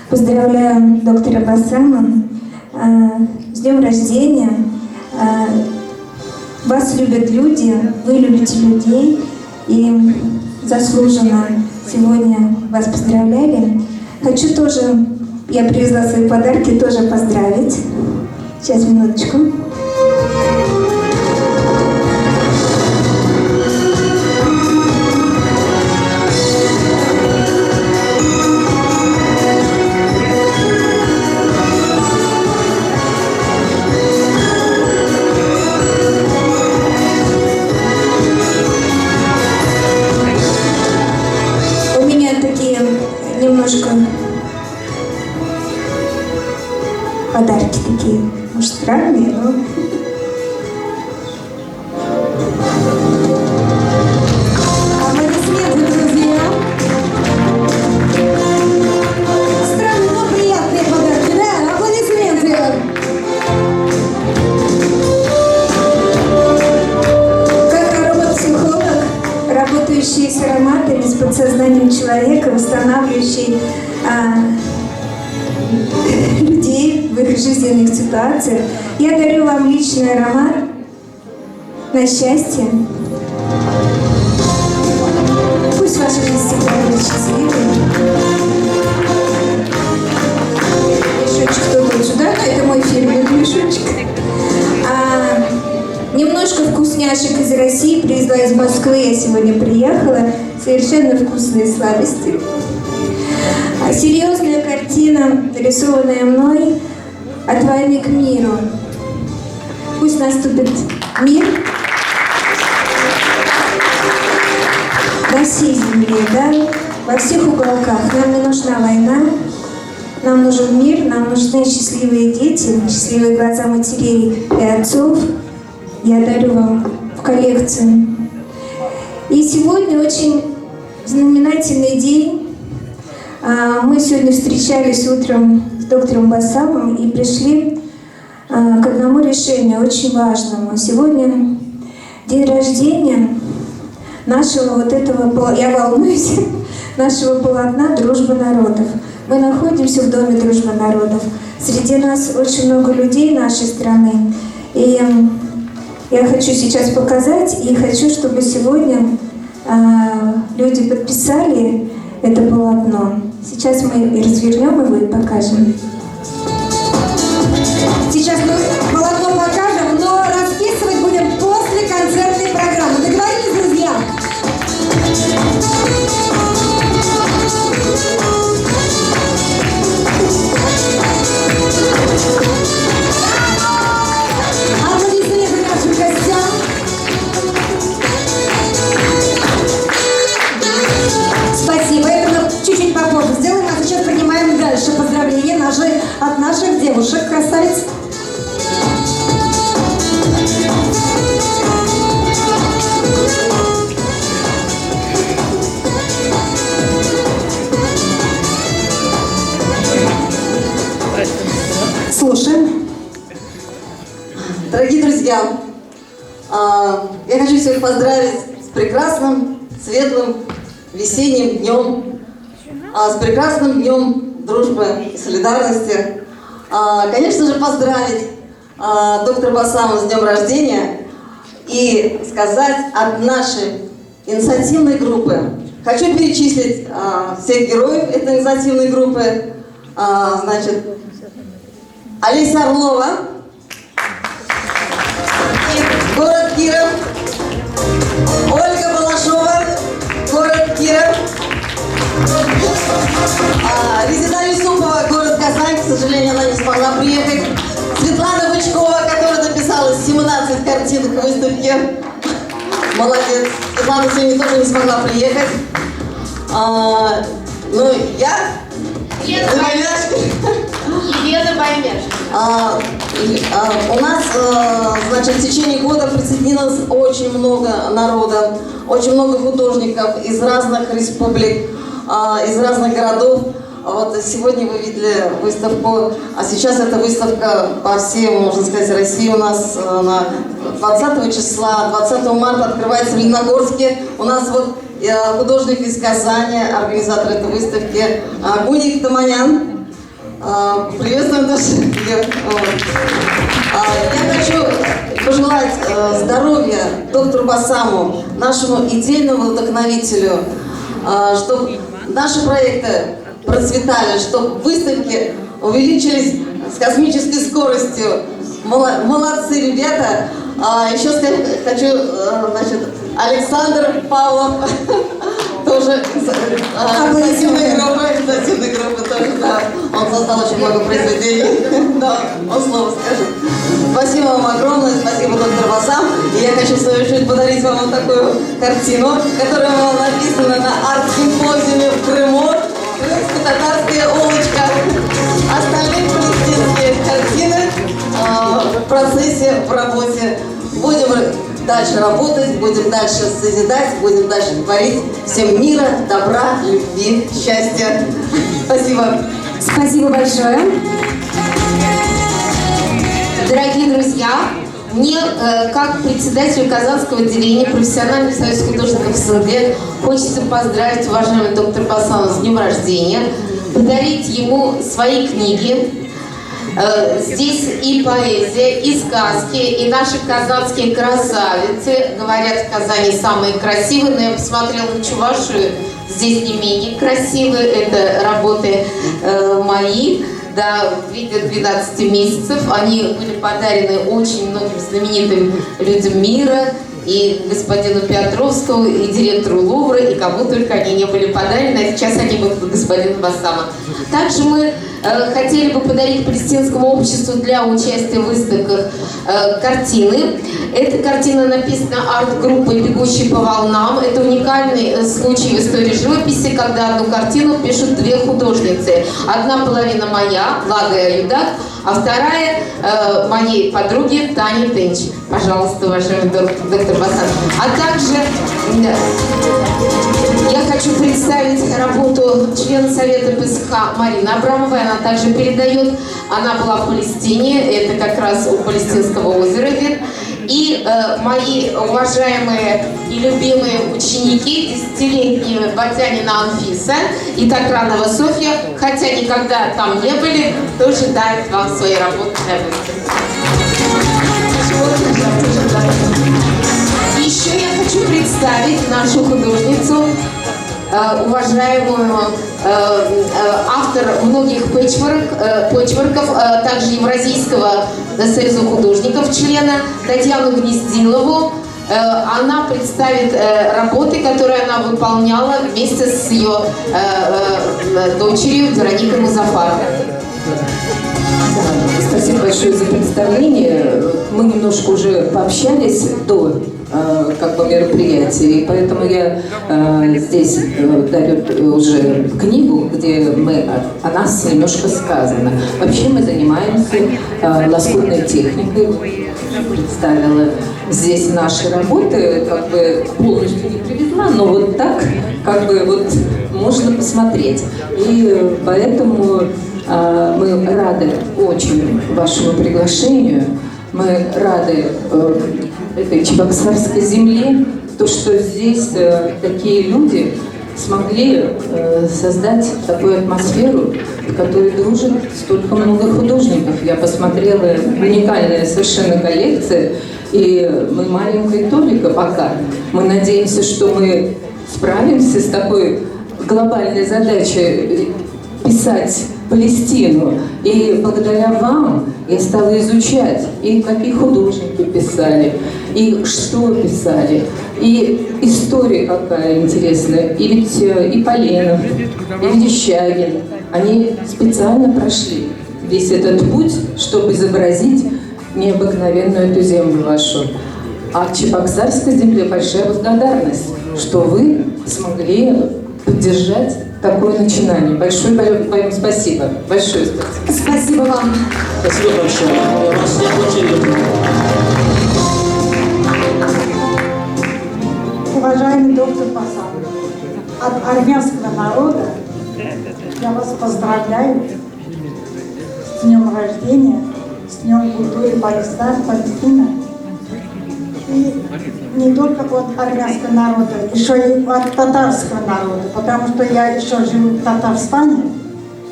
поздравляю доктора Басама с днем рождения. Вас любят люди, вы любите людей, и заслуженно сегодня вас поздравляли. Хочу тоже, я привезла свои подарки, тоже поздравить. Сейчас, минуточку. У меня такие немножко подарки такие, может, странные, но... Аплодисменты, друзья! Странные, но приятные подарки, да? Аплодисменты! Как робот-психолог, работающий с ароматами, с подсознанием человека, восстанавливающий людей в их жизненных ситуациях. Я дарю вам личный аромат на счастье. Пусть ваша жизнь всегда будет счастливой. Мешочек кто лучше, да? Это мой фирменный мешочек. Немножко вкусняшек из России привезла из Москвы. Я сегодня приехала. Совершенно вкусные сладости. Серьезная картина, нарисованная мной, «От войны к миру». Пусть наступит мир на всей земле, да, во всех уголках. Нам не нужна война, нам нужен мир, нам нужны счастливые дети, счастливые глаза матерей и отцов. Я дарю вам в коллекцию. И сегодня очень знаменательный день. Мы сегодня встречались утром с доктором Басамом и пришли к одному решению, очень важному. Сегодня день рождения нашего вот этого, я волнуюсь, нашего полотна «Дружба народов». Мы находимся в Доме дружбы народов. Среди нас очень много людей нашей страны. И я хочу сейчас показать, и хочу, чтобы сегодня люди подписали это полотно. Сейчас мы развернем его и покажем. Сейчас мы полотно покажем, но расписывать будем после концертной программы. Договорились, друзья? Аплодисменты нашим гостям. Спасибо. Это мы чуть-чуть попозже сделаем, а сейчас принимаем дальше поздравления от наших девушек, красавиц. Слушаем. Дорогие друзья, я хочу всех поздравить с прекрасным, светлым, весенним днем, с прекрасным днем дружбы и солидарности. Конечно же, поздравить доктора Басама с днем рождения и сказать от нашей инициативной группы. Хочу перечислить всех героев этой инициативной группы. Значит, Олеся Орлова, город Киров, Ольга Балашова, город Киров, Резида Юсупова, город Казань, к сожалению, она не смогла приехать, Светлана Бычкова, которая написала 17 картин к выставке, молодец, Светлана сегодня тоже не смогла приехать, ну, я, Елена Баймеш. У нас, значит, в течение года присоединилось очень много народа, очень много художников из разных республик. из разных городов. Вот сегодня вы видели выставку, а сейчас эта выставка по всей, можно сказать, России у нас на 20 числа, 20 марта открывается в Лениногорске. У нас вот художник из Казани, организатор этой выставки Гуник Таманян. Приветствуем наших коллег. Я хочу пожелать здоровья доктору Басаму, нашему идейному вдохновителю, чтобы наши проекты процветали, чтобы выставки увеличились с космической скоростью. Молодцы, ребята. Еще сказать хочу, значит, Александр Павлов, тоже инициативной группы тоже, да. Он создал очень много произведений. Да, он слово скажет. Спасибо вам огромное, спасибо, доктор Басам. И я хочу в свою очередь подарить вам вот такую картину, которая была написана на арт-симпозиуме в Крыму. Крымско-татарская улочка. Остальные палестинские картины в процессе, в работе. Будем дальше работать, будем дальше созидать, будем дальше творить. Всем мира, добра, любви, счастья. Спасибо. Спасибо большое. Дорогие друзья, мне, как председателю Казанского отделения профессиональных союзов художников СНГ, хочется поздравить уважаемого доктора Басама с днем рождения, подарить ему свои книги. Здесь и поэзия, и сказки, и наши казанские красавицы. Говорят, в Казани самые красивые, но я посмотрела на Чувашию, здесь не менее красивые. Это работы мои. Да, в виде 12 месяцев. Они были подарены очень многим знаменитым людям мира, и господину Петровскому, и директору Лувра, и кому только они не были подарены, а сейчас они будут господину Басама. Также мы хотели бы подарить палестинскому обществу для участия в выставках картины. Эта картина написана арт-группой «Бегущие по волнам». Это уникальный случай в истории живописи, когда одну картину пишут две художницы. Одна половина моя, Лага Юдак, а вторая моей подруги Тани Тенч. Пожалуйста, уважаемый доктор Басам. А также я хочу представить работу члена Совета ПСХ Марины Абрамовой. Она также передает. Она была в Палестине. Это как раз у Палестинского озера вид. И мои уважаемые и любимые ученики, 10-летние Батянина Анфиса и Такранова Софья, хотя никогда там не были, тоже дарят вам свои работы для выставки. Еще я хочу представить нашу художницу, уважаемую автор многих пэтчворков, также Евразийского союза художников, члена Татьяну Гнездилову. Она представит работы, которые она выполняла вместе с ее дочерью Вероникой Музафаровой. Спасибо большое за представление. Мы немножко уже пообщались до мероприятия, и поэтому я здесь дарю уже книгу, где о нас немножко сказано. Вообще мы занимаемся лоскутной техникой. Представила здесь наши работы, полностью не привезла, но вот так, можно посмотреть. И поэтому мы рады очень вашему приглашению. Мы рады этой чебоксарской земле, то, что здесь такие люди смогли создать такую атмосферу, в которой дружит столько много художников. Я посмотрела, уникальная совершенно коллекция, и мы маленькая толика пока. Мы надеемся, что мы справимся с такой глобальной задачей писать Палестину. И благодаря вам я стала изучать, и какие художники писали, и что писали, и история какая интересная. И ведь и Поленов, и Верещагин, они специально прошли весь этот путь, чтобы изобразить необыкновенную эту землю вашу. А Чебоксарской земле большая благодарность, что вы смогли поддержать такое начинание. Большое вам спасибо. Большое спасибо. Спасибо вам. Спасибо большое. Вас не очень. Уважаемый доктор Басам, от армянского народа я вас поздравляю с днем рождения, с днем культуры Палестины. И не только от армянского народа, еще и от татарского народа, потому что я еще живу в Татарстане.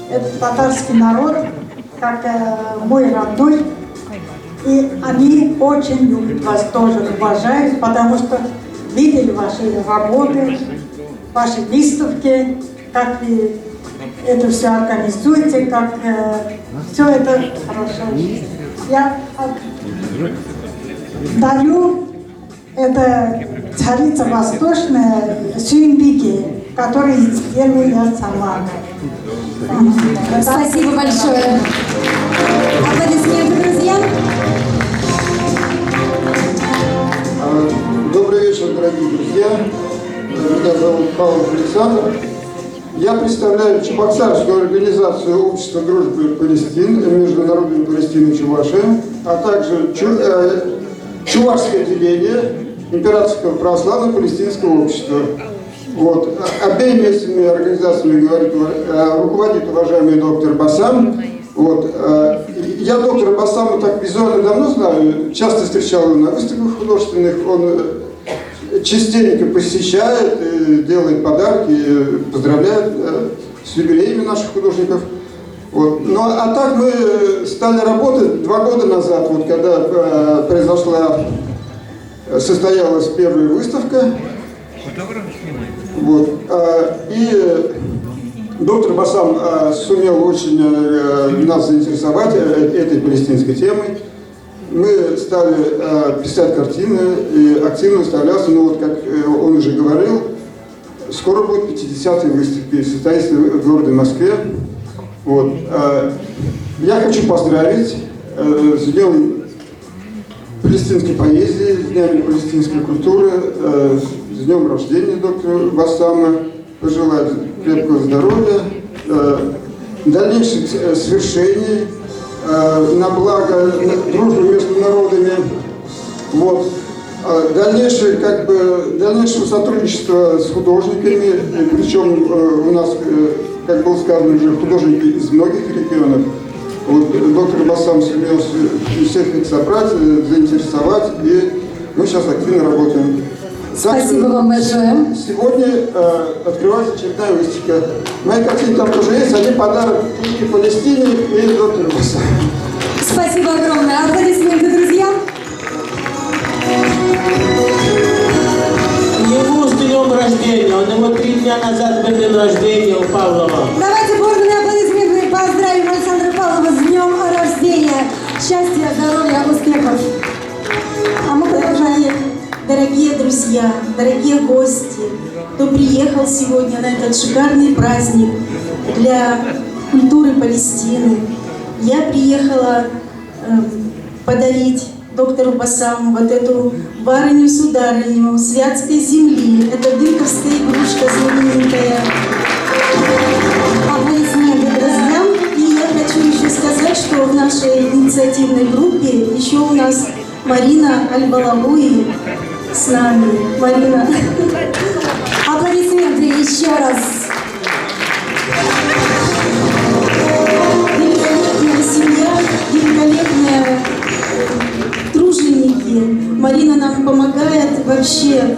Это татарский народ, как мой родной, и они очень любят вас, тоже уважают, потому что видели ваши работы, ваши выставки, как вы это все организуете, как все это хорошо. Я дарю это царица восточная сюмбики, которые сделаю я сама. Спасибо большое. Аплодисменты, друзья. Добрый вечер, дорогие друзья. Меня зовут Павел Александр. Я представляю Чебоксарскую организацию Общества дружбы Палестины, Международной Палестины и Чувашии, а также Чувашское отделение Императорского православного палестинского общества. Вот. Обеими этими организациями руководит уважаемый доктор Басам. Вот. Я доктора Басама так визуально давно знаю, часто встречал его на выставках художественных, он частенько посещает, делает подарки, поздравляет с юбилеями наших художников. Вот. Ну а так мы стали работать 2 года назад, вот, когда состоялась первая выставка. Вот. И доктор Басам сумел очень нас заинтересовать этой палестинской темой. Мы стали писать картины и активно выставляться, ну вот как он уже говорил, скоро будет 50-я выставка, состоится в городе Москве. Вот. Я хочу поздравить с Днем палестинской поэзии, с Днями палестинской культуры, с днем рождения доктора Басама, пожелать крепкого здоровья, дальнейших свершений на благо дружбы между народами, вот. Дальнейшего сотрудничества с художниками, причем у нас, как было сказано уже, художники из многих регионов. Вот, доктор Басам сумел всех их собрать, заинтересовать, и мы сейчас активно работаем. Спасибо вам большое. Сегодня открывается очередная выставка. Мои картины там тоже есть, они подарок и Палестине, и доктору Басаму. Спасибо огромное. Аплодисменты, друзья. Ему с днем рождения, он ему 3 дня назад был день рождения у Павлова. Давайте бурные аплодисменты поздравим Александра Павлова с днем рождения. Счастья, здоровья, успехов. А мы продолжаем. Дорогие друзья, дорогие гости, кто приехал сегодня на этот шикарный праздник для культуры Палестины, я приехала подарить доктору Басаму вот эту барыню-сударыню святской земли. Это дыковская игрушка знаменитая. Аплодисменты друзьям. И я хочу еще сказать, что в нашей инициативной группе еще у нас Марина Аль-Балабуи с нами. Марина. Аплодисменты еще раз. Великолепная семья, великолепные труженики. Марина нам помогает вообще.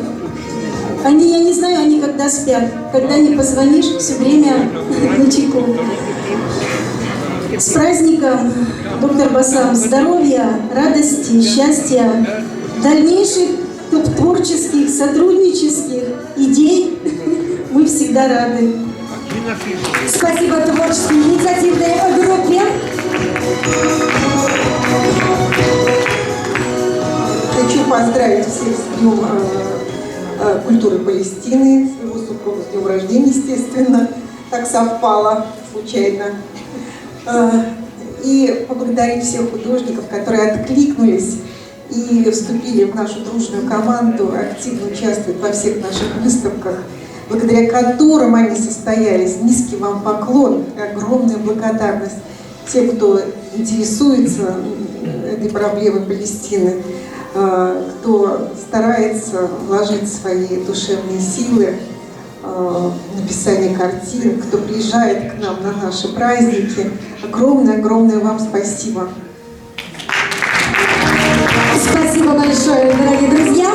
Они, я не знаю, они когда спят. Когда не позвонишь, все время начеку. С праздником, доктор Басам, здоровья, радости, счастья, дальнейших творческих, сотруднических идей. Мы всегда рады. Спасибо творческой инициативной группе. Хочу поздравить всех с Днем культуры Палестины, своего супруга с днем рождения, естественно, так совпало случайно. И поблагодарить всех художников, которые откликнулись и вступили в нашу дружную команду, активно участвуют во всех наших выставках, благодаря которым они состоялись. Низкий вам поклон и огромная благодарность тем, кто интересуется этой проблемой Палестины, кто старается вложить свои душевные силы написания картин, кто приезжает к нам на наши праздники. Огромное-огромное вам спасибо. Спасибо большое, дорогие друзья.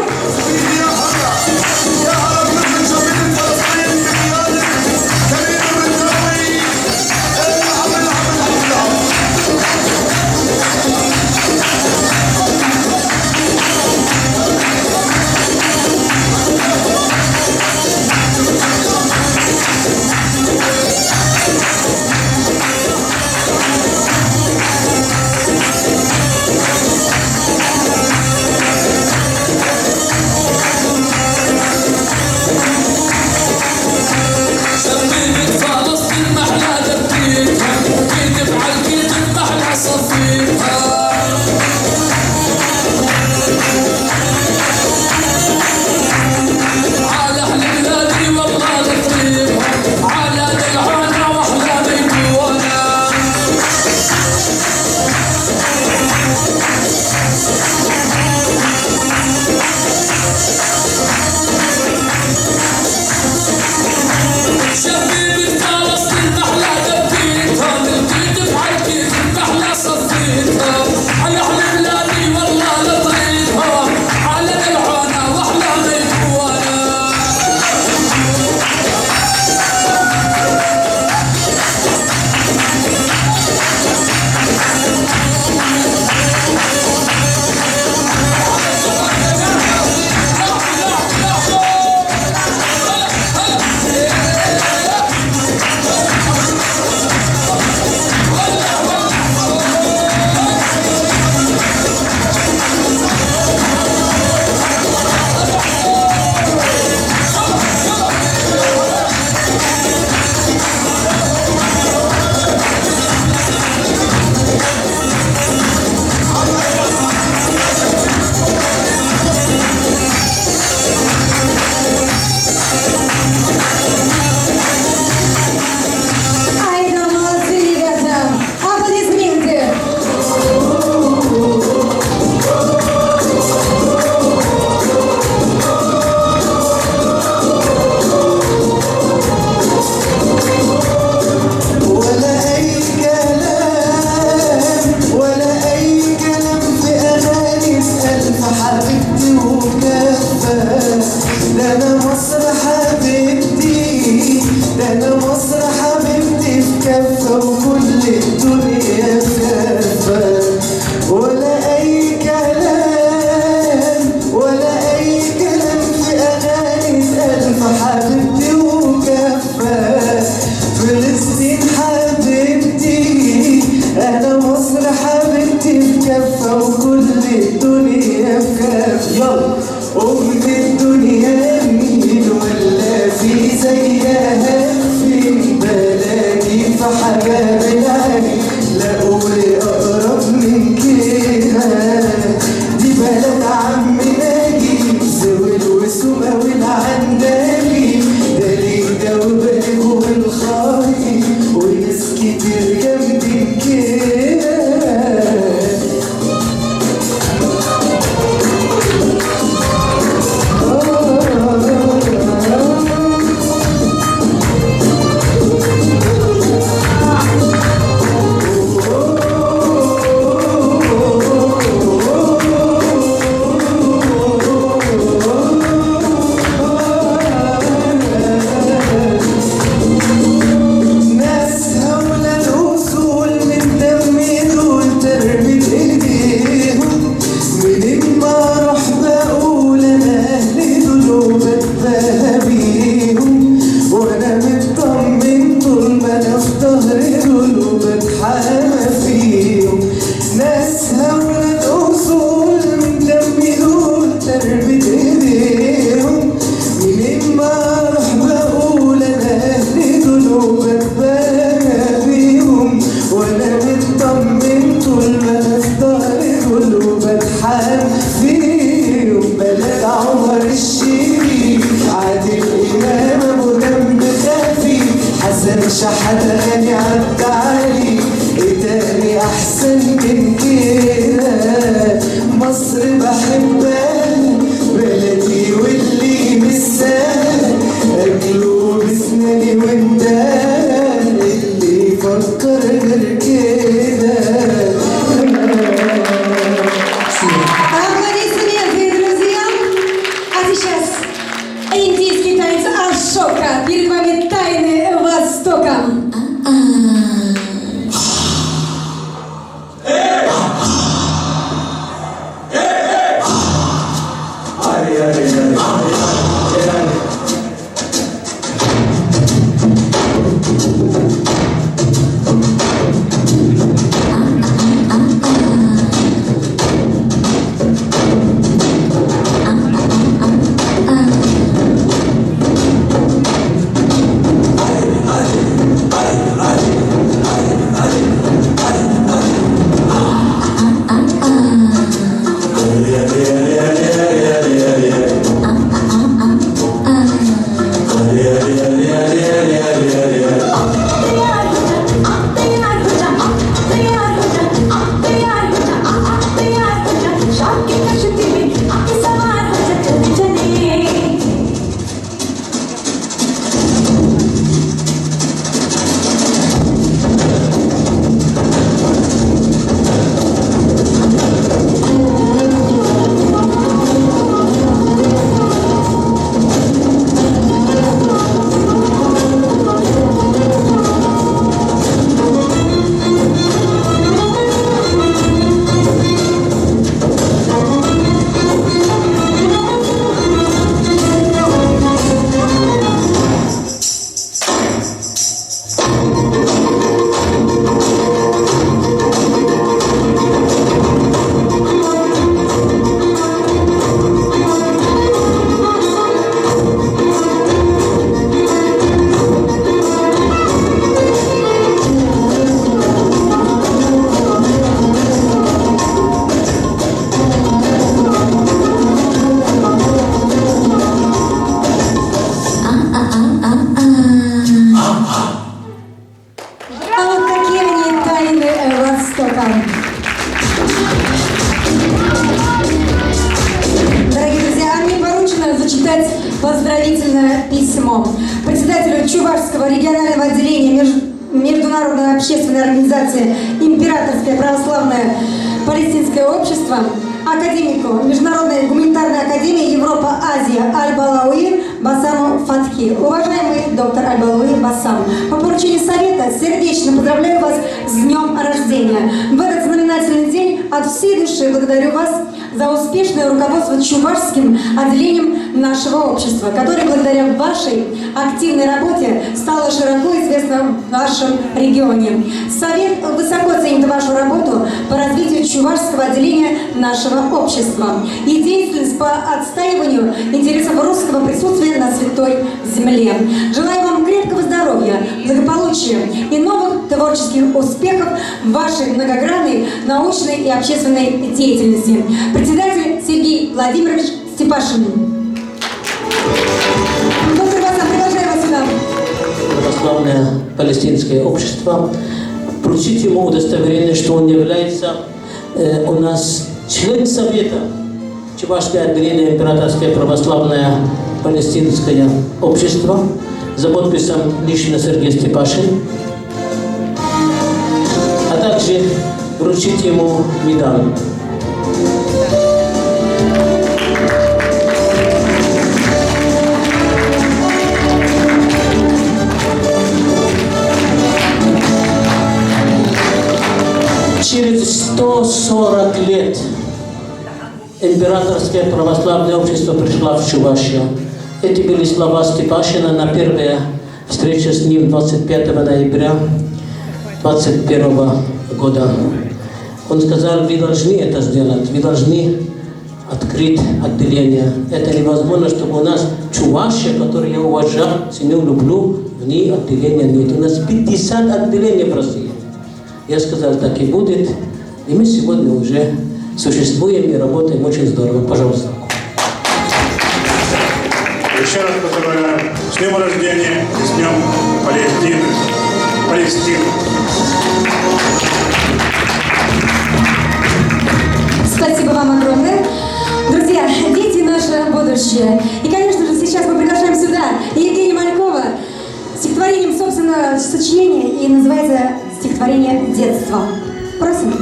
Аплодисменты, друзья! А сейчас индийский танец Ашока. Перед вами тайны Востока. поздравительное письмо председателю Чувашского регионального отделения Международной общественной организации «Императорское православное палестинское общество», академику Международной гуманитарной академии Европа-Азия Аль-Балауи Басаму Фатхи. Уважаемый доктор Аль-Балауи Басам, по поручению Совета сердечно поздравляю вас с днем рождения. В этот знаменательный день от всей души благодарю вас за успешное руководство Чувашским отделением нашего общества, которое благодаря вашей активной работе стало широко известно в нашем регионе. Совет высоко ценит вашу работу по развитию Чувашского отделения нашего общества и деятельность по отстаиванию интересов русского присутствия на Святой Земле. Желаю вам крепкого здоровья, благополучия и новых творческих успехов в вашей многогранной научной и общественной деятельности. Председатель Сергей Владимирович Степашин. Доктор Басам, приглашаю вас сюда. Православное палестинское общество. Вручить ему удостоверение, что он является у нас член Совета Чувашское отделение Императорское православное палестинское общество за подписом лично Сергей Степашин, а также вручить ему медаль. Через 140 лет Императорское православное общество пришло в Чувашию. Эти были слова Степашина на первая встреча с ним 25 ноября 2021 года. Он сказал, вы должны это сделать, вы должны открыть отделение. Это невозможно, чтобы у нас Чувашия, которую я уважаю, ценю, люблю, в ней отделения нет. У нас 50 отделений в России. Я сказал, так и будет. И мы сегодня уже существуем и работаем очень здорово. Пожалуйста. Еще раз поздравляю с днем рождения и с днем Палестины. Спасибо вам огромное. Друзья, дети — наше будущее. И, конечно же, сейчас мы приглашаем сюда Евгения Малькова с стихотворением, собственно, сочинения, и называется стихотворение детства. Просим.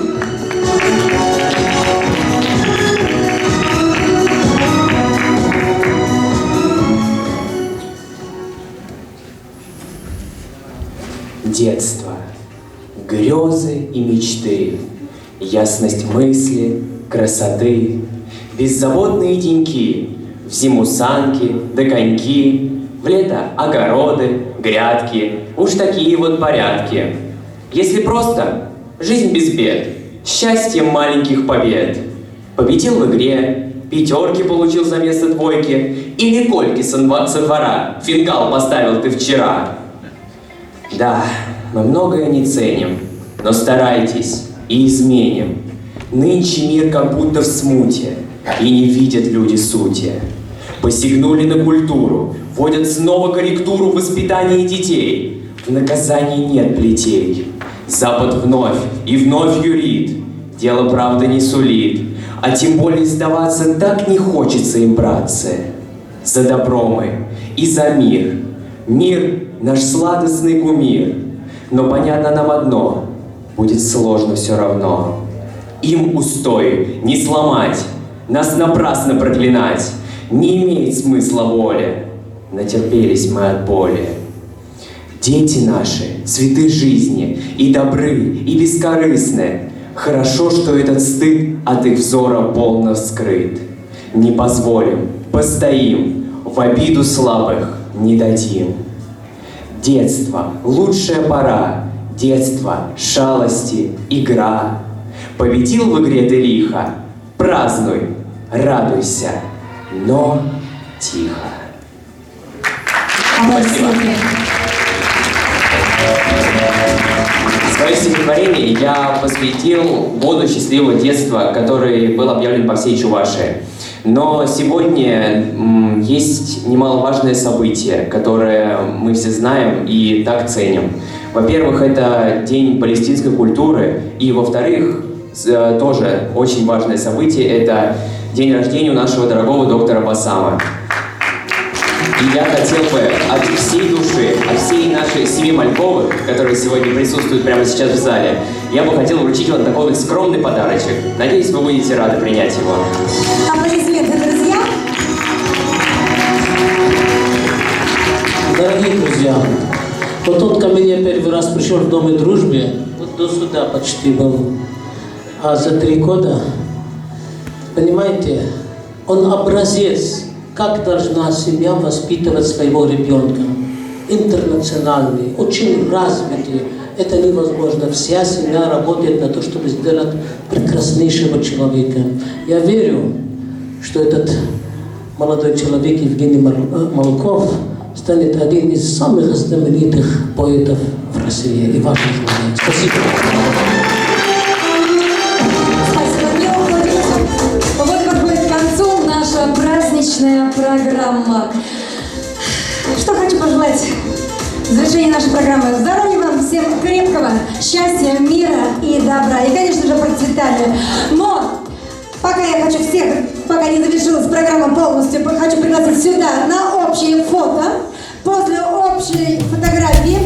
Детство, грезы и мечты, ясность мысли, красоты, беззаботные деньки, в зиму санки да коньки, в лето огороды, грядки, уж такие вот порядки. Если просто, жизнь без бед, счастьем маленьких побед. Победил в игре, пятерки получил за место двойки, или кольки со двора, фингал поставил ты вчера. Да, мы многое не ценим, но старайтесь и изменим. Нынче мир как будто в смуте, и не видят люди сути. Посягнули на культуру, вводят снова корректуру в воспитании детей. В наказании нет плетей. Запад вновь и вновь юрит, дело правда не сулит, а тем более сдаваться так не хочется им, братцы. За добро мы и за мир. Мир — наш сладостный кумир. Но понятно нам одно — будет сложно все равно. Им устои не сломать, нас напрасно проклинать. Не имеет смысла воли, натерпелись мы от боли. Дети наши, цветы жизни, и добры, и бескорыстны. Хорошо, что этот стыд от их взора полно скрыт. Не позволим, постоим, в обиду слабых не дадим. Детство — лучшая пора, детство — шалости, игра. Победил в игре ты лихо, празднуй, радуйся, но тихо. Спасибо. Свое стихотворение я посвятил году счастливого детства, который был объявлен по всей Чувашии. Но сегодня есть немаловажное событие, которое мы все знаем и так ценим. Во-первых, это День палестинской культуры, и во-вторых, тоже очень важное событие – это день рождения у нашего дорогого доктора Басама. И я хотел бы от всей души, от всей нашей семьи Мальковых, которые сегодня присутствуют прямо сейчас в зале, я бы хотел вручить вам такой вот скромный подарочек. Надеюсь, вы будете рады принять его. Аплодисменты, друзья. Дорогие друзья, вот он ко мне первый раз пришел в Дом дружбы, вот до сюда почти был. А за 3 года, понимаете, он образец, как должна семья воспитывать своего ребенка. Интернациональный, очень развитый. Это невозможно. Вся семья работает на то, чтобы сделать прекраснейшего человека. Я верю, что этот молодой человек Евгений Малков станет один из самых знаменитых поэтов в России. И ваших знаний. Спасибо. Праздничная программа. Что хочу пожелать в завершении нашей программы? Здоровья вам всем крепкого, счастья, мира и добра. И, конечно же, процветания. Но пока я хочу всех, пока не завершилась программа полностью, хочу пригласить сюда на общее фото. После общей фотографии